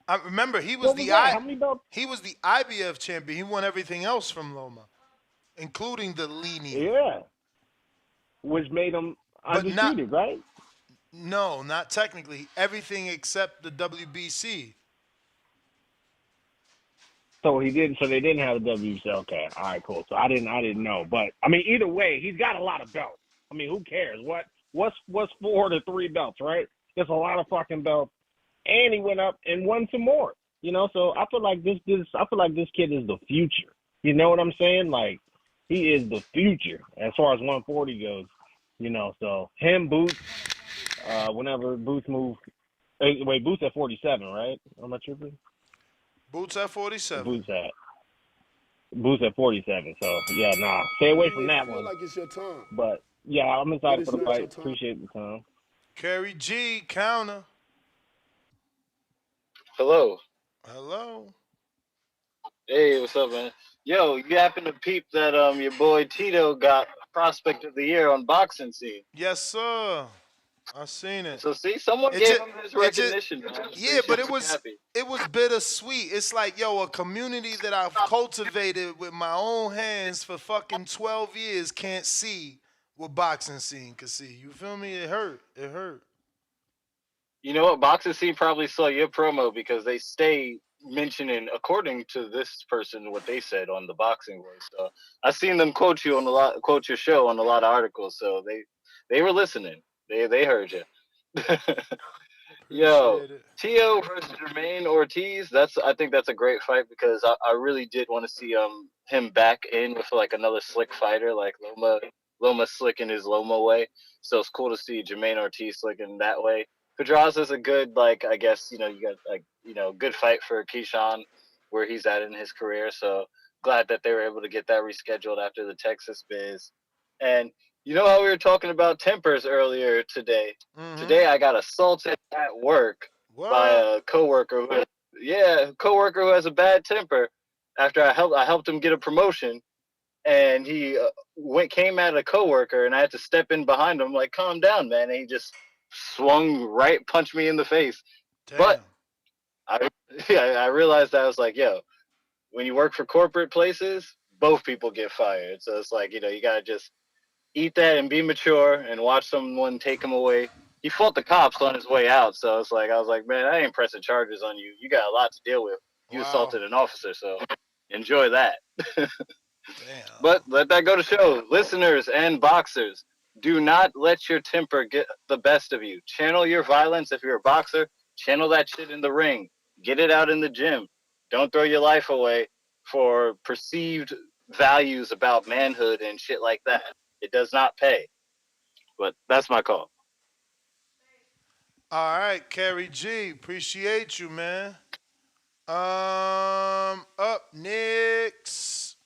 I remember he was what was the that? How many belts? IBF champion. He won everything else from Loma, including the lineal. Yeah, which made him But not undisputed, right? no, not technically. Everything except the WBC. So he didn't. So they didn't have the WBC. Okay, all right, cool. So I didn't know. But I mean, either way, he's got a lot of belts. I mean, who cares? What's 4 to 3 belts, right? There's a lot of fucking belts, and he went up and won some more. You know, so I feel like this kid is the future. You know what I'm saying? Like, he is the future as far as 140 goes. You know, so him, Boots, whenever Boots moved. Wait, Boots at 47, right? Am I tripping? Boots at 47. Boots at 47. So yeah, stay away You from may that feel one. like it's your time, But yeah, I'm but excited it's for the not your fight. time. Appreciate the time. Kerry G counter. Hello. Hello. Hey, what's up, man? Yo, you happen to peep that your boy Tito got Prospect of the Year on Boxing Scene? Yes, sir. I seen it. So see, someone gave him his recognition, man. Yeah, but it Be was happy. bittersweet. It's like, yo, a community that I've cultivated with my own hands for fucking 12 years can't see what Boxing Scene could see. You feel me? It hurt. It hurt. You know what? Boxing Scene probably saw your promo because they stay mentioning, according to this person, what they said on the Boxing Voice. So I seen them quote your show on a lot of articles. So they were listening. They heard you. Yo, Appreciate it. Tio versus Jamaine Ortiz. I think that's a great fight because I really did want to see him back in with like another slick fighter like Loma slick in his Loma way. So it's cool to see Jamaine Ortiz slick in that way. Pedraza's a good, like, I guess, you got like, good fight for Keyshawn where he's at in his career. So glad that they were able to get that rescheduled after the Texas biz. And you know how we were talking about tempers earlier today? Mm-hmm. Today I got assaulted at work by a coworker who has a bad temper after I helped him get a promotion, and he came at a coworker, and I had to step in behind him like, calm down, man. And he just punched me in the face. Damn. But I realized that I was like, yo, when you work for corporate places, both people get fired. So it's like, you gotta just eat that and be mature and watch someone take him away. He fought the cops on his way out, so it's like I was like, man, I ain't pressing charges on you. You got a lot to deal with. You assaulted an officer, so enjoy that. But let that go to show, listeners and boxers, do not let your temper get the best of you. Channel your violence if you're a boxer. Channel that shit in the ring. Get it out in the gym. Don't throw your life away for perceived values about manhood and shit like that. It does not pay. But that's my call. All right, Kerry G. Appreciate you, man. Up next.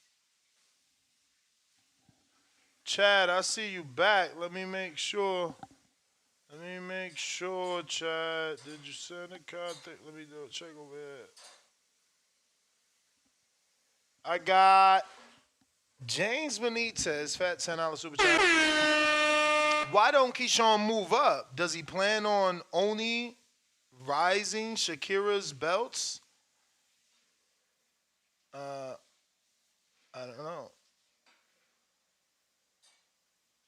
Chad, I see you back. Let me make sure. Chad. Did you send a contact? Let me check over here. I got James Benitez, fat $10 super chat. Why don't Keyshawn move up? Does he plan on only rising Shakira's belts? I don't know.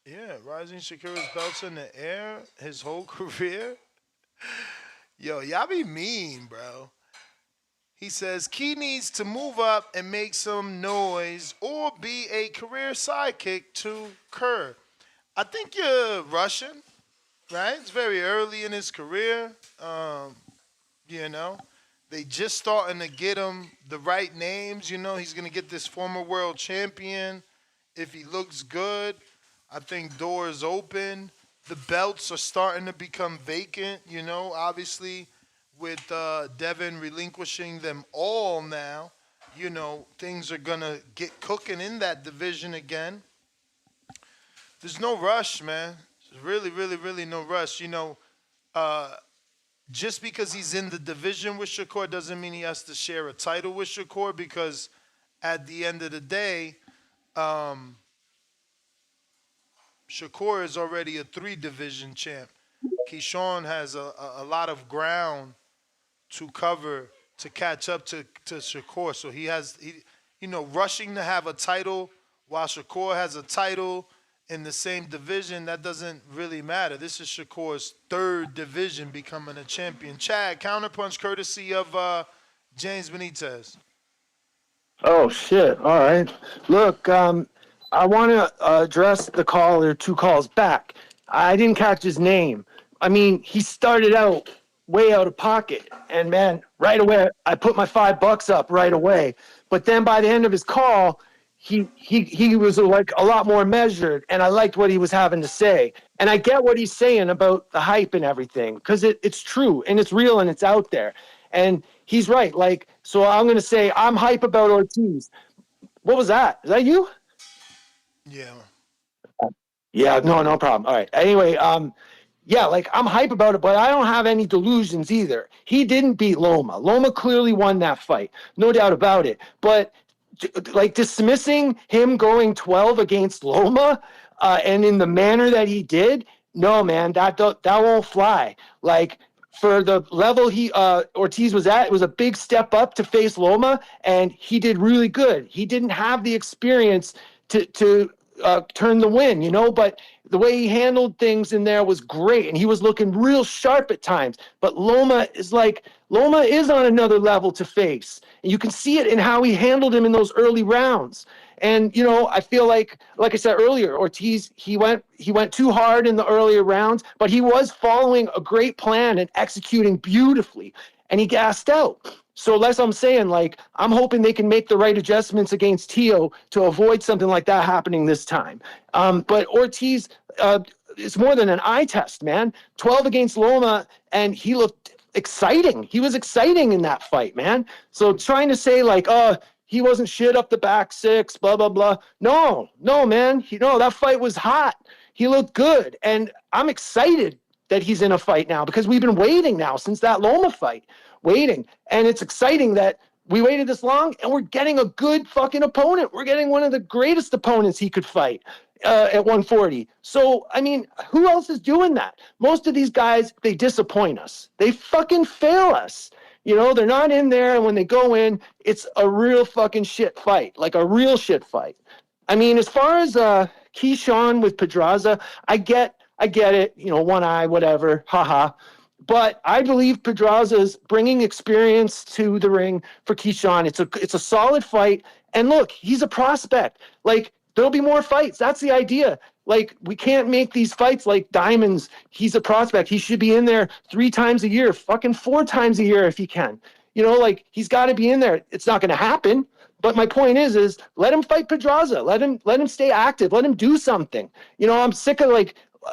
Yeah, rising Shakira's belts in the air his whole career. Yo, y'all be mean, bro. He says Key needs to move up and make some noise or be a career sidekick to Kerr. I think you're Russian, right? It's very early in his career. They just starting to get him the right names. He's going to get this former world champion. If he looks good, I think doors open. The belts are starting to become vacant, obviously with Devin relinquishing them all now, things are going to get cooking in that division again. There's no rush, man. There's really, really, really no rush. Just because he's in the division with Shakur doesn't mean he has to share a title with Shakur, because at the end of the day, Shakur is already a 3 division champ. Keyshawn has a lot of ground to cover to catch up to Shakur. So rushing to have a title while Shakur has a title in the same division, that doesn't really matter. This is Shakur's 3rd division becoming a champion. Chad, counterpunch courtesy of James Benitez. Oh shit! All right. Look, I want to address the caller 2 calls back. I didn't catch his name. I mean, he started out way out of pocket, and man, right away I put my $5 up right away. But then by the end of his call, he was like a lot more measured, and I liked what he was having to say. And I get what he's saying about the hype and everything, because it's true and it's real and it's out there. And he's right. Like, so I'm gonna say I'm hype about Ortiz. What was that? Is that you? Yeah. Yeah, no problem. All right. Anyway, yeah, like I'm hype about it, but I don't have any delusions either. He didn't beat Loma. Loma clearly won that fight, no doubt about it. But like dismissing him going 12 against Loma, and in the manner that he did, no, man, that won't fly. Like for the level he Ortiz was at, it was a big step up to face Loma, and he did really good. He didn't have the experience to turn the win, but the way he handled things in there was great, and he was looking real sharp at times. But Loma is on another level to face, and you can see it in how he handled him in those early rounds. And I feel like I said earlier, Ortiz he went too hard in the earlier rounds, but he was following a great plan and executing beautifully, and he gassed out. So that's what I'm saying. Like, I'm hoping they can make the right adjustments against Teo to avoid something like that happening this time. But Ortiz, it's more than an eye test, man. 12 against Loma, and he looked exciting. He was exciting in that fight, man. So trying to say like, he wasn't shit up the back 6, blah, blah, blah. No, man. That fight was hot. He looked good. And I'm excited that he's in a fight now because we've been waiting now since that Loma fight. Waiting. And it's exciting that we waited this long and we're getting a good fucking opponent. We're getting one of the greatest opponents he could fight at 140. So, I mean, who else is doing that? Most of these guys, they disappoint us. They fucking fail us. They're not in there, and when they go in, it's a real fucking shit fight, like a real shit fight. I mean, as far as Keyshawn with Pedraza, I get it, one eye, whatever, haha. But I believe Pedraza's bringing experience to the ring for Keyshawn. It's a solid fight. And look, he's a prospect. Like, there'll be more fights. That's the idea. Like, we can't make these fights like diamonds. He's a prospect. He should be in there 3 times a year, fucking 4 times a year if he can. Like, he's got to be in there. It's not going to happen. But my point is let him fight Pedraza. Let him stay active. Let him do something. I'm sick of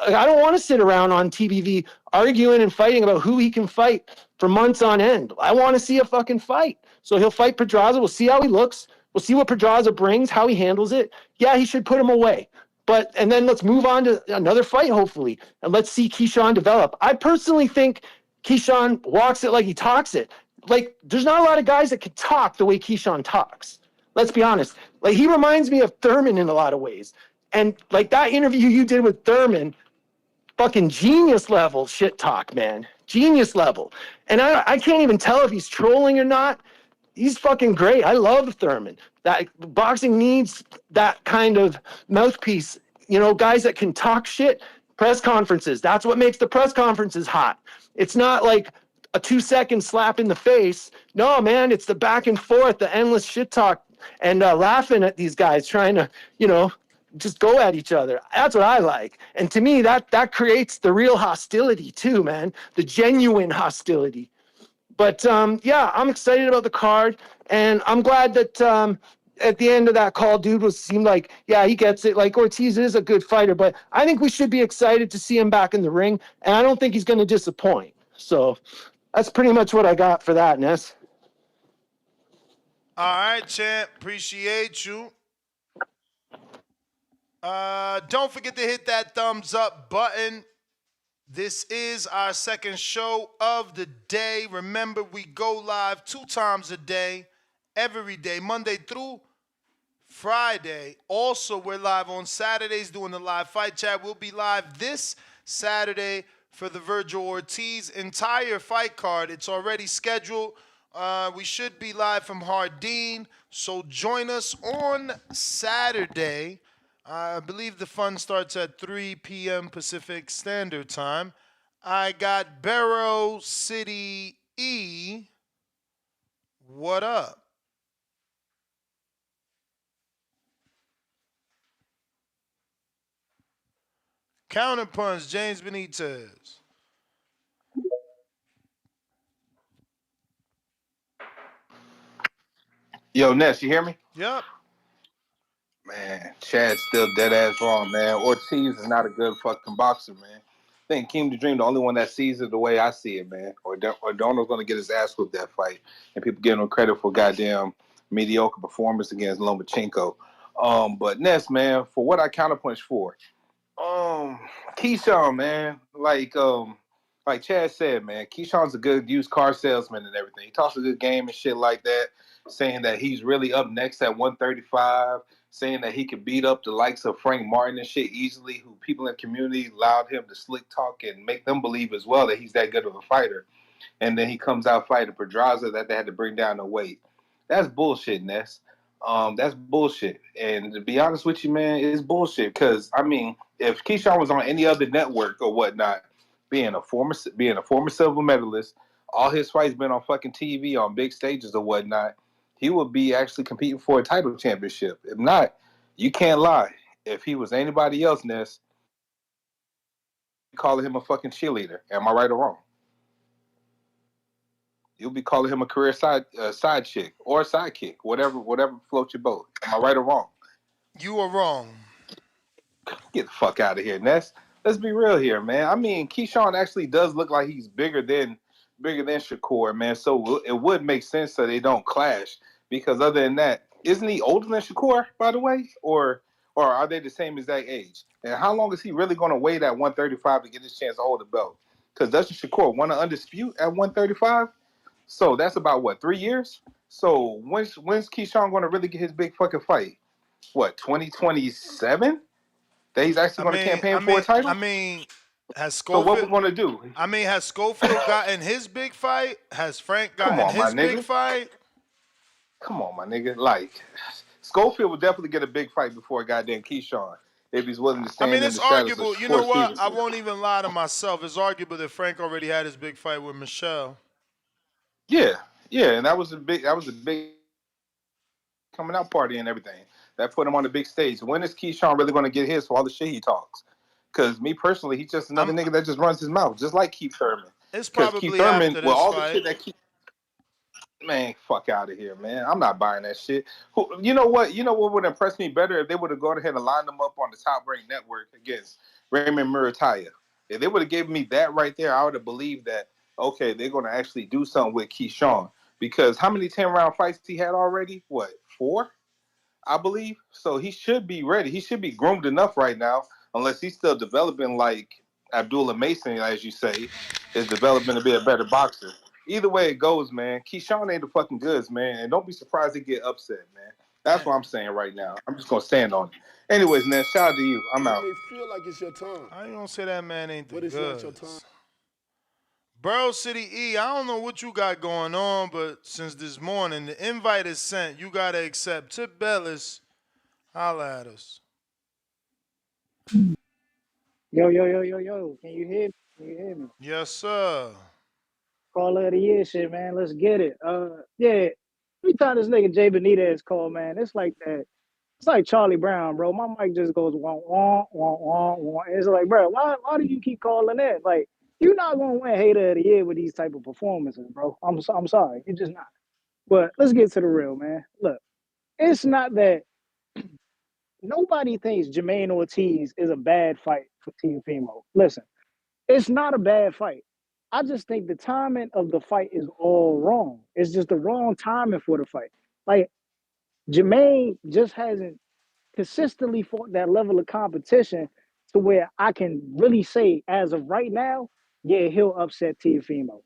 I don't want to sit around on TBV arguing and fighting about who he can fight for months on end. I want to see a fucking fight. So he'll fight Pedraza. We'll see how he looks. We'll see what Pedraza brings, how he handles it. Yeah, he should put him away. And then let's move on to another fight, hopefully, and let's see Keyshawn develop. I personally think Keyshawn walks it like he talks it. Like, there's not a lot of guys that can talk the way Keyshawn talks. Let's be honest. Like, he reminds me of Thurman in a lot of ways. And like that interview you did with Thurman, fucking genius level shit talk, man. Genius level. And I can't even tell if he's trolling or not. He's fucking great. I love Thurman. That boxing needs that kind of mouthpiece. Guys that can talk shit. Press conferences. That's what makes the press conferences hot. It's not like a 2-second slap in the face. No, man, it's the back and forth, the endless shit talk, and laughing at these guys trying to, just go at each other. That's what I like. And to me, that creates the real hostility too, man. The genuine hostility. But yeah, I'm excited about the card, and I'm glad that at the end of that call, dude seemed like, yeah, he gets it. Like, Ortiz is a good fighter, but I think we should be excited to see him back in the ring, and I don't think he's going to disappoint. So that's pretty much what I got for that, Ness. All right, champ. Appreciate you. Don't forget to hit that thumbs up button. This is our second show of the day. Remember, we go live 2 times a day, every day, Monday through Friday. Also, we're live on Saturdays doing the live fight chat. We'll be live this Saturday for the Virgil Ortiz entire fight card. It's already scheduled. We should be live from Hardin, so join us on Saturday. I believe the fun starts at 3 p.m. Pacific Standard Time. I got Barrow City E. What up? Counterpunch, James Benitez. Yo, Ness, you hear me? Yep. Man, Chad's still dead ass wrong, man. Ortiz is not a good fucking boxer, man. I think Keem the Dream, the only one that sees it the way I see it, man. Or Donald's gonna get his ass whooped that fight, and people giving him credit for goddamn mediocre performance against Lomachenko. But Ness, man, for what I counterpunch for, Keyshawn, man, like Chad said, man, Keyshawn's a good used car salesman and everything. He talks a good game and shit like that, saying that he's really up next at 135, saying that he could beat up the likes of Frank Martin and shit easily, who people in the community allowed him to slick talk and make them believe as well that he's that good of a fighter. And then he comes out fighting Pedraza that they had to bring down the weight. That's bullshit, Ness. That's bullshit. And to be honest with you, man, it's bullshit. Because I mean, if Keyshawn was on any other network or whatnot, being a former silver medalist, all his fights been on fucking TV on big stages or whatnot, he would be actually competing for a title championship. If not, you can't lie. If he was anybody else, Ness, calling him a fucking cheerleader. Am I right or wrong? You'll be calling him a career side chick or a sidekick, whatever floats your boat. Am I right or wrong? You are wrong. Get the fuck out of here, Ness. Let's be real here, man. I mean, Keyshawn actually does look like he's bigger than Shakur, man. So it would make sense that they don't clash. Because other than that, isn't he older than Shakur, by the way, or are they the same exact age? And how long is he really going to wait at 135 to get his chance to hold the belt? Because doesn't Shakur want to undispute at 135? So that's about what, 3 years? So when's Keyshawn going to really get his big fucking fight? What, 2027? That he's actually going to campaign for a title? Has So what Schofield? we going to do? Has Schofield gotten his big fight? Has Frank Come gotten on, my his big nigga. fight? Come on, my nigga. Like, Schofield will definitely get a big fight before goddamn Keyshawn if he's willing to stand in It's the shadows arguable. of You know Fort what? I Stevenson. won't even lie to myself. It's arguable that Frank already had his big fight with Michelle. Yeah, and that was a big coming out party and everything. That put him on the big stage. When is Keyshawn really going to get his for all the shit he talks? Because me personally, he's just another nigga that just runs his mouth, just like Keith Thurman. It's Because Keith probably Thurman, after well, this all the fight. shit that man, fuck out of here, man. I'm not buying that shit. You know what? You know what would impress me better if they would have gone ahead and lined them up on the Top Rank Network against Raymond Murataya. If they would have given me that right there, I would have believed that, okay, they're going to actually do something with Keyshawn. Because how many 10-round fights he had already? What, 4? I believe. So he should be ready. He should be groomed enough right now, unless he's still developing like Abdullah Mason, as you say, is developing to be a better boxer. Either way it goes, man, Keyshawn ain't the fucking goods, man. And don't be surprised to get upset, man. That's what I'm saying right now. I'm just going to stand on it. Anyways, man, shout out to you. I'm out. You may feel like it's your time, How you gonna say that man ain't the but it's not your time. goods? Borough City E, I don't know what you got going on, but since this morning, the invite is sent. You got to accept. Tip Bellis, holla at us. Yo, yo, yo, yo, yo. Can you hear me? Can you hear me? Yes, sir. Caller of the year shit, man. Let's get it. Yeah. Every time this nigga Jay Benitez call, man, it's like that. It's like Charlie Brown, bro. My mic just goes wah wah wah wah wah. It's like, bro, why do you keep calling that? Like, you're not gonna win hater of the year with these type of performances, bro. I'm sorry, you're just not. But let's get to the real, man. Look, it's not that nobody thinks Jamaine Ortiz is a bad fight for Teofimo. Listen, it's not a bad fight. I just think the timing of the fight is all wrong. It's just the wrong timing for the fight. Like, Jamaine just hasn't consistently fought that level of competition to where I can really say, as of right now, yeah, he'll upset Teofimo.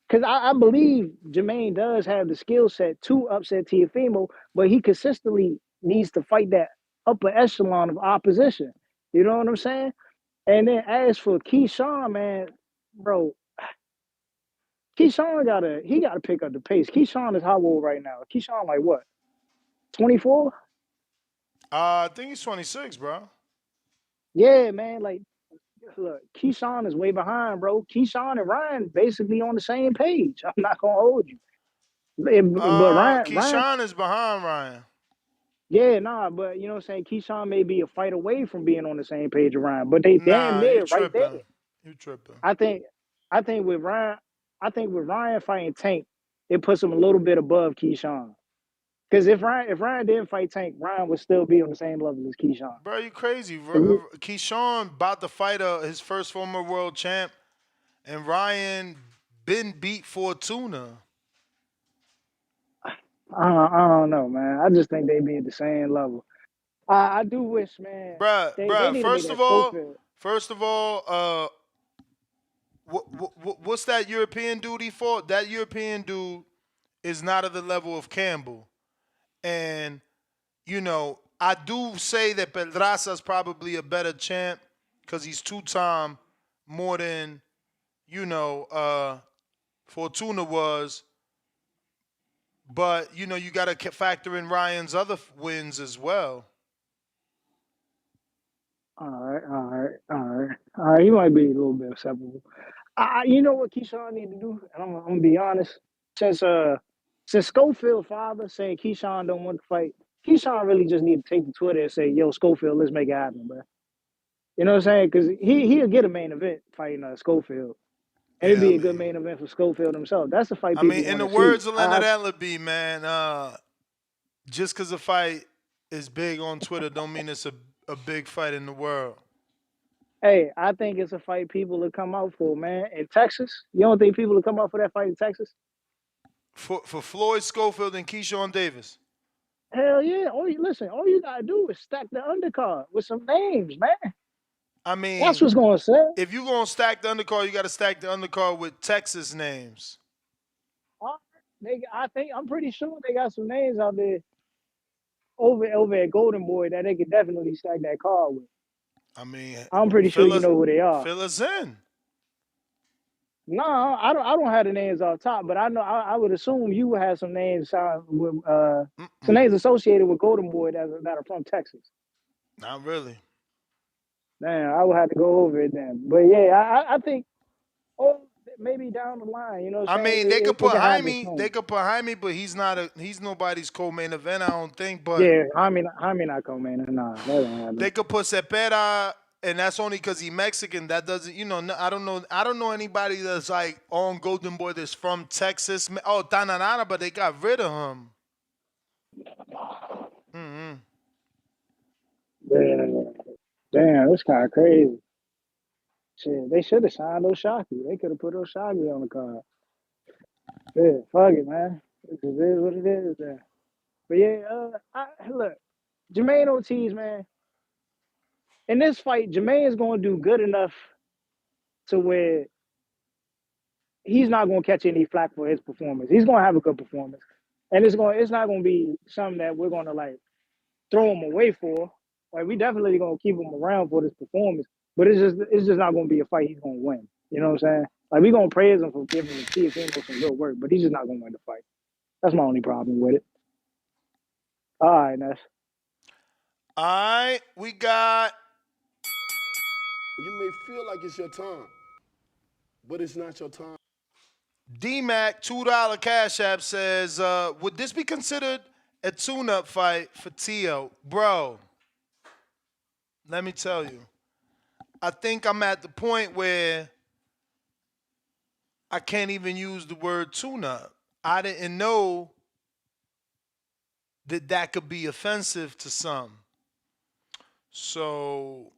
Because I believe Jamaine does have the skill set to upset Teofimo, but he consistently needs to fight that upper echelon of opposition. You know what I'm saying? And then as for Keyshawn, man, bro, Keyshawn gotta pick up the pace. Keyshawn is how old right now? Keyshawn like what? 24? I think he's 26, bro. Yeah, man. Like, look, Keyshawn is way behind, bro. Keyshawn and Ryan basically on the same page. I'm not gonna hold you. But Ryan, Keyshawn is behind Ryan. yeah, nah, but you know what I'm saying? Keyshawn may be a fight away from being on the same page of Ryan, but they damn Nah, you near right there. tripping. You tripping. I think I think with Ryan, I think with Ryan fighting Tank, it puts him a little bit above Keyshawn. Because if Ryan didn't fight Tank, Ryan would still be on the same level as Keyshawn. Bro, you crazy. So Keyshawn about to fight his first former world champ, and Ryan been beat Fortuna. I don't know, man. I just think they be at the same level. I do wish, man, they Bruh, need to make first that of all, Schofield. what's that European dude he fought? That European dude is not at the level of Campbell. And, I do say that Pedraza is probably a better champ because he's two-time more than, Fortuna was. But, you got to factor in Ryan's other wins as well. All right. He might be a little bit acceptable. You know what Keyshawn need to do? And I'm gonna be honest. Since Schofield father saying Keyshawn don't want to fight, Keyshawn really just need to take to Twitter and say, "Yo, Schofield, let's make it happen, bro." You know what I'm saying? Because he'll get a main event fighting Schofield, and it'd Yeah, be a good main event for Schofield himself. That's the fight I mean, people in want the to see. words of Leonard Ellaby, man, just because a fight is big on Twitter don't mean it's a big fight in the world. Hey, I think it's a fight people will come out for, man. In Texas, you don't think people will come out for that fight in Texas? For Floyd Schofield and Keyshawn Davis. Hell yeah! All you gotta do is stack the undercard with some names, man. I That's mean, what's gonna sell. if you're going to stack the undercard, you got to stack the undercard with Texas names. I'm pretty sure they got some names out there over at Golden Boy that they could definitely stack that card with. I mean, I'm pretty sure you know who they are. fill us in. No, I don't have the names off top, but I know I would assume you would have some names with some names associated with Golden Boy that are from Texas. Not really. Man, I would have to go over it then. But yeah, I think maybe down the line, you know what I I'm saying? mean, they could put can happen Jaime. soon. They could put Jaime, but he's nobody's co-main event. I don't think. But Yeah, Jaime not co-main. Nah, that ain't happening. they could put Cepeda, and that's only because he's Mexican. That doesn't, I don't know. I don't know anybody that's like on Golden Boy that's from Texas. Oh, Tananana, but they got rid of him. Mm-hmm. Damn, that's kind of crazy. Shit, they should have signed Oshaki. They could have put Oshaki on the card. Yeah, fuck it, man. It is what it is. Then. But yeah, look, Jamaine Ortiz, man. In this fight, Jamaine is going to do good enough to where he's not going to catch any flack for his performance. He's going to have a good performance, and it's not going to be something that we're going to like throw him away for. Like we definitely going to keep him around for this performance, but it's just not going to be a fight he's going to win. You know what I'm saying? Like we going to praise him for giving Teofimo some good work, but he's just not going to win the fight. That's my only problem with it. All right, Ness. All right, we got. You may feel like it's your time, but it's not your time. D-Mac, $2 Cash App says, would this be considered a tune-up fight for Tio? Bro, let me tell you. I think I'm at the point where I can't even use the word tune-up. I didn't know that could be offensive to some. So,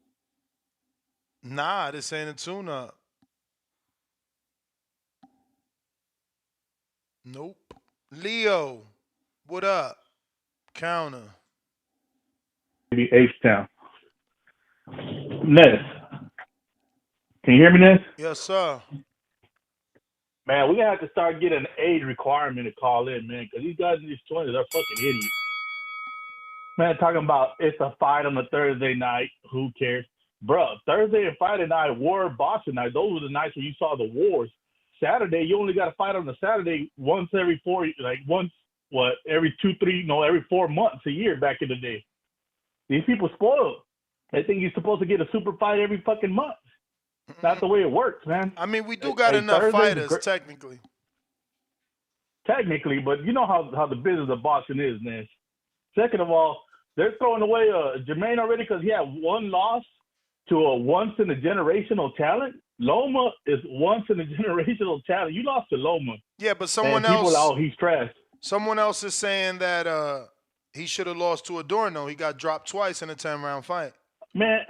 nah, this ain't a tune-up. Nope. Leo, what up? Counter. Maybe H-Town. Ness. Can you hear me, Ness? Yes, sir. Man, we're going to have to start getting an age requirement to call in, man, because these guys in these 20s are fucking idiots. Man, talking about it's a fight on a Thursday night. Who cares? Bro, Thursday and Friday night were boxing night. Those were the nights where you saw the wars. Saturday, you only got to fight on a Saturday once every every 2, 3, every 4 months a year back in the day. These people spoiled. They think you're supposed to get a super fight every fucking month. Not the way it works, man. I mean, we do got enough fighters, technically. Technically, but you know how the business of boxing is, man. Second of all, they're throwing away Jamaine already because he had one loss to a once-in-a-generational talent. Loma is once-in-a-generational talent. You lost to Loma. Yeah, but someone else... People, he's trash. Someone else is saying that he should have lost to Adorno. He got dropped twice in a 10-round fight. Man,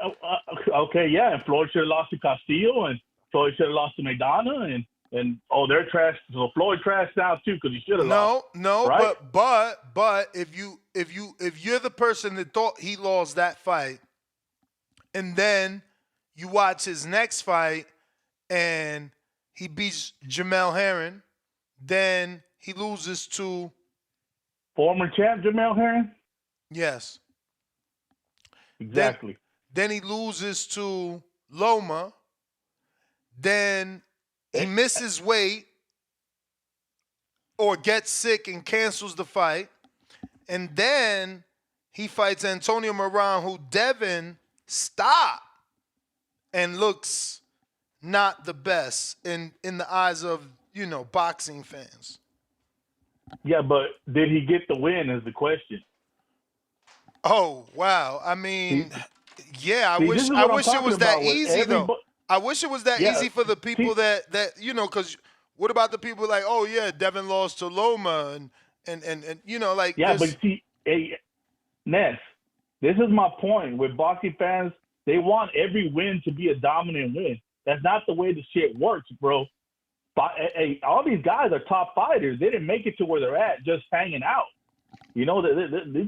okay, yeah, and Floyd should have lost to Castillo, and Floyd should have lost to Maidana, and they're trash. So Floyd trash now too because he should have lost. No, right? but if you're the person that thought he lost that fight, and then you watch his next fight and he beats Jamel Herring, then he loses to former champ Jamel Herring. Yes. Exactly. Then he loses to Loma. Then he misses weight or gets sick and cancels the fight. And then he fights Antonio Moran, who Devin stopped and looks not the best in the eyes of, boxing fans. Yeah, but did he get the win is the question. Oh, wow. I mean, I wish it was that easy, though. I wish it was that easy for the people that because what about the people like, oh, yeah, Devin lost to Loma and like. Yeah, but see, hey, Ness, this is my point. With boxing fans, they want every win to be a dominant win. That's not the way the shit works, bro. But, hey, all these guys are top fighters. They didn't make it to where they're at just hanging out. These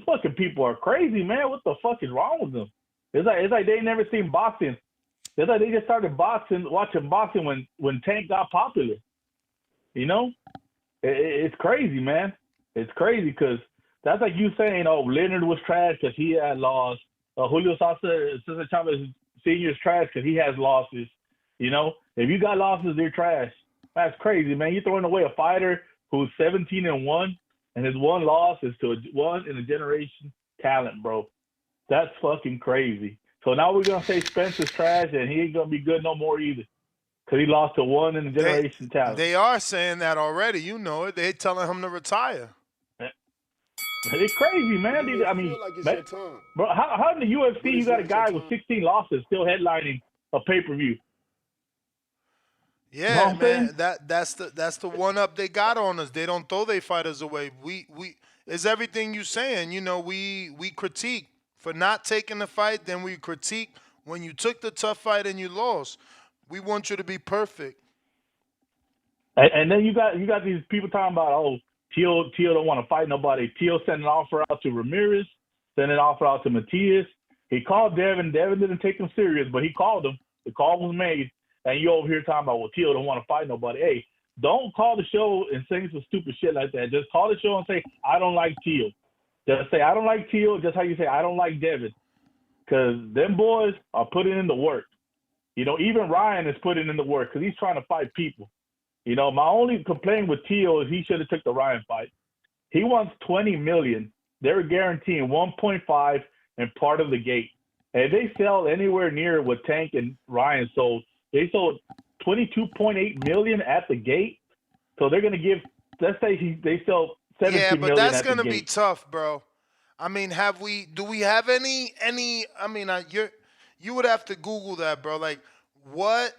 fucking people are crazy, man. What the fuck is wrong with them? It's like they never seen boxing. It's like they just started watching boxing when Tank got popular. It's crazy, man. It's crazy because that's like you saying, oh, Leonard was trash because he had lost. Julio Cesar Chavez Sr. is trash because he has losses. If you got losses, they're trash. That's crazy, man. You're throwing away a fighter who's 17-1. And his one loss is to a one-in-a-generation talent, bro. That's fucking crazy. So now we're going to say Spencer's trash and he ain't going to be good no more either because he lost to one-in-a-generation talent. They are saying that already. You know it. They're telling him to retire. It's crazy, man. I mean, bro, how in the UFC you got a guy with 16 losses still headlining a pay-per-view? Yeah, man. That's the one up they got on us. They don't throw their fighters away. We it's everything you saying. We critique for not taking the fight, then we critique when you took the tough fight and you lost. We want you to be perfect. And then you got these people talking about, oh, Teal don't want to fight nobody. Teal sent an offer out to Ramirez, sent an offer out to Matias. He called Devin. Devin didn't take him serious, but he called him. The call was made. And you over here talking about, well, Teal don't want to fight nobody. Hey, don't call the show and say some stupid shit like that. Just call the show and say, I don't like Teal. Just say, I don't like Teal, just how you say, I don't like Devin. Because them boys are putting in the work. Even Ryan is putting in the work because he's trying to fight people. My only complaint with Teal is he should have took the Ryan fight. He wants $20 million. They're guaranteeing 1.5 and part of the gate. And if they sell anywhere near what Tank and Ryan sold, they sold $22.8 million at the gate. So they're going to give, let's say they sell $17 million. Yeah, but that's going to be tough, bro. I mean, do we have any, I mean, you would have to Google that, bro. Like, what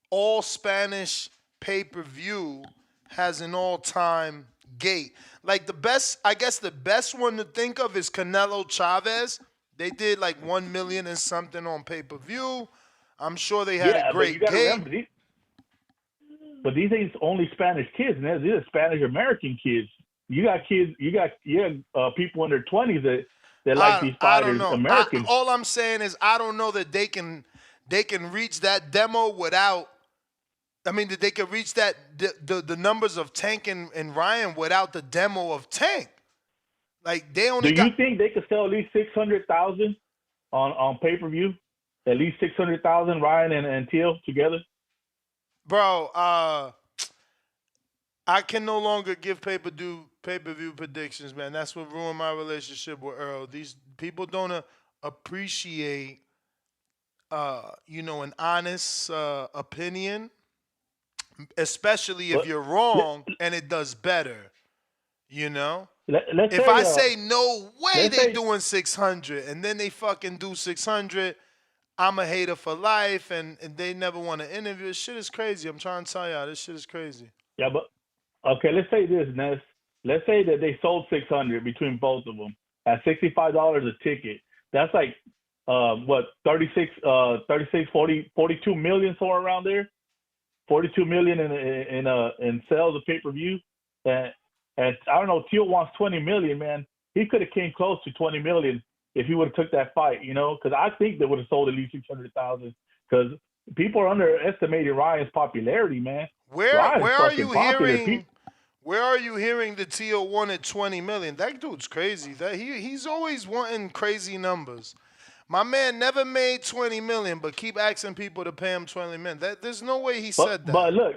all Spanish pay-per-view has an all-time gate? Like, the best one to think of is Canelo Chavez. They did like 1 million and something on pay-per-view. I'm sure they had a great gate. But these ain't only Spanish kids, man. These are Spanish American kids. You got kids. You got people in their 20s that like these fighters. I don't know. Americans. All I'm saying is I don't know that they can reach that demo without. I mean, that they can reach that the numbers of Tank and Ryan without the demo of Tank. Like they Do only you got think they could sell at least 600,000 on pay per view? At least 600,000, Ryan and Teal together. bro. I can no longer give pay-per-view predictions, man. That's what ruined my relationship with Earl. These people don't appreciate, an honest opinion, especially if But you're let, wrong and it does better. You know, let's if say I say no way let's they say doing 600 and then they fucking do 600, I'm a hater for life, and they never want to interview. This shit is crazy. I'm trying to tell y'all, this shit is crazy. yeah, but okay. Let's say this, Ness. Let's say that they sold 600 between both of them at $65 a ticket. That's like what 36, 36, 40, 42 million somewhere around there. 42 million in sales of pay per view. And and I don't know, Teal wants 20 million, man. He could have came close to 20 million if he would have took that fight, because I think they would have sold at least 600,000. Because people are underestimating Ryan's popularity, man. Ryan's Where are fucking you popular. hearing? Where are you hearing the T.O. wanted 20 million? That dude's crazy. That he's always wanting crazy numbers. My man never made 20 million, but keep asking people to pay him 20 million. There's no way he But said that. but look,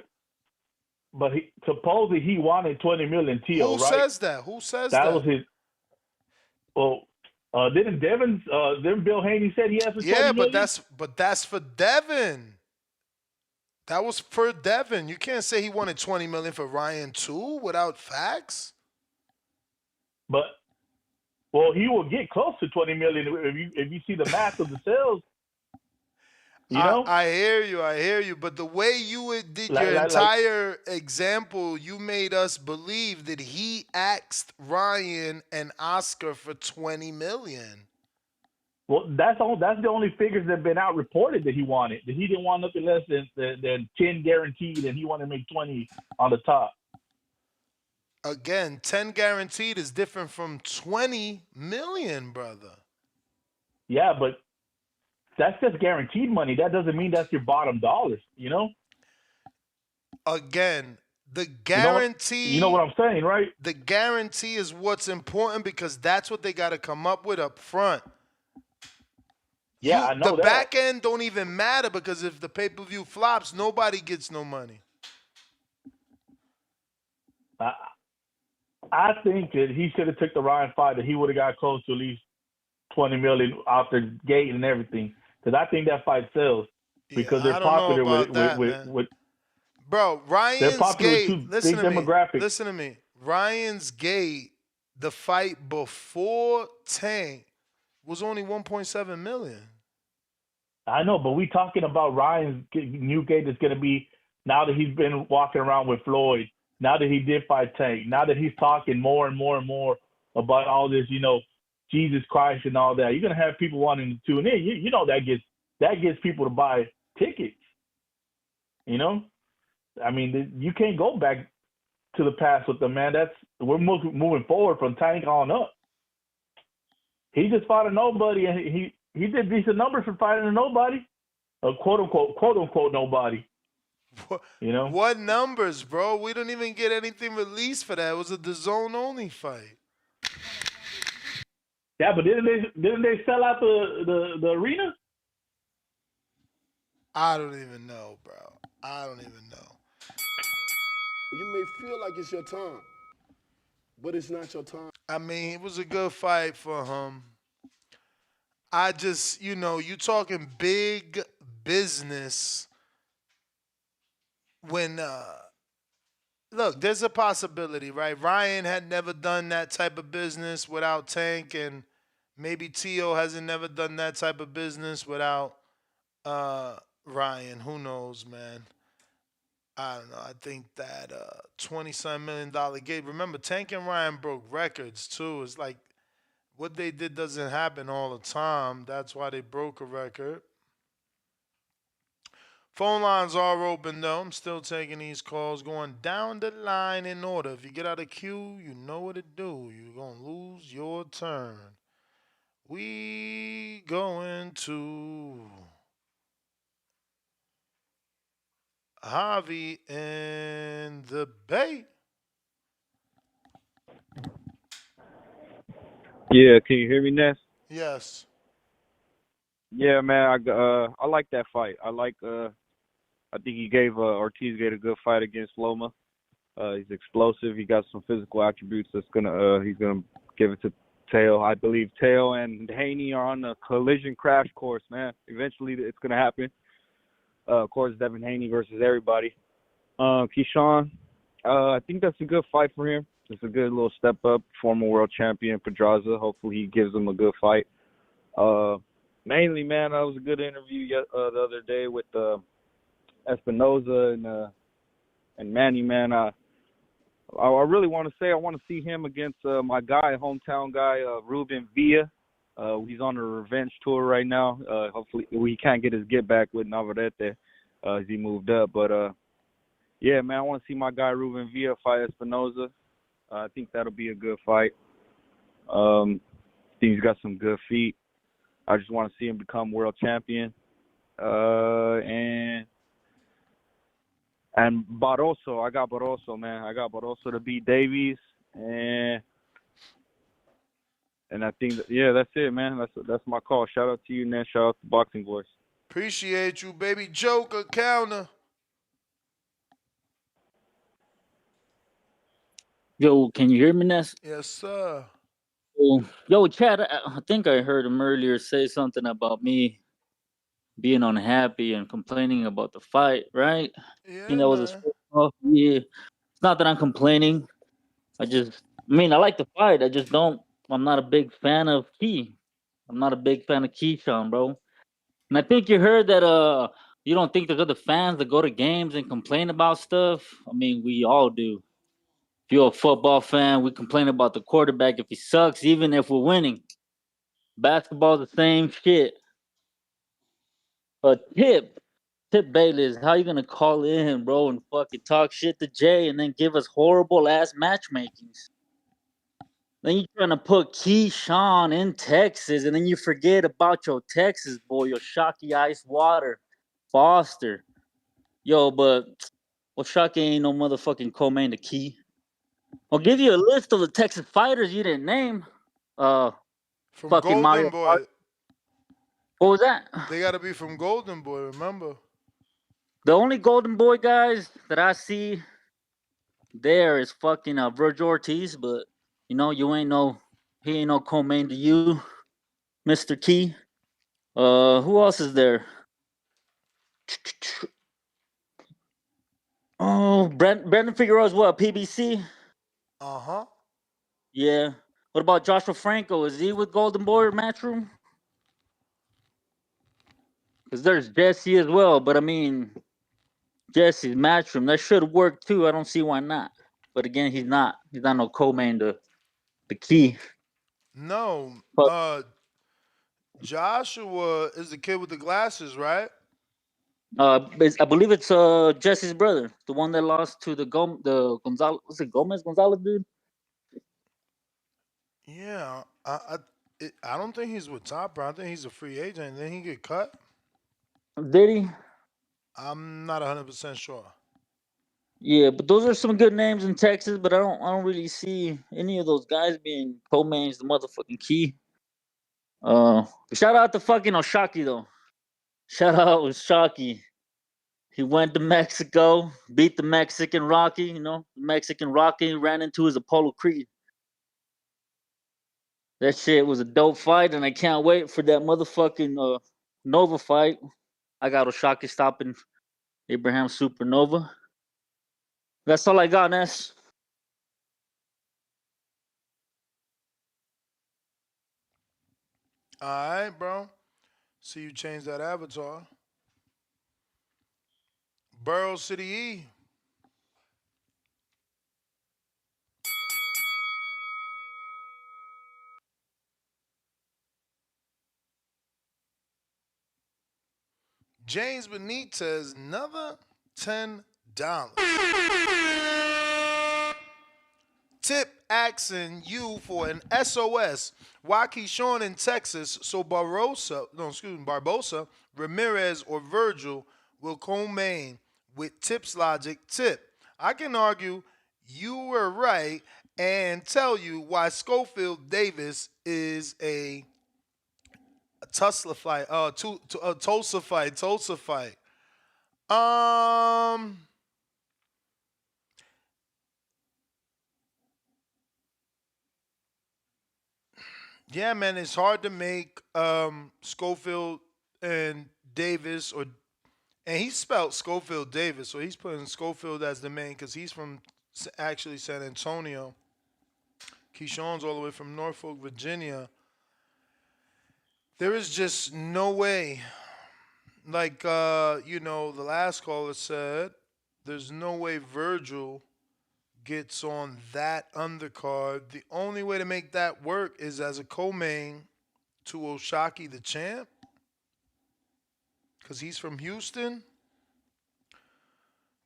but supposedly he wanted 20 million Teal, Who right? says that? Who says That was that? his. Well, didn't Bill Haney said he asked for 20 Yeah, but million? that's for Devin. That was for Devin. You can't say he wanted 20 million for Ryan too without facts. But well, he will get close to 20 million if you see the math of the sales. You know, I hear you. But the way you did like your like like. entire example, you made us believe that he asked Ryan and Oscar for 20 million. Well, that's the only figures that have been out reported that he wanted. That he didn't want nothing less than 10 guaranteed, and he wanted to make 20 on the top. Again, 10 guaranteed is different from 20 million, brother. Yeah, but that's just guaranteed money. That doesn't mean that's your bottom dollars. Again, the You know guarantee what I'm saying, right? the guarantee is what's important because that's what they got to come up with up front. Yeah, I The know that. back end don't even matter because if the pay-per-view flops, nobody gets no money. I, I think that he should have took the Ryan fight, that he would have got close to at least 20 million out the gate and everything. Because I think that fight sells because I they're don't know popular about that, man. with Bro, they're Ryan's popular with Gate, two listen big to me. demographics. Listen to me. Ryan's Gate, the fight before Tank was only 1.7 million. I know, but we talking about Ryan's new gate is going to be now that he's been walking around with Floyd, now that he did fight Tank, now that he's talking more and more and more about all this, Jesus Christ and all that. You're going to have people wanting to tune in. You know that gets people to buy tickets. I mean, you can't go back to the past with them, man. We're moving forward from Tank on up. He just fought a nobody, and he did decent numbers for fighting a nobody, a quote unquote nobody. What numbers, bro? We don't even get anything released for that. It was a DAZN only fight. Yeah, but didn't they sell out the arena? I don't even know, bro. I don't even know. You may feel like it's your time, but it's not your time. I mean, it was a good fight for him. I just, you talking big business when look, there's a possibility, right? Ryan had never done that type of business without Tank, and maybe Tio hasn't never done that type of business without Ryan. Who knows, man? I don't know. I think that $27 million gate. Remember, Tank and Ryan broke records too. It's like what they did doesn't happen all the time. That's why they broke a record. Phone lines are open though. I'm still taking these calls, going down the line in order. If you get out of queue, you know what to do. You're gonna lose your turn. We going to Javi in the Bay. Yeah, can you hear me, Ness? Yes. Yeah, man, I like that fight. I think Ortiz gave a good fight against Loma. He's explosive. He got some physical attributes that's gonna he's gonna give it to Teo. I believe Teo and Haney are on a collision crash course, man. Eventually, it's gonna happen. Of course, Devin Haney versus everybody. Keyshawn, I think that's a good fight for him. It's a good little step up. Former world champion Pedraza. Hopefully, he gives him a good fight. Mainly, man, that was a good interview the other day with Espinoza and Manny, man. I really want to say I want to see him against my guy, hometown guy, Ruben Villa. He's on a revenge tour right now. Hopefully, he can't get his get back with Navarrete as he moved up. But, yeah, man, I want to see my guy Ruben Villa fight Espinoza. I think that'll be a good fight. I think he's got some good feet. I just want to see him become world champion. And Barroso, I got Barroso, man. I got Barroso to beat Davies, and I think that's it, man. That's my call. Shout out to you, Ness. Shout out to Boxing Voice. Appreciate you, baby. Joker counter. Yo, can you hear me, Ness? Yes, sir. Yo, Chad, I think I heard him earlier say something about me being unhappy and complaining about the fight, right? I think Yeah, that was his man. first off. Yeah. It's not that I'm complaining. I like the fight. I'm not a big fan of Key. I'm not a big fan of Keyshawn, bro. And I think you heard that you don't think there's other fans that go to games and complain about stuff. I mean, we all do. If you're a football fan, we complain about the quarterback if he sucks, even if we're winning. Basketball's the same shit. But Tip Bayless, how you gonna call in, bro, and fucking talk shit to Jay and then give us horrible ass matchmakings? Then you trying to put Keyshawn in Texas, and then you forget about your Texas boy, your Shocky Ice Water, Foster. Yo, but Shocky ain't no motherfucking co-main to Key. I'll give you a list of the Texas fighters you didn't name. From Fucking Golden Mario Kart. Boy. What was that? They got to be from Golden Boy, remember? The only Golden Boy guys that I see there is fucking Virgil Ortiz, but he ain't no co-main to you, Mr. Key. Who else is there? Oh, Brandon Figueroa's what, PBC? Uh-huh. Yeah. What about Joshua Franco? Is he with Golden Boy or Matchroom? Because there's Jesse as well, but I mean, Jesse's Matchroom. That should work too. I don't see why not. But again, he's not. He's not no co-main to the Key. No. But Joshua is the kid with the glasses, right? I believe it's Jesse's brother, the one that lost to the Gonzalez. Was it Gomez Gonzalez dude? Yeah. I don't think he's with Top Rank. I think he's a free agent. Then he get cut. Did he? I'm not 100% sure. Yeah, but those are some good names in Texas. But I don't really see any of those guys being co-mains the motherfucking Key. Shout out to fucking Oshaki though. Shout out Oshaki. He went to Mexico, beat the Mexican Rocky. Mexican Rocky ran into his Apollo Creed. That shit was a dope fight, and I can't wait for that motherfucking Nova fight. I got Oshaki stopping Abraham Supernova. That's all I got, Ness. All right, bro. See you change that avatar. Borough City E. James Benitez, another $10. Tip asking you for an SOS. Why Keyshawn in Texas so Barbosa, Ramirez, or Virgil will co-main with Tip's logic. Tip, I can argue you were right and tell you why Schofield Davis is a Tulsa fight. Tulsa fight. Tulsa fight. Yeah, man, it's hard to make Schofield and Davis, and he spelled Schofield Davis, so he's putting Schofield as the main because he's from actually San Antonio. Keyshawn's all the way from Norfolk, Virginia. There is just no way. Like the last caller said, there's no way Virgil gets on that undercard. The only way to make that work is as a co-main to Oshaki the champ, because he's from Houston.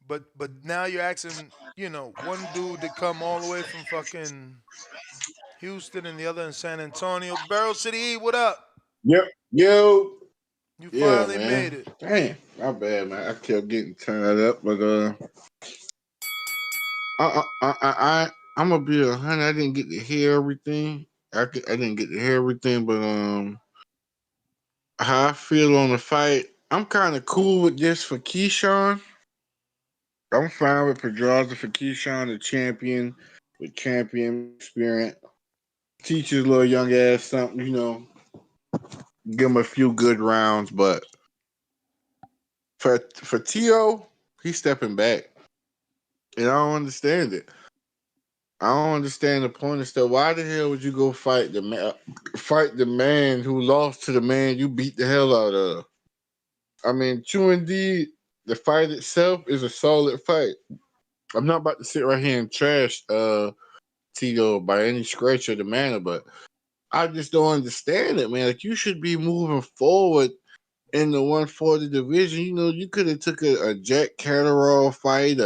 But now you're asking, one dude to come all the way from fucking Houston and the other in San Antonio. Barrel City E, what up? Yep. Yo. You Yeah, finally man. made it. Damn, my bad, man. I kept getting tied up, but I'm gonna be 100. I didn't get to hear everything. I didn't get to hear everything, but how I feel on the fight, I'm kind of cool with this for Keyshawn. I'm fine with Pedraza for Keyshawn, the champion with champion experience. Teach his little young ass something, give him a few good rounds, but for Tio, he's stepping back. And I don't understand it. I don't understand the point of stuff. Why the hell would you go fight the man who lost to the man you beat the hell out of? I mean, true indeed, the fight itself is a solid fight. I'm not about to sit right here and trash Tito by any stretch of the manner, but I just don't understand it, man. Like, you should be moving forward in the 140 division. You could have took a Jack Catterall fight,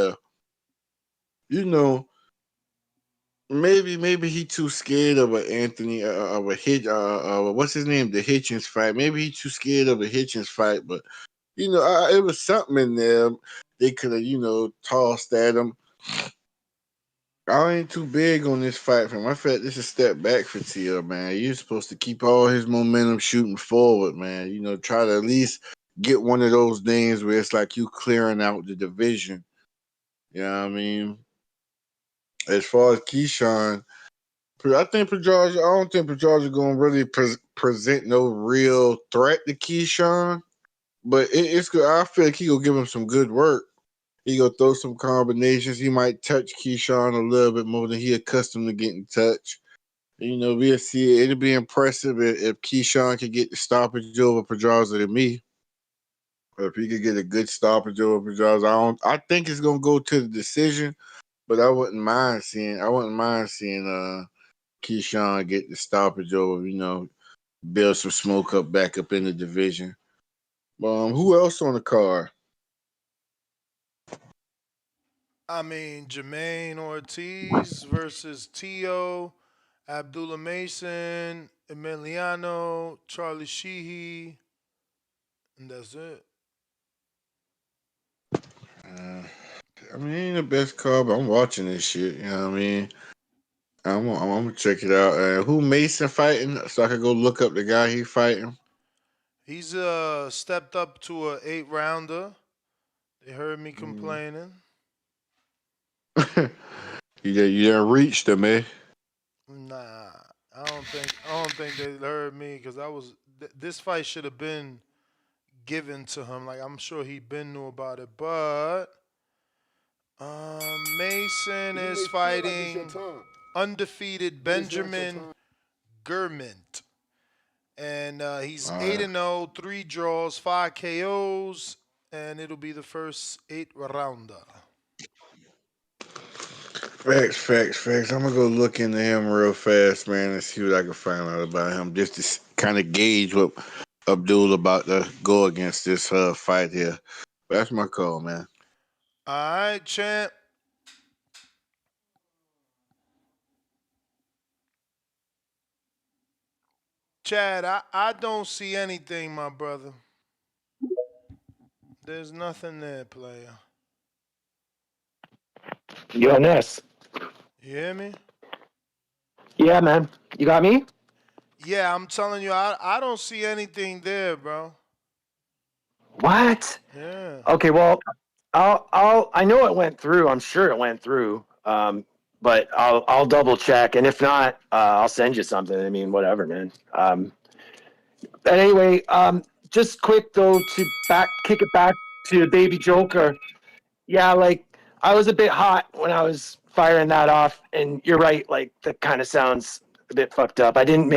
maybe he too scared of a Anthony of a hit what's his name, the Hitchens fight. Maybe he too scared of a Hitchens fight, but it was something in there they could have tossed at him. I ain't too big on this fight from him. I felt this is a step back for Tio, man. You're supposed to keep all his momentum shooting forward, man. Try to at least get one of those things where it's like you clearing out the division. You know what I mean? As far as Keyshawn, I don't think Pedraza going to really present no real threat to Keyshawn, but it's good. I feel like he gonna give him some good work. He gonna throw some combinations. He might touch Keyshawn a little bit more than he accustomed to getting touched. We'll see. It'll be impressive if Keyshawn can get the stoppage over Pedraza to me. Or if he could get a good stoppage over Pedraza, I think it's gonna go to the decision, but I wouldn't mind seeing Keyshawn get the stoppage over, build some smoke back up in the division. Who else on the card? I mean, Jamaine Ortiz versus Tio, Abdullah Mason, Emiliano, Charlie Sheehy, and that's it. I mean, ain't the best card, but I'm watching this shit. You know what I mean? I'm gonna check it out. Who Mason fighting? So I could go look up the guy he fighting. He's stepped up to a 8-rounder. They heard me complaining. You done reached him, eh? Nah, I don't think they heard me because this fight should have been given to him. Like, I'm sure he been knew about it, but Mason is fighting undefeated Benjamin Gurment. And he's 8-0, 3 draws, 5 KOs, and it'll be the first 8-rounder. Facts. I'm gonna go look into him real fast, man, and see what I can find out about him, just to kind of gauge what Abdul about to go against this fight here. But that's my call, man. All right, champ. Chad, I don't see anything, my brother. There's nothing there, player. Yo, Ness. You hear me? Yeah, man. You got me? Yeah, I'm telling you, I don't see anything there, bro. What? Yeah. Okay, well, I know it went through. I'm sure it went through. But I'll double check, and if not, I'll send you something. I mean, whatever, man. But anyway, just quick though to kick it back to Baby Joker. Yeah, like I was a bit hot when I was firing that off, and you're right. Like that kind of sounds a bit fucked up. I didn't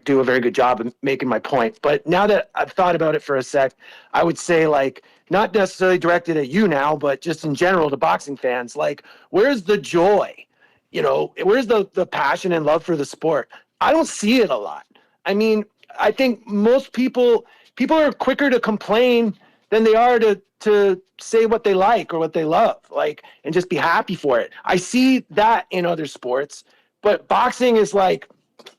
do a very good job of making my point. But now that I've thought about it for a sec, I would say like not necessarily directed at you now, but just in general to boxing fans. Like, where's the joy? Where's the passion and love for the sport? I don't see it a lot. I mean, I think most people are quicker to complain than they are to say what they like or what they love, like, and just be happy for it. I see that in other sports, but boxing is like,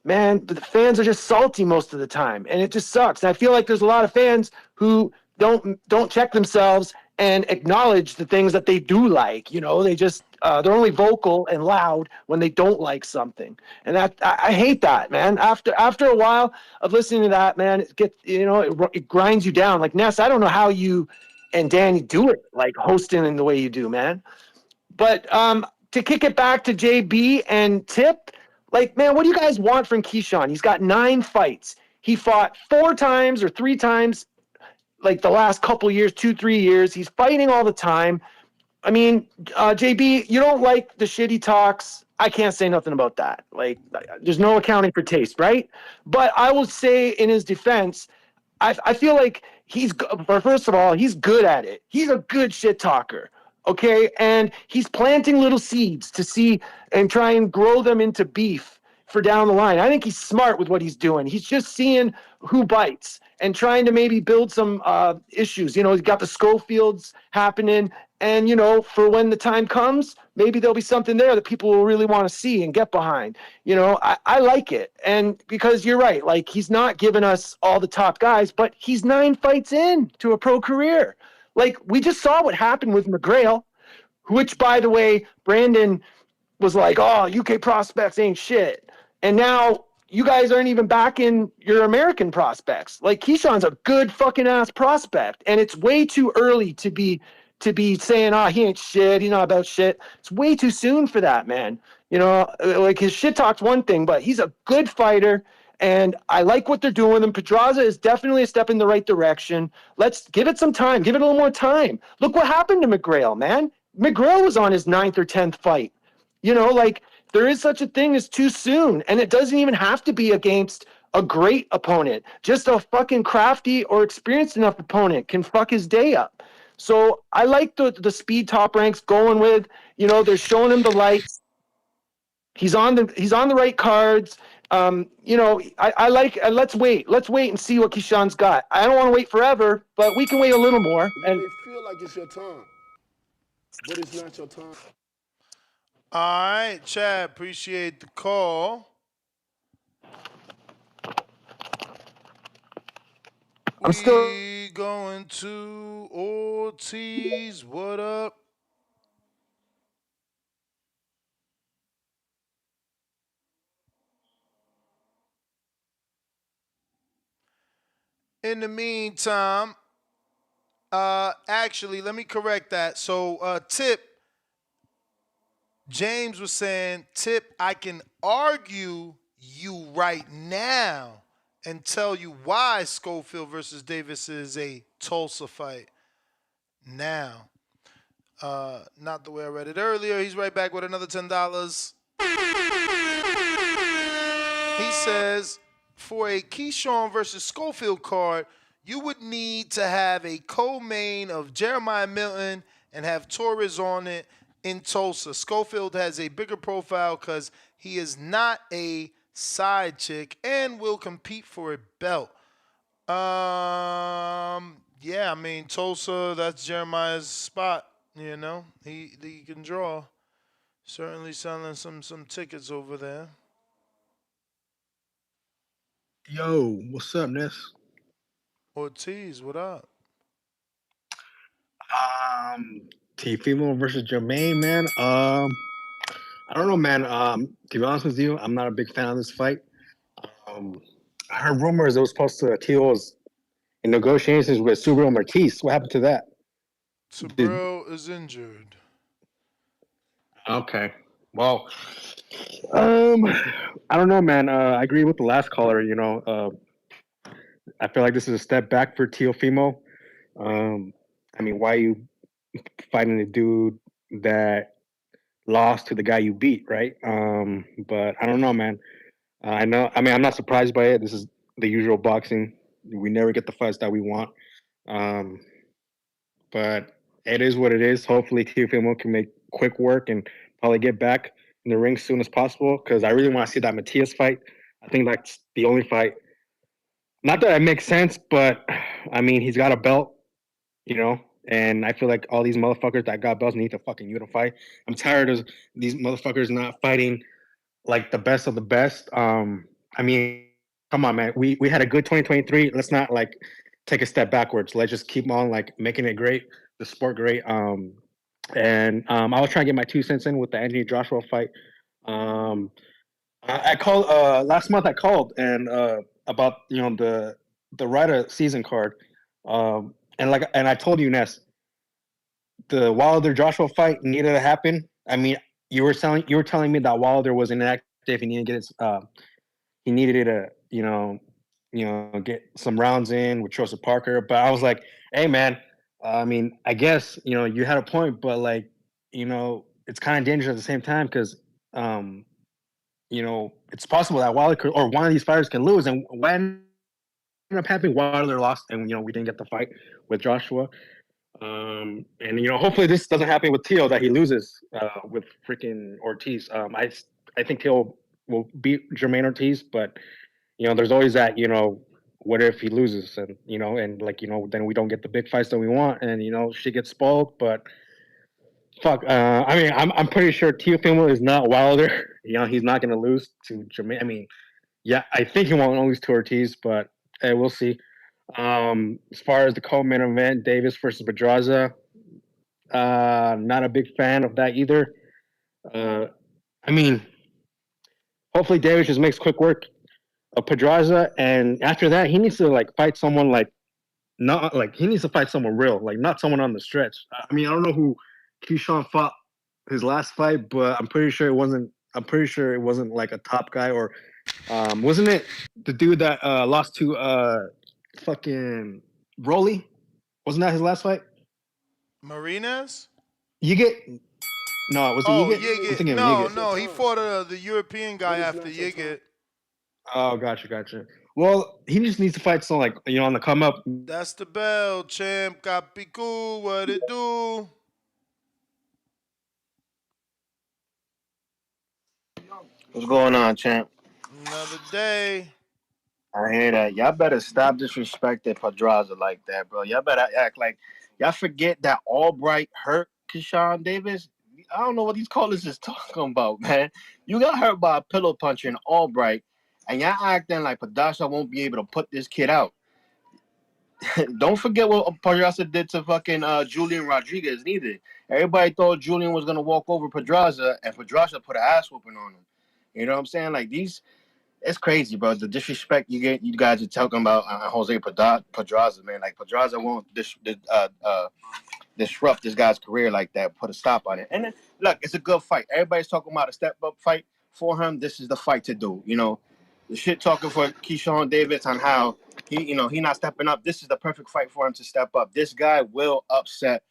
man, the fans are just salty most of the time, and it just sucks. And I feel like there's a lot of fans who don't check themselves and acknowledge the things that they do like. They just they're only vocal and loud when they don't like something, and I hate that, man. After a while of listening to that, man, it grinds you down. Like, Ness, I don't know how you and Danny do it, like hosting in the way you do, man. But to kick it back to JB and Tip, like, man, what do you guys want from Keyshawn? He's got 9 fights. He fought 4 times or 3 times, like the last couple years, 2-3 years. He's fighting all the time. I mean, JB, you don't like the shit he talks. I can't say nothing about that. Like, there's no accounting for taste, right? But I will say in his defense, I feel like first of all, he's good at it. He's a good shit talker. Okay. And he's planting little seeds to see and try and grow them into beef for down the line. I think he's smart with what he's doing. He's just seeing who bites and trying to maybe build some issues. He's got the Schofields happening. And, for when the time comes, maybe there'll be something there that people will really want to see and get behind. I like it. And because you're right, like, he's not giving us all the top guys, but he's 9 fights in to a pro career. Like, we just saw what happened with McGrail, which, by the way, Brandon was like, oh, UK prospects ain't shit. And now you guys aren't even backing your American prospects. Like, Keyshawn's a good fucking ass prospect, and it's way too early to be saying, oh, he ain't shit, he's not about shit. It's way too soon for that, man. Like, his shit talk's one thing, but he's a good fighter, and I like what they're doing with him. Pedraza is definitely a step in the right direction. Let's give it some time. Give it a little more time. Look what happened to McGrail, man. McGrail was on his 9th or 10th fight. Like, there is such a thing as too soon, and it doesn't even have to be against a great opponent. Just a fucking crafty or experienced enough opponent can fuck his day up. So I like the speed Top Rank's going with. They're showing him the lights. He's on the right cards. I like. Let's wait. Let's wait and see what Keyshawn's got. I don't want to wait forever, but we can wait a little more. You And may feel like it's your time, but it's not your time. All right, Chad, appreciate the call. I'm still We going to Ortiz. What up? In the meantime, actually, let me correct that. So, Tip, James was saying, Tip, I can argue you right now and tell you why Schofield versus Davis is a Tulsa fight now. Not the way I read it earlier. He's right back with another $10. He says, for a Keyshawn versus Schofield card, you would need to have a co-main of Jeremiah Milton and have Torres on it in Tulsa. Schofield has a bigger profile because he is not a side chick and will compete for a belt. Yeah, I mean, Tulsa, that's Jeremiah's spot. He can draw. Certainly selling some tickets over there. Yo, what's up, Ness? Ortiz, what up? Teofimo versus Jamaine, man. I don't know, man. To be honest with you, I'm not a big fan of this fight. I heard rumors it was supposed to Tio was in negotiations with Subriel Marquise. What happened to that? Subriel is injured. Okay. Well, um, I don't know, man. I agree with the last caller. I feel like this is a step back for Teofimo. I mean, why are you fighting a dude that lost to the guy you beat, right? But I don't know, man. I know. I mean, I'm not surprised by it. This is the usual boxing. We never get the fights that we want. Um, but it is what it is. Hopefully, Teofimo can make quick work and probably get back in the ring as soon as possible because I really want to see that Matias fight. I think that's the only fight. Not that it makes sense, but I mean, he's got a belt, and I feel like all these motherfuckers that got belts need to fucking unify. I'm tired of these motherfuckers not fighting like the best of the best. I mean, come on, man. We had a good 2023. Let's not like take a step backwards. Let's just keep on like making it great, the sport great. I was trying to get my 2 cents in with the Anthony Joshua fight. I called last month. I called and about the Ryder season card, and I told you, Ness, the Wilder Joshua fight needed to happen. I mean, you were telling me that Wilder was inactive. He needed to get he needed to get some rounds in with Joseph Parker. But I was like, hey man, I mean, I guess you had a point, but like it's kind of dangerous at the same time because it's possible that Wilder could, or one of these fighters can lose, and what ended up happening, Wilder lost, and we didn't get the fight with Joshua. Hopefully this doesn't happen with Teo that he loses with freaking Ortiz. I think Teo will beat Jamaine Ortiz, but there's always that what if he loses and then we don't get the big fights that we want and she gets spoiled. But fuck, I mean I'm pretty sure Teofimo is not Wilder. He's not gonna lose to Jamaine. I mean, yeah, I think he won't lose to Ortiz, but hey, we'll see. As far as the co-main event, Davis versus Pedraza, not a big fan of that either. I mean, hopefully Davis just makes quick work of Pedraza, and after that, he needs to like fight someone like not like he needs to fight someone real, like not someone on the stretch. I mean, I don't know who Keyshawn fought his last fight, but I'm pretty sure it wasn't. I'm pretty sure it wasn't like a top guy, or wasn't it the dude that lost to fucking Broly? Wasn't that his last fight? Marinas? You get no, was it Oh, Yigit? I'm Yigit. thinking of No, Yigit. no, he fought the European guy after Yigit. Oh, gotcha. Well, he just needs to fight someone like on the come up. That's the bell, champ. Capicu, what it do? What's going on, champ? Another day. I hear that. Y'all better stop disrespecting Pedraza like that, bro. Y'all better act like y'all forget that Albright hurt Keyshawn Davis. I don't know what these callers is talking about, man. You got hurt by a pillow puncher in Albright, and y'all acting like Pedraza won't be able to put this kid out. Don't forget what Pedraza did to fucking Julian Rodriguez, neither. Everybody thought Julian was gonna walk over Pedraza, and Pedraza put an ass whooping on him. You know what I'm saying? Like these. It's crazy, bro. The disrespect you guys are talking about Jose Pedraza, man. Like Pedraza won't disrupt this guy's career like that. Put a stop on it. And then, look, it's a good fight. Everybody's talking about a step up fight for him. This is the fight to do. The shit talking for Keyshawn Davis on how he not stepping up. This is the perfect fight for him to step up. This guy will upset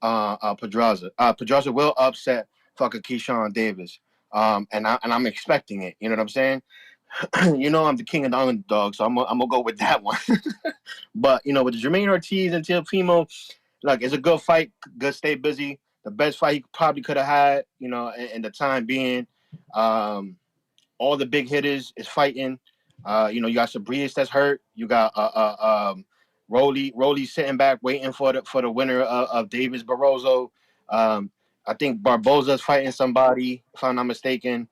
Pedraza. Pedraza will upset fucking Keyshawn Davis. And I'm expecting it. You know what I'm saying? I'm the king of the underdog, so I'm gonna go with that one. But with the Jamaine Ortiz and Teofimo, like it's a good fight, good stay busy. The best fight he probably could have had, in the time being. All the big hitters is fighting. You got Sabrias that's hurt. You got Rolly sitting back waiting for the winner of Davis Barroso. I think Barboza's fighting somebody, if I'm not mistaken.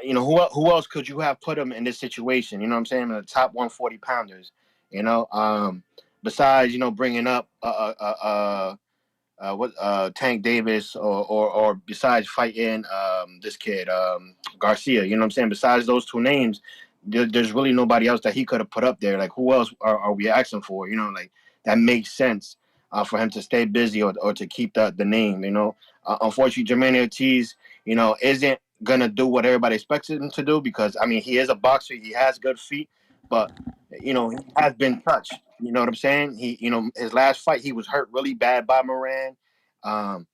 Who else could you have put him in this situation? You know what I'm saying? In the top 140 pounders. Besides bringing up Tank Davis or besides fighting this kid Garcia. You know what I'm saying? Besides those two names, there's really nobody else that he could have put up there. Like who else are we asking for? You know, like that makes sense for him to stay busy or to keep the name. You know, unfortunately, Jamaine Ortiz, you know, isn't gonna do what everybody expects him to do because I mean he is a boxer. He has good feet, but you know he has been touched. You know what I'm saying? You know, his last fight he was hurt really bad by Moran. Um,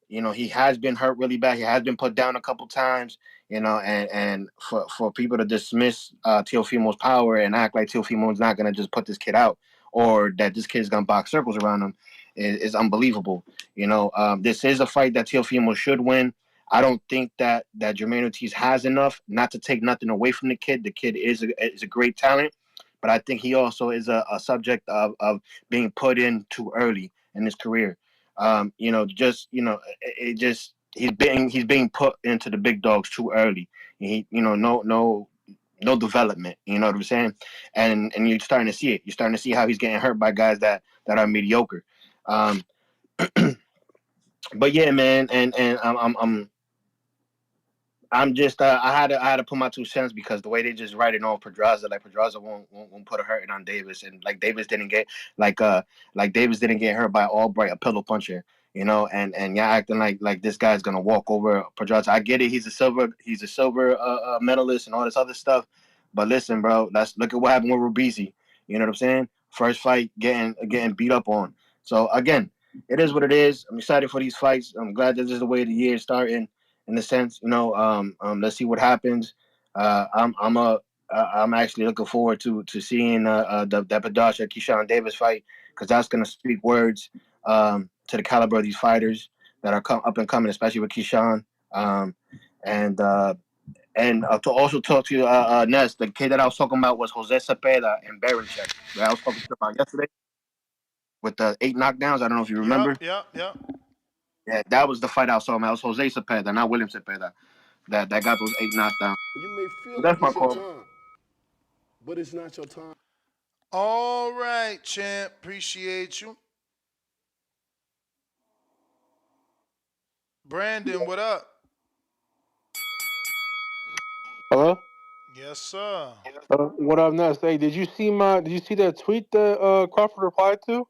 you know, he has been hurt really bad. He has been put down a couple times. You know, and for people to dismiss Teofimo's power and act like Teofimo's not gonna just put this kid out or that this kid's gonna box circles around him is unbelievable. You know, this is a fight that Teofimo should win. I don't think that Jamaine Ortiz has enough. Not to take nothing away from the kid. The kid is a great talent, but I think he also is a subject of being put in too early in his career. You know, just you know, it just he's being put into the big dogs too early. He, you know, no development. You know what I'm saying? And you're starting to see it. You're starting to see how he's getting hurt by guys that are mediocre. But yeah, man, and I'm just I had to put my 2 cents because the way they just write it on Pedraza, like Pedraza won't put a hurting on Davis, and like Davis didn't get hurt by Albright, a pillow puncher, you know, and y'all acting like this guy's gonna walk over Pedraza. I get it, he's a silver medalist and all this other stuff, but listen, bro, look at what happened with Rubisi. You know what I'm saying? First fight getting beat up on. So again, it is what it is. I'm excited for these fights. I'm glad that this is the way the year is starting in a sense, you know. Let's see what happens. I'm actually looking forward to seeing that Pedraza Keyshawn Davis fight because that's gonna speak words to the caliber of these fighters that are up and coming, especially with Keyshawn. And to also talk to Ness, the kid that I was talking about was Jose Cepeda and Baranchek, that I was talking about yesterday with the 8 knockdowns. I don't know if you remember. Yep. Yeah, that was the fight I was talking about. It was Jose Cepeda, not William Cepeda. That got those 8 knockdowns. You may feel That's like my it's your call. time, but it's not your time. All right, champ. Appreciate you. Brandon, what up? Hello? Yes, sir. What up next? Hey, did you see that tweet that Crawford replied to?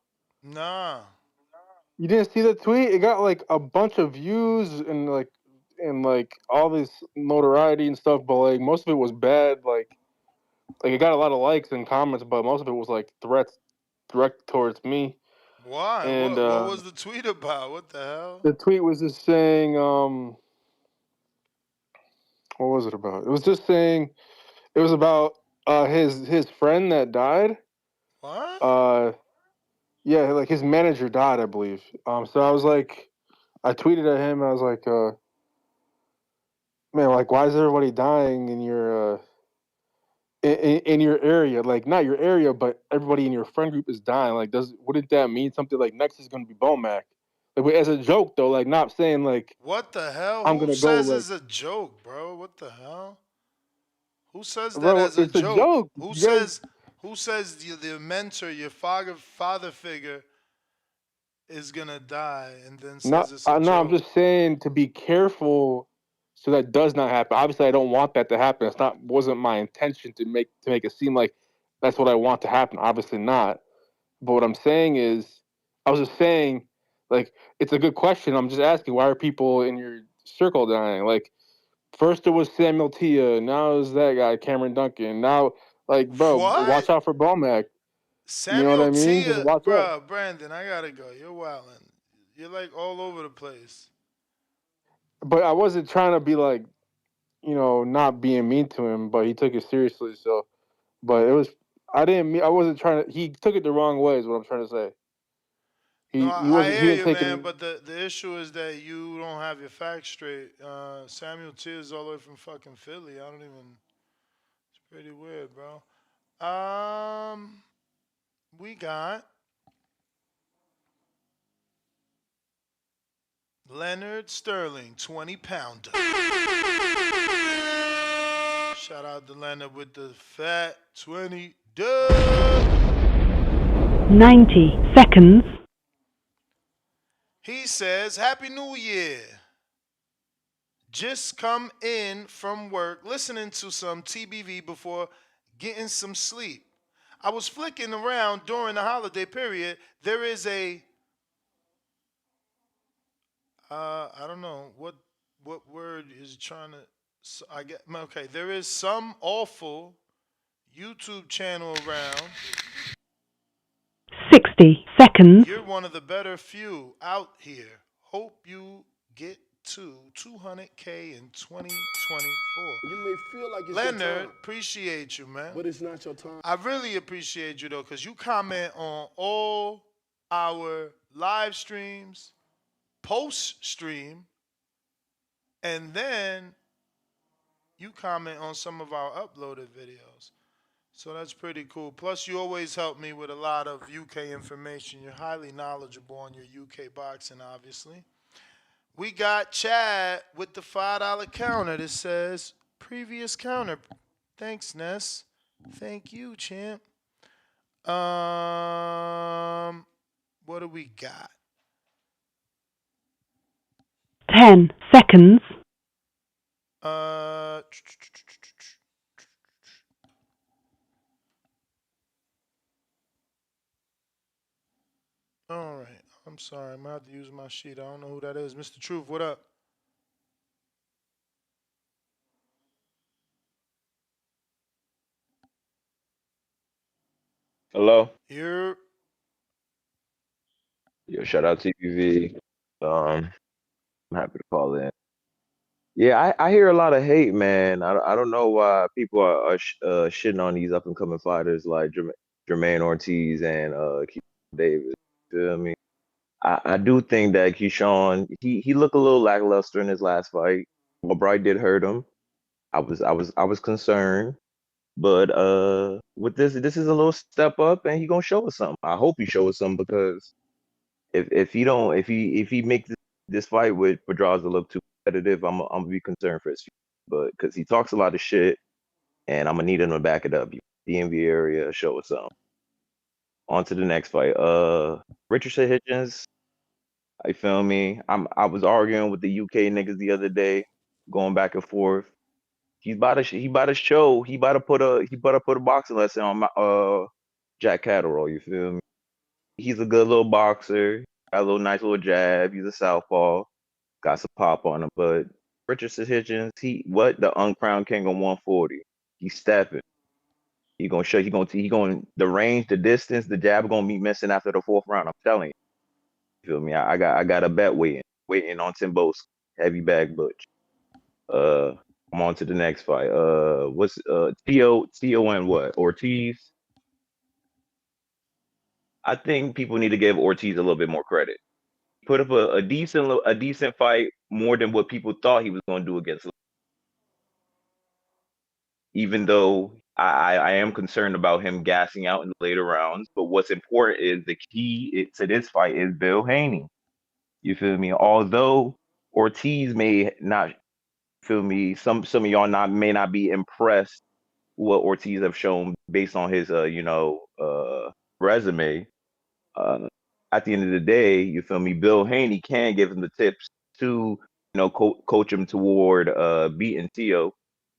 Nah. You didn't see the tweet? It got like a bunch of views and like all this notoriety and stuff, but like most of it was bad. Like it got a lot of likes and comments, but most of it was like threats directed towards me. Why? And What was the tweet about? What the hell? the tweet was just saying, what was it about? It was just saying it was about his friend that died. What? Yeah, like his manager died, I believe. So I was like, I tweeted at him. I was like, man, like, why is everybody dying in your in your area? Like, not your area, but everybody in your friend group is dying. Like, wouldn't that mean something? Like, next is gonna be Bomac. Like, as a joke though, like, not saying like What the hell? I'm Who gonna go says like, it's a joke, bro? What the hell? Who says that bro, as a it's a joke? joke. Who You guys, says the mentor, your father figure is gonna die and then says it's a no, I'm joke? just saying to be careful so that does not happen. Obviously, I don't want that to happen. Wasn't my intention to make it seem like that's what I want to happen. Obviously not. But what I'm saying is, I was just saying, like, it's a good question. I'm just asking, why are people in your circle dying? Like, first it was Samuel Tia, now it's that guy, Cameron Duncan. Now, like, bro, What? watch out for Bomac. You know what Samuel I mean? Just Tia, watch out. bro, Brandon, I gotta go. You're wildin'. You're like all over the place. But I wasn't trying to be like, not being mean to him, but he took it seriously. So, but it was, I wasn't trying to, he took it the wrong way is what I'm trying to say. No, I He hear didn't you, take man. it. But the issue is that you don't have your facts straight. Samuel Tia is all the way from fucking Philly. I don't even. It's pretty weird, bro. We got Leonard Sterling, 20-pounder. Shout out to Leonard with the fat 20 dub. 90 seconds. He says, Happy New Year. Just come in from work listening to some TBV before getting some sleep. I was flicking around during the holiday period. There is a I don't know what word is trying to I get okay, there is some awful YouTube channel around. 60 seconds. You're one of the better few out here. Hope you get to 200K in 2024. You may feel like it's Leonard, your time, appreciate you, man. but it's not your time. I really appreciate you though, because you comment on all our live streams, post stream, and then you comment on some of our uploaded videos. So that's pretty cool. Plus, you always help me with a lot of UK information. You're highly knowledgeable on your UK boxing, obviously. We got Chad with the $5 counter that says previous counter. Thanks, Ness. Thank you, champ. What do we got? 10 seconds. All right. I'm sorry. I'm going to have to use my sheet. I don't know who that is. Mr. Truth, what up? Hello. Here. Yo, shout out TPV. I'm happy to call in. Yeah, I hear a lot of hate, man. I don't know why people are shitting on these up and coming fighters like Jamaine Ortiz and Keyshawn Davis. Feel me? I do think that Keyshawn he looked a little lackluster in his last fight. Albright did hurt him. I was concerned, but with this is a little step up, and he gonna show us something. I hope he shows us something because if he don't if he makes this fight with Pedraza look too competitive, I'm gonna be concerned for his future. But because he talks a lot of shit, and I'm gonna need him to back it up. DMV area, show us something. On to the next fight. Richardson Hitchens. You feel me? I was arguing with the UK niggas the other day, going back and forth. He about to show. He about to put a boxing lesson on my Jack Catterall. You feel me? He's a good little boxer. Got a little nice little jab. He's a southpaw. Got some pop on him. But Richardson Hitchens, the uncrowned king on 140. He's stepping. He gonna show. He gonna the range, the distance, the jab gonna be missing after the fourth round. I'm telling you. You feel me? I got a bet waiting on Timbo's heavy bag butch. I'm on to the next fight. What's Tio and what Ortiz? I think people need to give Ortiz a little bit more credit. Put up a decent fight, more than what people thought he was going to do against. Even though I am concerned about him gassing out in the later rounds, but what's important is the key to this fight is Bill Haney. You feel me? Although Ortiz may not feel me, some of y'all may not be impressed what Ortiz have shown based on his resume. Uh, at the end of the day, you feel me? Bill Haney can give him the tips to coach him toward beating Tio.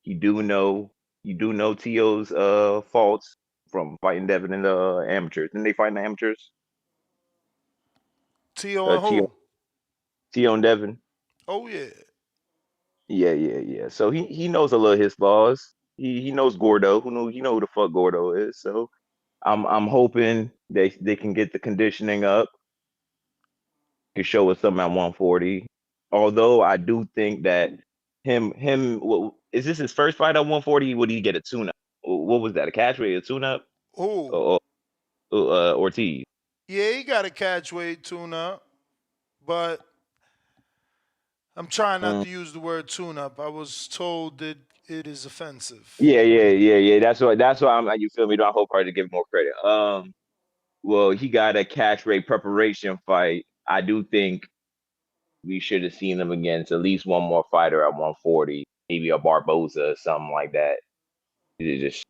You do know Tio's faults from fighting Devin in the amateurs. Didn't they fight in the amateurs? Tio and Tio, who? Tio and Devin. Oh, yeah. Yeah. So he knows a little of his flaws. He knows Gordo. He know who the fuck Gordo is. So I'm hoping they can get the conditioning up to show us something at 140. Although I do think that is this his first fight at 140? Would he get a tune up? What was that? A catch weight, a tune up? Who? Ortiz. Yeah, he got a catch weight tune up, but I'm trying not to use the word tune up. I was told that it is offensive. Yeah. That's why I'm like, you feel me? Don't hope hard to give him more credit. Well, he got a catch rate preparation fight. I do think we should have seen him against at least one more fighter at 140, maybe a Barboza or something like that. You just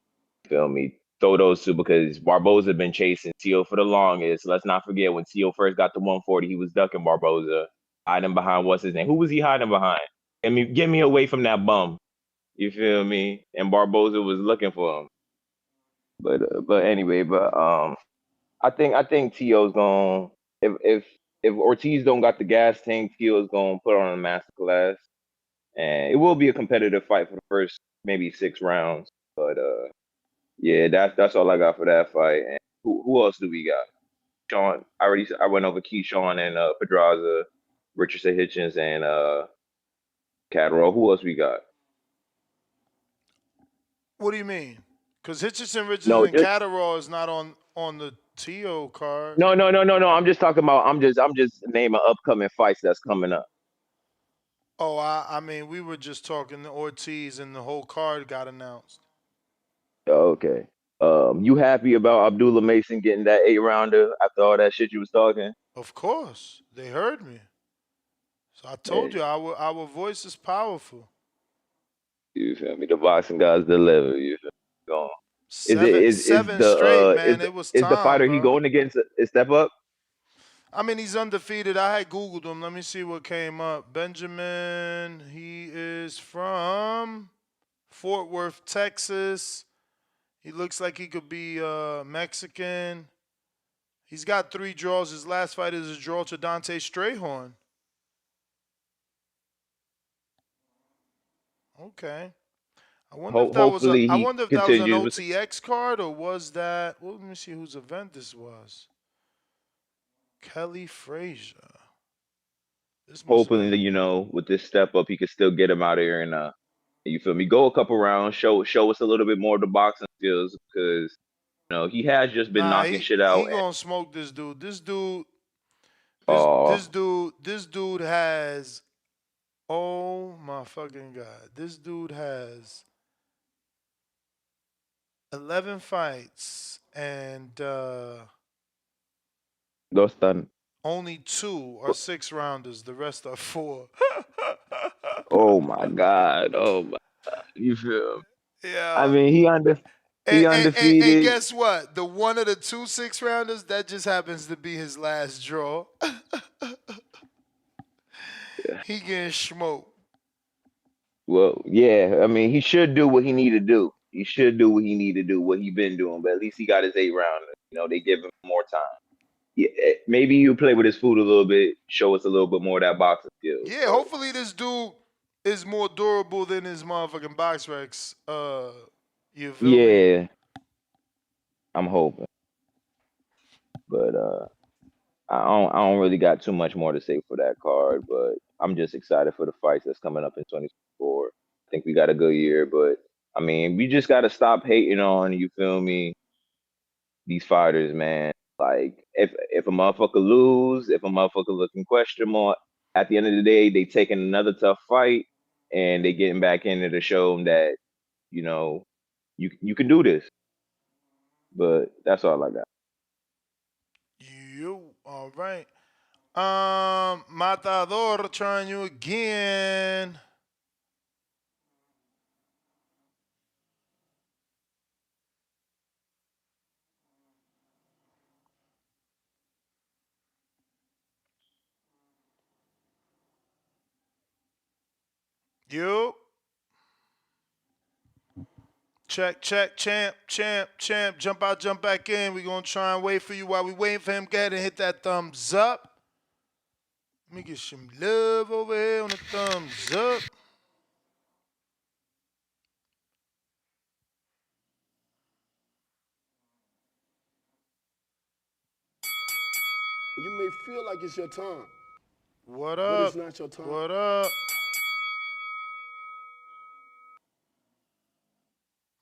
feel me? throw those two because Barboza been chasing Tio for the longest. Let's not forget when Tio first got to 140, he was ducking Barboza, hiding behind what's his name? Who was he hiding behind? Get me away from that bum. You feel me? And Barboza was looking for him. But anyway, I think Tio's going if Ortiz don't got the gas tank, Tio's gonna put on a masterclass, and it will be a competitive fight for the first maybe 6 rounds. But yeah, that's all I got for that fight. And who else do we got? Sean, I went over Keyshawn and Pedraza, Richardson Hitchens and Catterall. Who else we got? What do you mean? Because Hitchison, Richardson, No, and Catterall is not on the TO card. no. I'm just talking about. I'm just naming upcoming fights that's coming up. Oh, I mean, we were just talking to Ortiz, and the whole card got announced. Okay. You happy about Abdullah Mason getting that 8 rounder after all that shit you was talking? Of course, they heard me. So I told Hey, you, our voice is powerful. you feel me? The boxing guys deliver. You feel me? Go on. Is it Seven, is seven the straight, is man. the It was is the time, fighter he bro. going against is Step Up? I mean, he's undefeated. I had Googled him. Let me see what came up. Benjamin, he is from Fort Worth, Texas. He looks like he could be Mexican. He's got 3 draws. His last fight is a draw to Dante Strayhorn. Okay. I wonder if that was a. Hopefully I he wonder if that was an continues with. OTX card or was that? Well, let me see whose event this was. Kelly Frazier. This must have Hopefully, been. with this Step Up, he could still get him out of here and you feel me? Go a couple rounds, show us a little bit more of the boxing skills because he has just been Nah, knocking he shit he out. gonna smoke this dude. This Oh, this dude this dude has. Oh my fucking god! This dude has 11 fights and dos tan. only 2 are 6 rounders. The rest are 4. Oh my God. Oh my God. You feel me? I Yeah. mean, he And undefeated. guess what? The one of the 2 6 rounders that just happens to be his last draw. He getting smoked. Well, yeah. I mean, he should do what he need to do. He should do what he need to do, what he been doing. But at least he got his 8 rounder. They give him more time. Yeah, maybe you play with his food a little bit, show us a little bit more of that boxing skills. Yeah, hopefully this dude is more durable than his motherfucking box recs. You feel me? Yeah, I'm hoping. But I don't really got too much more to say for that card, but I'm just excited for the fights that's coming up in 2024. I think we got a good year, but I mean, we just got to stop hating on, you feel me, these fighters, man. Like if a motherfucker lose, if a motherfucker looking questionable, at the end of the day, they taking another tough fight and they getting back in there to show them that, you know, you can do this. But that's all I got. You all right? Matador trying you again. You check, champ, champ, champ. Jump out, jump back in. We gonna try and wait for you while we waiting for him. Go ahead and hit that thumbs up. Let me get some love over here on the thumbs up. You may feel like it's your time, What but up? it's not your time. What up?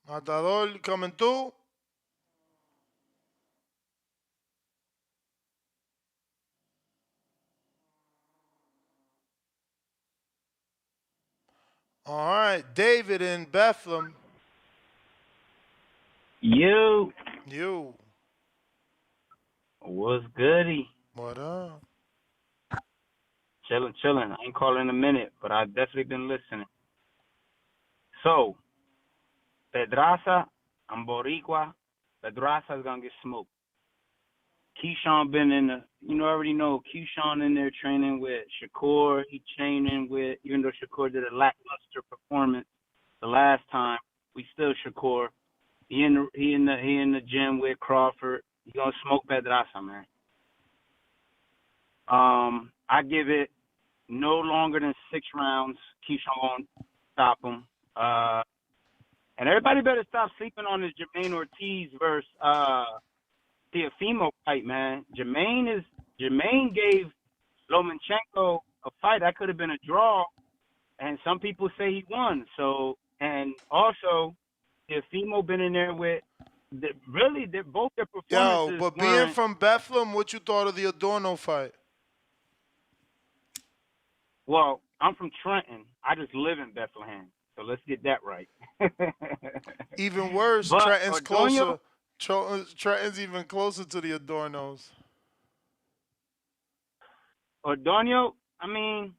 Matador coming through. All right, David in Bethlehem. You, You. what's goody? What up? Chilling, chilling. I ain't calling in a minute, but I've definitely been listening. So, Pedraza and Boricua Pedraza is gonna get smoked. Keyshawn been in the, already know Keyshawn in there training with Shakur. He training with, even though Shakur did a lackluster performance the last time, we still Shakur. He in the gym with Crawford. He gonna smoke Pedraza, man. I give it no longer than 6 rounds. Keyshawn won't stop him. And everybody better stop sleeping on this Jamaine Ortiz versus Teofimo fight, man. Jamaine gave Lomachenko a fight that could have been a draw, and some people say he won. So, and also, Teofimo been in there with both their performances. Yo, but being from Bethlehem, what you thought of the Adorno fight? Well, I'm from Trenton. I just live in Bethlehem, so let's get that right. Even worse, But Trenton's Ordonio, closer. Trenton's even closer to the Adornos. Ordonio, I mean,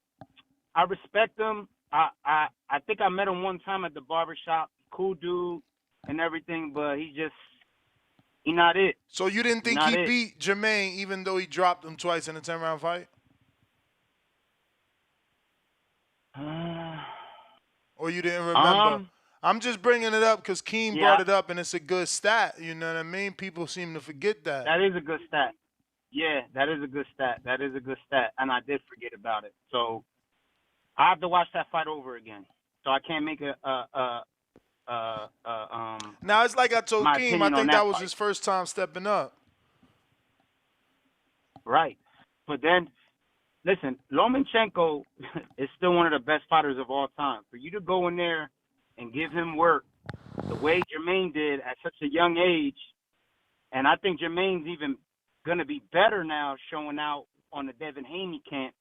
I respect him. I think I met him one time at the barbershop. Cool dude and everything, but he not it. So you didn't think he beat Jamaine even though he dropped him twice in a 10-round fight? Or you didn't remember? I'm just bringing it up because Keem brought it up, and it's a good stat. You know what I mean? People seem to forget that. That is a good stat. Yeah, that is a good stat. That is a good stat, and I did forget about it. So I have to watch that fight over again. So I can't make Now it's like I told Keem, I think that was fight. his first time stepping up. Right, but then. Listen, Lomachenko is still one of the best fighters of all time. For you to go in there and give him work the way Jamaine did at such a young age, and I think Jermaine's even going to be better now showing out on the Devin Haney camp.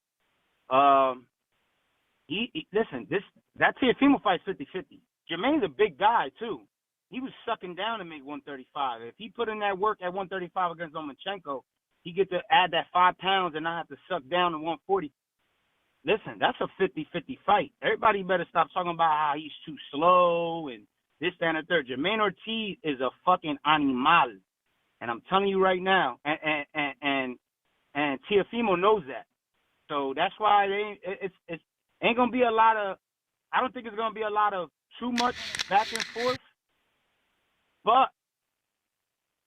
Listen, that Teofimo fight's 50-50. Jermaine's a big guy, too. He was sucking down to make 135. If he put in that work at 135 against Lomachenko, he get to add that 5 pounds and not have to suck down to 140. Listen, that's a 50-50 fight. Everybody better stop talking about how he's too slow and this, that, and the third. Jamaine Ortiz is a fucking animal. And I'm telling you right now, and Teofimo knows that. So that's why it ain't going to be a lot of, I don't think it's going to be a lot of too much back and forth. But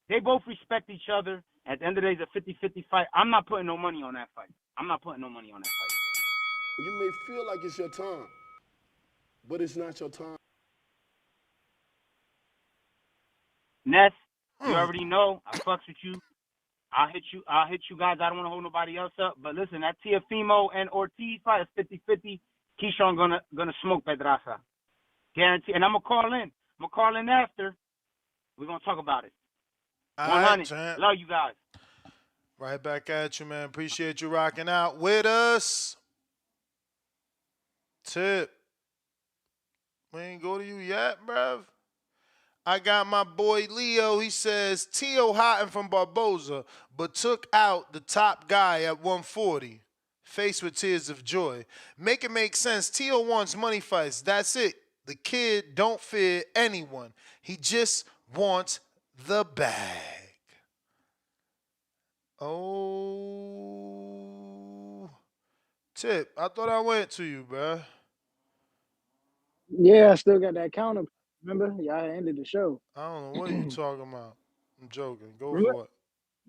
they both respect each other. At the end of the day, it's a 50-50 fight. I'm not putting no money on that fight. You may feel like it's your time, but it's not your time. Ness, you already know. I fucks with you. I'll hit you guys. I don't want to hold nobody else up. But listen, that Teofimo and Ortiz fight is 50-50. Keyshawn gonna smoke Pedraza. Guarantee. And I'm gonna call in. After. We're gonna talk about it. 100. Right, love you guys. Right back at you, man. Appreciate you rocking out with us. Tip. We ain't go to you yet, bruv. I got my boy Leo. He says, Teo hotting from Barboza, but took out the top guy at 140. Faced with tears of joy. Make it make sense. Teo wants money fights. That's it. The kid don't fear anyone. He just wants the bag. Oh. Tip, I thought I went to you, bruh. Yeah, I still got that counter. Remember? Y'all ended the show. I don't know what you talking about. I'm joking. Go Remember? for it.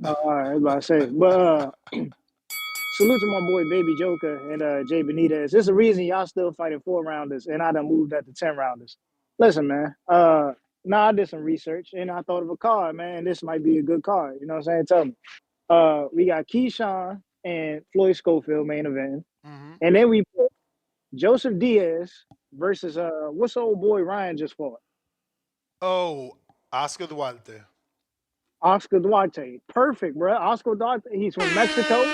All right, I was about to say. But salute to my boy Baby Joker and Jay Benitez. There's a reason y'all still fighting 4-rounders and I done moved that to 10-rounders. Listen, man. I did some research and I thought of a card, man. This might be a good card. You know what I'm saying? Tell me. We got Keyshawn and Floyd Schofield main event. Mm-hmm. And then we put Joseph Diaz versus what's the old boy Ryan just fought? Oh, Oscar Duarte. Oscar Duarte. Perfect, bro. Oscar Duarte, he's from Mexico.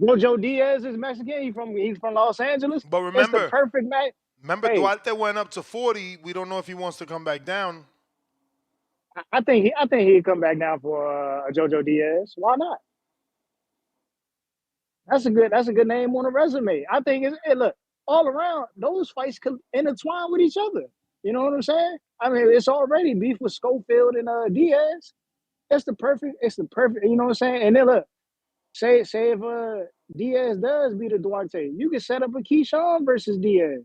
Jojo Diaz is Mexican. He's from Los Angeles. But remember, it's the perfect match. Remember, Duarte went up to 40. We don't know if he wants to come back down. I think he'd come back down for Jojo Diaz. Why not? That's a good name on a resume. I think look, all around those fights could intertwine with each other. You know what I'm saying? I mean, it's already beef with Schofield and Diaz. It's the perfect, you know what I'm saying? And then look, say if Diaz does beat a Duarte, you can set up a Keyshawn versus Diaz.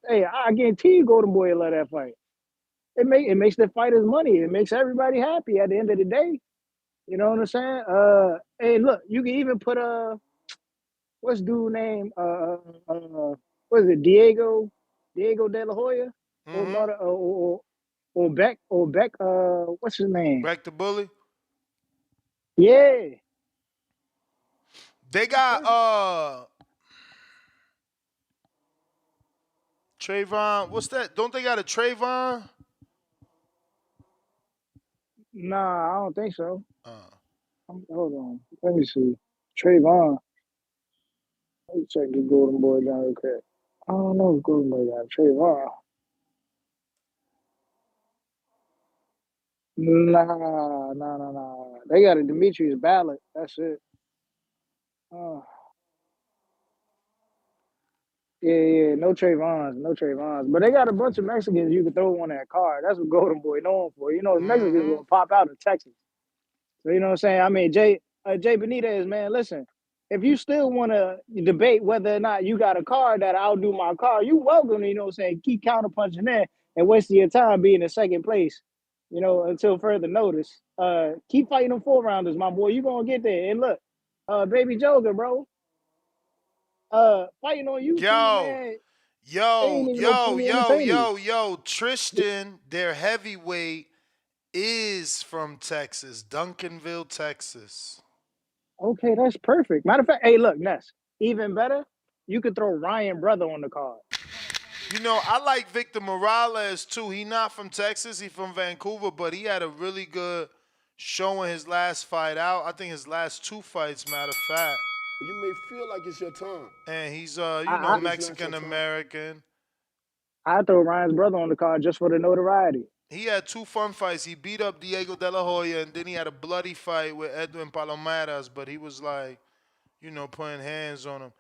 Hey, I guarantee you Golden Boy will let that fight. It makes the fighters money. It makes everybody happy at the end of the day. You know what I'm saying? Hey, look, you can even put what's dude name? What is it? Diego De La Hoya, or Mm-hmm. not? Beck. What's his name? Back to Bully. Yeah, They that's got perfect. Trayvon. What's that? Don't they got a Trayvon? Nah, I don't think so. Uh, Hold on, let me see. Trayvon. Let me check the Golden Boy down real quick. I don't know if Golden Boy got Trayvon. Nah. They got a Demetrius Ballot. That's it. Uh, yeah. No Trayvons. But they got a bunch of Mexicans you can throw on that card. That's what Golden Boy known for. You know, the Mexicans mm-hmm. gonna pop out in Texas. So you know what I'm saying? I mean, Jay Benitez, man, listen. If you still want to debate whether or not you got a card that outdo my card, you welcome to, you know what I'm saying, keep counterpunching that and wasting your time being in second place, you know, until further notice. Keep fighting them 4 rounders, my boy. You gonna get there. And look, Baby Joker, bro, fighting on YouTube, Yo, man, yo, ain't even no yo, fully yo, entertaining. yo, yo. Tristan, their heavyweight, is from Texas, Duncanville, Texas. Okay, that's perfect. Matter of fact, hey, look, Ness, even better, you could throw Ryan Brother on the card. You know, I like Victor Morales too. He not from Texas. He from Vancouver, but he had a really good showing his last fight out. I think his last 2 fights, matter of fact. You may feel like it's your time, And he's but it's not your Mexican time. American. I throw Ryan's brother on the card just for the notoriety. He had 2 fun fights. He beat up Diego De La Hoya, and then he had a bloody fight with Edwin Palomares, but he was like, putting hands on him.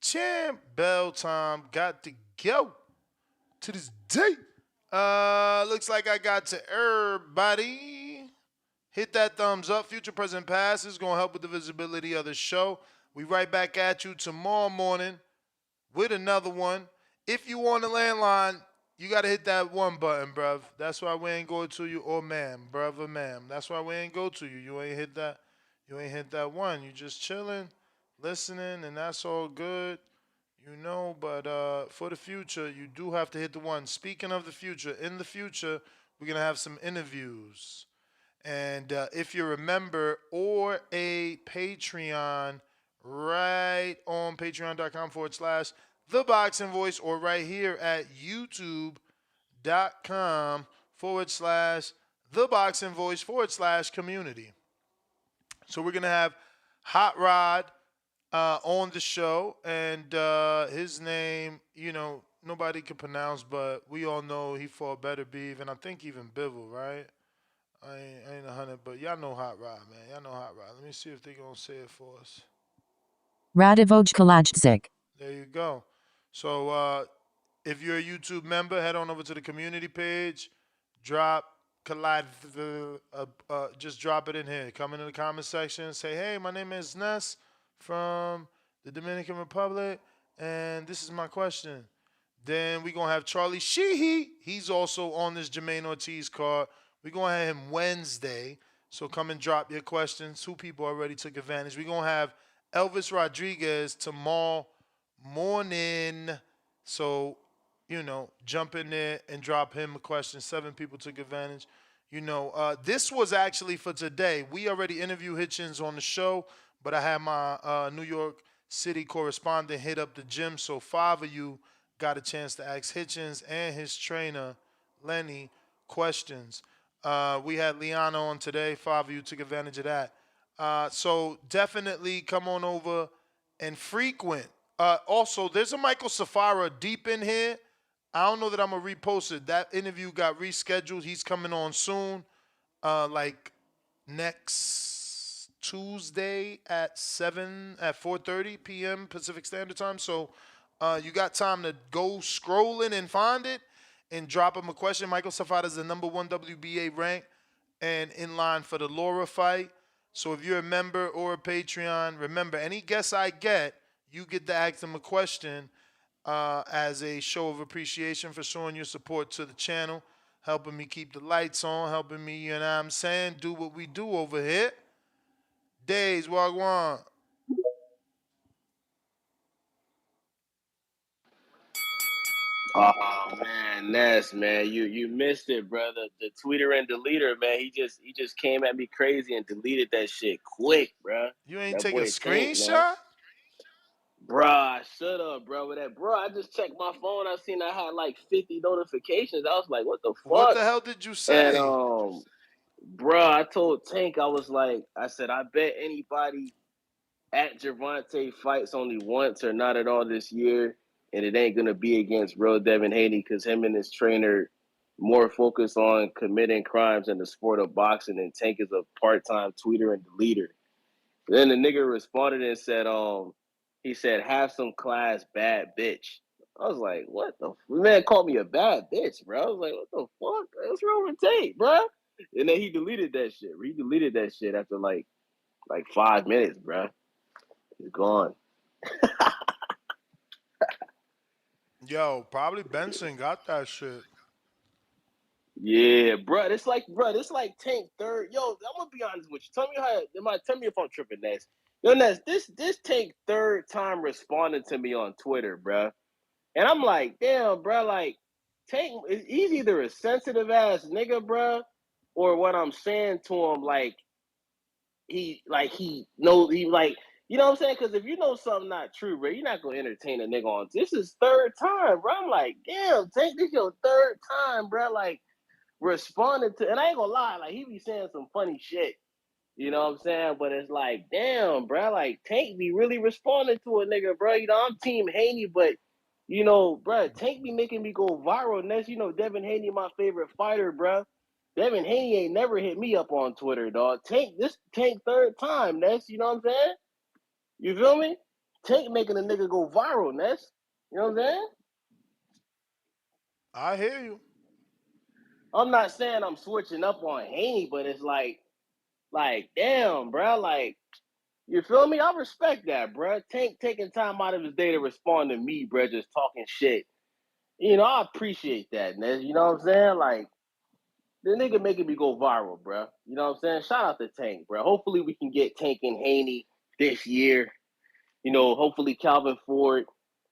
Champ, bell time, got to go to this day. Looks like I got to everybody. Hit that thumbs up. Future, present, past is going to help with the visibility of the show. We right back at you tomorrow morning with another one. If you on the landline, you got to hit that one button, bruv. That's why we ain't go to you, or ma'am, bruv or ma'am. That's why we ain't go to you. You ain't hit that. You ain't hit that one. You just chilling, listening, and that's all good. But for the future, you do have to hit the one. Speaking of the future, in the future, we're going to have some interviews. And if you're a member or a Patreon, right on patreon.com/The Boxing Voice, or right here at youtube.com/The Boxing Voice /community. So we're going to have Hot Rod on the show, and his name, nobody can pronounce, but we all know he fought Better Beef, and I think even Bivol, right? I ain't 100, but y'all know Hot Rod, man. Y'all know Hot Rod. Let me see if they gonna say it for us. Radivoj Kalajdzic. There you go. So if you're a YouTube member, head on over to the community page, drop just drop it in here. Come into the comment section, say, hey, my name is Ness from the Dominican Republic, and this is my question. Then we're going to have Charlie Sheehy. He's also on this Jamaine Ortiz card. We're going to have him Wednesday. So come and drop your questions. 2 people already took advantage. We're going to have Elvis Rodriguez tomorrow morning. So, jump in there and drop him a question. 7 people took advantage. This was actually for today. We already interviewed Hitchens on the show, but I had my New York City correspondent hit up the gym. So 5 of you got a chance to ask Hitchens and his trainer, Lenny, questions. We had Liana on today. 5 of you took advantage of that. So definitely come on over and frequent. Also, there's a Michael Safara deep in here. I don't know that I'm going to repost it. That interview got rescheduled. He's coming on soon, like next Tuesday at 4:30 p.m. Pacific Standard Time. So you got time to go scrolling and find it. and drop him a question. Michael Safada is the #1 WBA rank and in line for the Laura fight. So if you're a member or a Patreon, remember, any guest I get, you get to ask them a question as a show of appreciation for showing your support to the channel, helping me keep the lights on, helping me, you know what I'm saying, do what we do over here. Days, Wagwan. Oh man, Ness, man, you missed it, brother. The tweeter and deleter, man, he just came at me crazy and deleted that shit quick, bro. You ain't That take a boy Tank, man. screenshot? Bruh, I should have, bro. With that, bro, I just checked my phone. I seen I had like 50 notifications. I was like, what the What fuck? the hell did you And say? bruh, I told Tank, I said, I bet anybody at Gervonta fights only once or not at all this year, and it ain't gonna be against real Devin Haney because him and his trainer more focused on committing crimes in the sport of boxing, and Tank is a part-time tweeter and deleter. Then the nigga responded and said, he said, have some class, bad bitch. I was like, what the man called me a bad bitch, bro. I was like, what the fuck? What's wrong with Tate, bro? And then he deleted that shit. He deleted that shit after like 5 minutes, bro. It's gone. Yo, probably Benson got that shit. Yeah, bro. It's like Tank third. Yo, I'm gonna be honest with you. Tell me if I'm tripping, Ness. Yo, Ness, this Tank third time responding to me on Twitter, bro. And I'm like, damn, bro, like, Tank, he's either a sensitive ass nigga, bro, or what I'm saying to him, like, he knows, you know what I'm saying? Because if you know something not true, bro, you're not gonna entertain a nigga on. This is third time, bro. I'm like, damn, Tank, this your third time, bro, like, responding to, and I ain't gonna lie, like, he be saying some funny shit. You know what I'm saying? But it's like, damn, bro, like Tank be really responding to a nigga, bro. You know, I'm Team Haney, but you know, bro, Tank be making me go viral. Ness, you know, Devin Haney, my favorite fighter, bro. Devin Haney ain't never hit me up on Twitter, dog. This Tank third time, Ness. You know what I'm saying? You feel me? Tank making a nigga go viral, Ness. You know what I'm saying? I hear you. I'm not saying I'm switching up on Haney, but it's like, damn, bro, like. You feel me? I respect that, bro. Tank taking time out of his day to respond to me, bro, just talking shit. You know, I appreciate that, Ness. You know what I'm saying? Like, the nigga making me go viral, bro. You know what I'm saying? Shout out to Tank, bro. Hopefully we can get Tank and Haney this year. You know, hopefully Calvin Ford,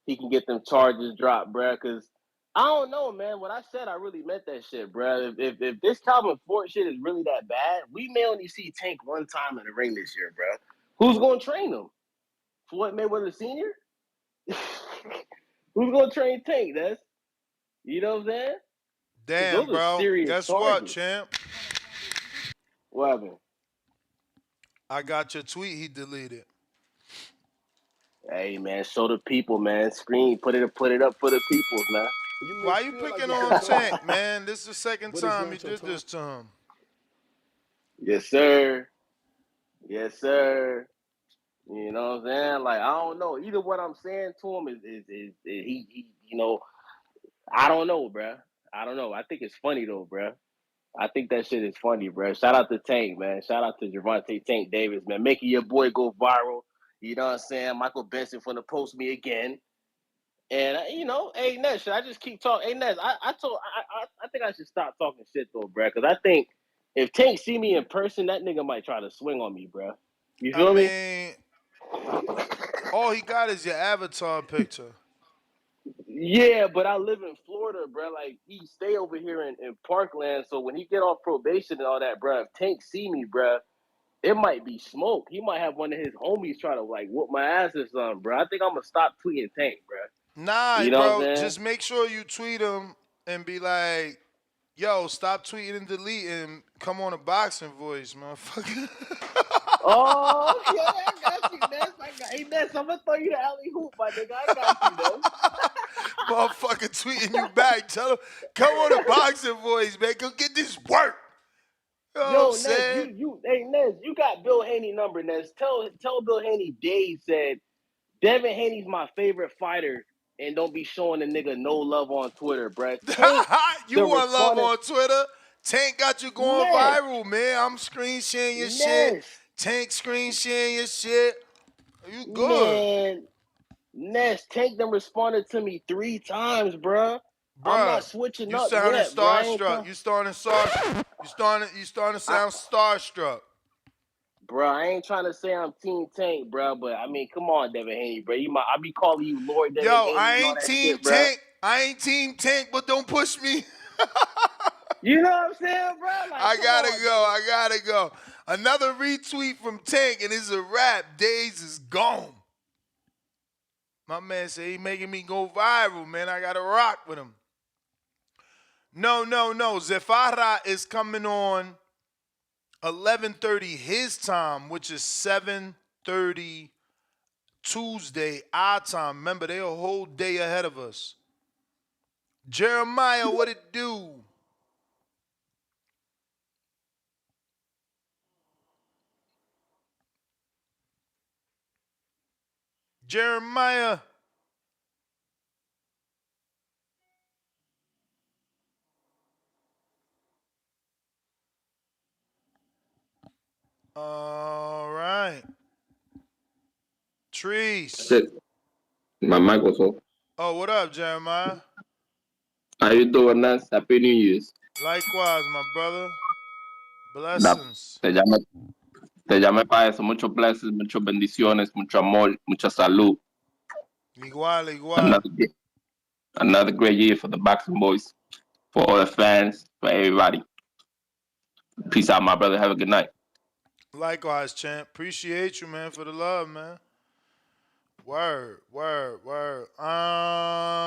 he can get them charges dropped, bro, because I don't know, man. What I said, I really meant that shit, bro. If this Calvin Ford shit is really that bad, we may only see Tank one time in the ring this year, bro. Who's going to train him? Floyd Mayweather Sr.? Who's going to train Tank, That's? You know what I'm saying? Because Damn, those are bro. serious Guess what, charges. champ? What happened? I got your tweet he deleted. Hey, man, show the people, man. Screen, put it up for the people, man. Why you picking on Tank, man? This is the second time you did this to him. Yes, sir. Yes, sir. You know what I'm saying? Like, I don't know. Either what I'm saying to him is he you know, I don't know, bruh. I don't know. I think it's funny, though, bruh. I think that shit is funny, bruh. Shout out to Tank, man. Shout out to Gervonta Tank Davis, man. Making your boy go viral. You know what I'm saying? Michael Benson finna post me again. And, you know, hey, Ness, should I just keep talking? Hey, Ness, I think I should stop talking shit, though, bruh. Because I think if Tank see me in person, that nigga might try to swing on me, bruh. You I feel me? mean, all he got is your avatar picture. Yeah, but I live in Florida, bro. Like, he stay over here in Parkland. So when he get off probation and all that, bro, if Tank see me, bro, it might be smoke. He might have one of his homies try to, like, whoop my ass or something, bro. I think I'm going to stop tweeting Tank, bro. Nah, You know what I'm bro. saying? Just make sure you tweet him and be like, yo, stop tweeting and deleting. Come on a boxing voice, motherfucker. Oh, okay. I got you, Ness. Hey, Ness, I'm going to throw you the alley hoop, my nigga. I got you, Ness. Motherfucker tweeting you back. Tell him, come on a boxing voice, man. Go get this work. You know what I'm Yo, Ness, saying? hey, Ness, you got Bill Haney number, Ness. Tell Bill Haney Dave said, Devin Haney's my favorite fighter. and don't be showing the nigga no love on Twitter, bruh. Tank, You the want love responding, on Twitter? Tank got you going Ness, viral, man. I'm screen sharing your shit. Ness, Tank screen sharing your shit. You good. man, Ness, Tank done responded to me 3 times, bruh. I'm Bruh, not switching you up sounding yet, bruh. I ain't starstruck. trying. You starting to sound starstruck. Bro, I ain't trying to say I'm Team Tank, bro, but I mean, come on, Devin Haney, bro. I be calling you Lord Devin Yo, Haney I and all ain't that team shit, bro. Tank. I ain't team Tank, but don't push me. You know what I'm saying, bro? Like, I come gotta on, go. Devin. I gotta go. Another retweet from Tank, and it's a wrap. Days is gone. My man said he making me go viral, man. I gotta rock with him. No. Zefara is coming on 11:30 his time, which is 7:30 Tuesday our time. Remember, they're a whole day ahead of us. Jeremiah, what it do? Jeremiah. All right. Trees. Shit, my mic was off. Oh, what up, Jeremiah? How you doing, Nas? Happy New Year's. Likewise, my brother. Da- Blessings. Te llamé, te llamé para eso. Muchos blessings, muchas bendiciones, mucho amor, mucha salud. Igual. Another, another great year for the Boxing Boys, for all the fans, for everybody. Peace out, my brother. Have a good night. Likewise, champ. Appreciate you, man, for the love, man. Word.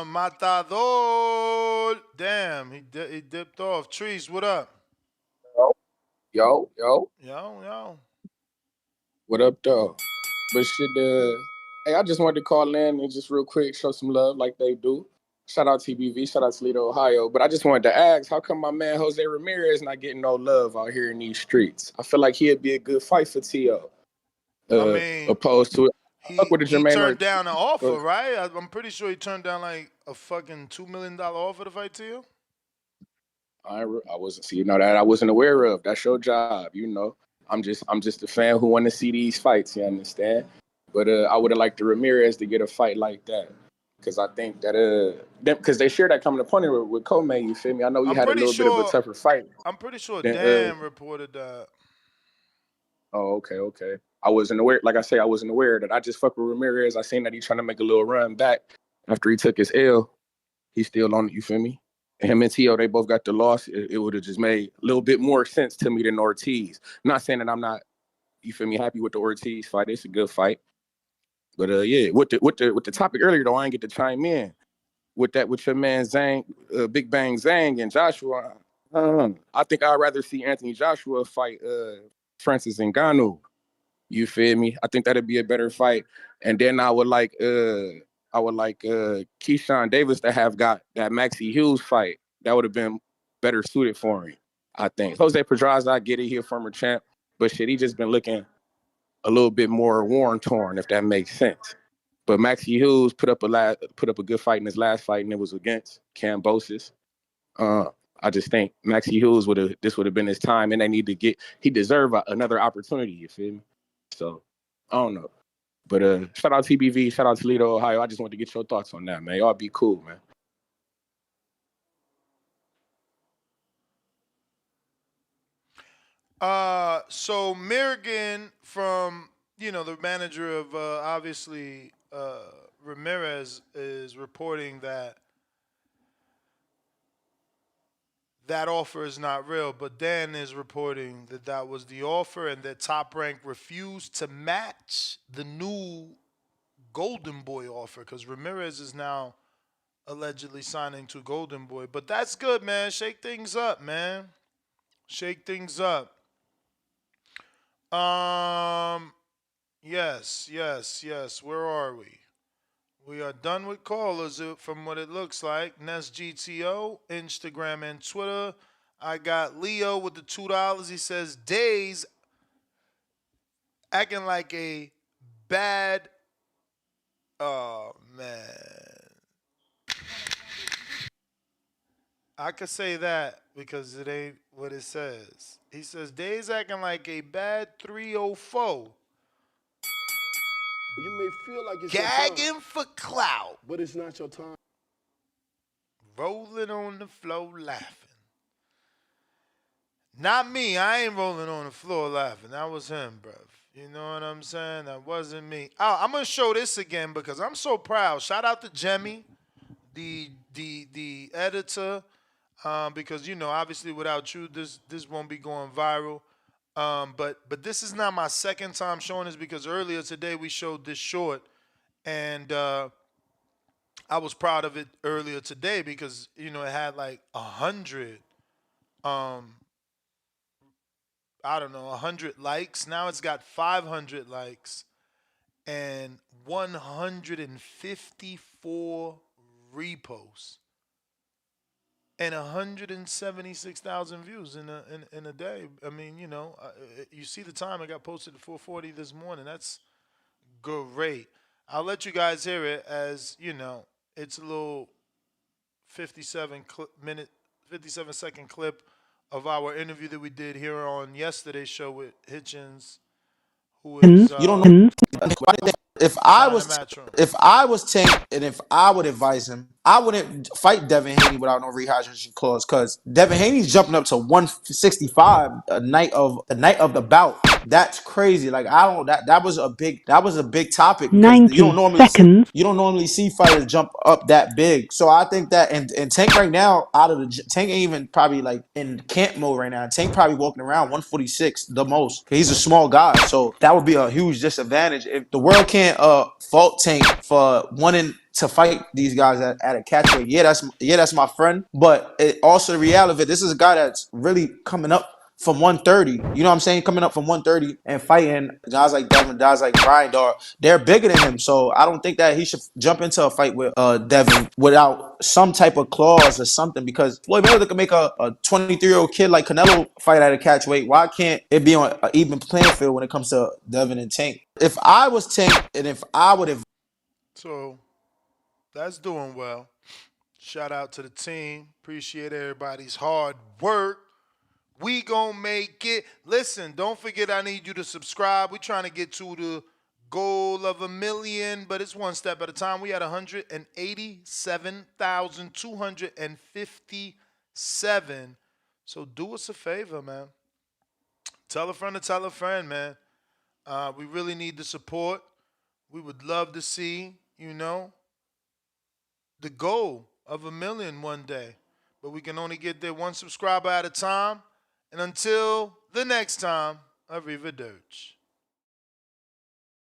Matador. Damn, he dipped off. Trees, what up? Yo. Yo. What up, though? But shit, hey, I just wanted to call in and just real quick show some love like they do. Shout out TBV, shout out Toledo, Ohio. But I just wanted to ask, how come my man Jose Ramirez not getting no love out here in these streets? I feel like he'd be a good fight for T.O. I mean, Opposed to it. Fuck with the he Jamaine turned Ortiz. down an offer, right? I'm pretty sure he turned down like a fucking $2 million offer to fight to you. I wasn't, see, you know, that I wasn't aware of. That's your job, you know. I'm just a fan who want to see these fights. You understand? But I would have liked the Ramirez to get a fight like that, because I think that because they share that common opponent with Comey. You feel me? I know he had a little bit of a tougher fight. I'm pretty sure than, Dan reported that. Oh, okay. I wasn't aware. Like I say, I wasn't aware that I just fuck with Ramirez. I seen that he's trying to make a little run back after he took his L. He's still on it. You feel me? And him and T.O., they both got the loss. It would have just made a little bit more sense to me than Ortiz. Not saying that I'm not, you feel me, happy with the Ortiz fight. It's a good fight. But yeah, with the topic earlier though, I ain't get to chime in with your man Zhang, Big Bang Zhang and Joshua. I think I'd rather see Anthony Joshua fight Francis Ngannou. You feel me? I think that'd be a better fight. And then I would like Keyshawn Davis to have got that Maxie Hughes fight. That would have been better suited for him, I think. Jose Pedraza, I get it, he a former champ, but shit, he just been looking a little bit more worn torn, if that makes sense. But Maxie Hughes put up a good fight in his last fight, and it was against Cambosis. I just think Maxie Hughes would have been his time, and he deserved another opportunity. You feel me? So I don't know. But shout out TBV, shout out Toledo, Ohio. I just wanted to get your thoughts on that, man. Y'all be cool, man. So Mirgan from the manager of obviously Ramirez is reporting that offer is not real, but Dan is reporting that that was the offer and that Top Rank refused to match the new Golden Boy offer because Ramirez is now allegedly signing to Golden Boy. But that's good, man. Shake things up, man. Shake things up. Yes. Where are we? We are done with callers from what it looks like. Nest GTO, Instagram and Twitter. I got Leo with the $2. He says, Days acting like a bad. Oh, man. I could say that because it ain't what it says. He says Days acting like a bad 304. You may feel like it's your time, Gagging for clout. but it's not your time. Rolling on the floor laughing. Not me. I ain't rolling on the floor laughing. That was him, bruv. You know what I'm saying? That wasn't me. Oh, I'm gonna show this again because I'm so proud. Shout out to Jemmy, the editor, because obviously without you this won't be going viral. But this is not my second time showing this because earlier today we showed this short, and I was proud of it earlier today because it had like 100, I don't know, 100 likes. Now it's got 500 likes and 154 reposts and 176,000 views in a day. I mean, you see the time it got posted at 4:40 this morning. That's great. I'll let you guys hear it as it's a little 57-second clip of our interview that we did here on yesterday's show with Hitchens, who is You don't know if I trying to was match him. Tank and if I would advise him, I wouldn't fight Devin Haney without no rehydration clause because Devin Haney's jumping up to 165 a night of the bout. That's crazy. Like I don't that was a big topic because 90 seconds. you don't normally see fighters jump up that big. So I think that and Tank right now Tank ain't even probably like in camp mode right now. Tank probably walking around 146 the most. He's a small guy, so that would be a huge disadvantage if the world can't fault Tank for wanting to fight these guys at a catchweight. That's my friend, but also the reality of it, this is a guy that's really coming up from 130. You know what I'm saying? Coming up from 130 and fighting guys like Devin, guys like Brian Dar, they're bigger than him. So I don't think that he should jump into a fight with Devin without some type of clause or something because Floyd Mayweather can make a 23-year-old kid like Canelo fight at a catchweight. Why can't it be on an even playing field when it comes to Devin and Tank? If I was Tank and if I would have... So that's doing well. Shout out to the team. Appreciate everybody's hard work. We gonna make it. Listen, don't forget I need you to subscribe. We're trying to get to the goal of 1 million, but it's one step at a time. We had 187,257. So do us a favor, man. Tell a friend to tell a friend, man. We really need the support. We would love to see, the goal of 1 million one day. But we can only get there one subscriber at a time. And until the next time, arrivederci.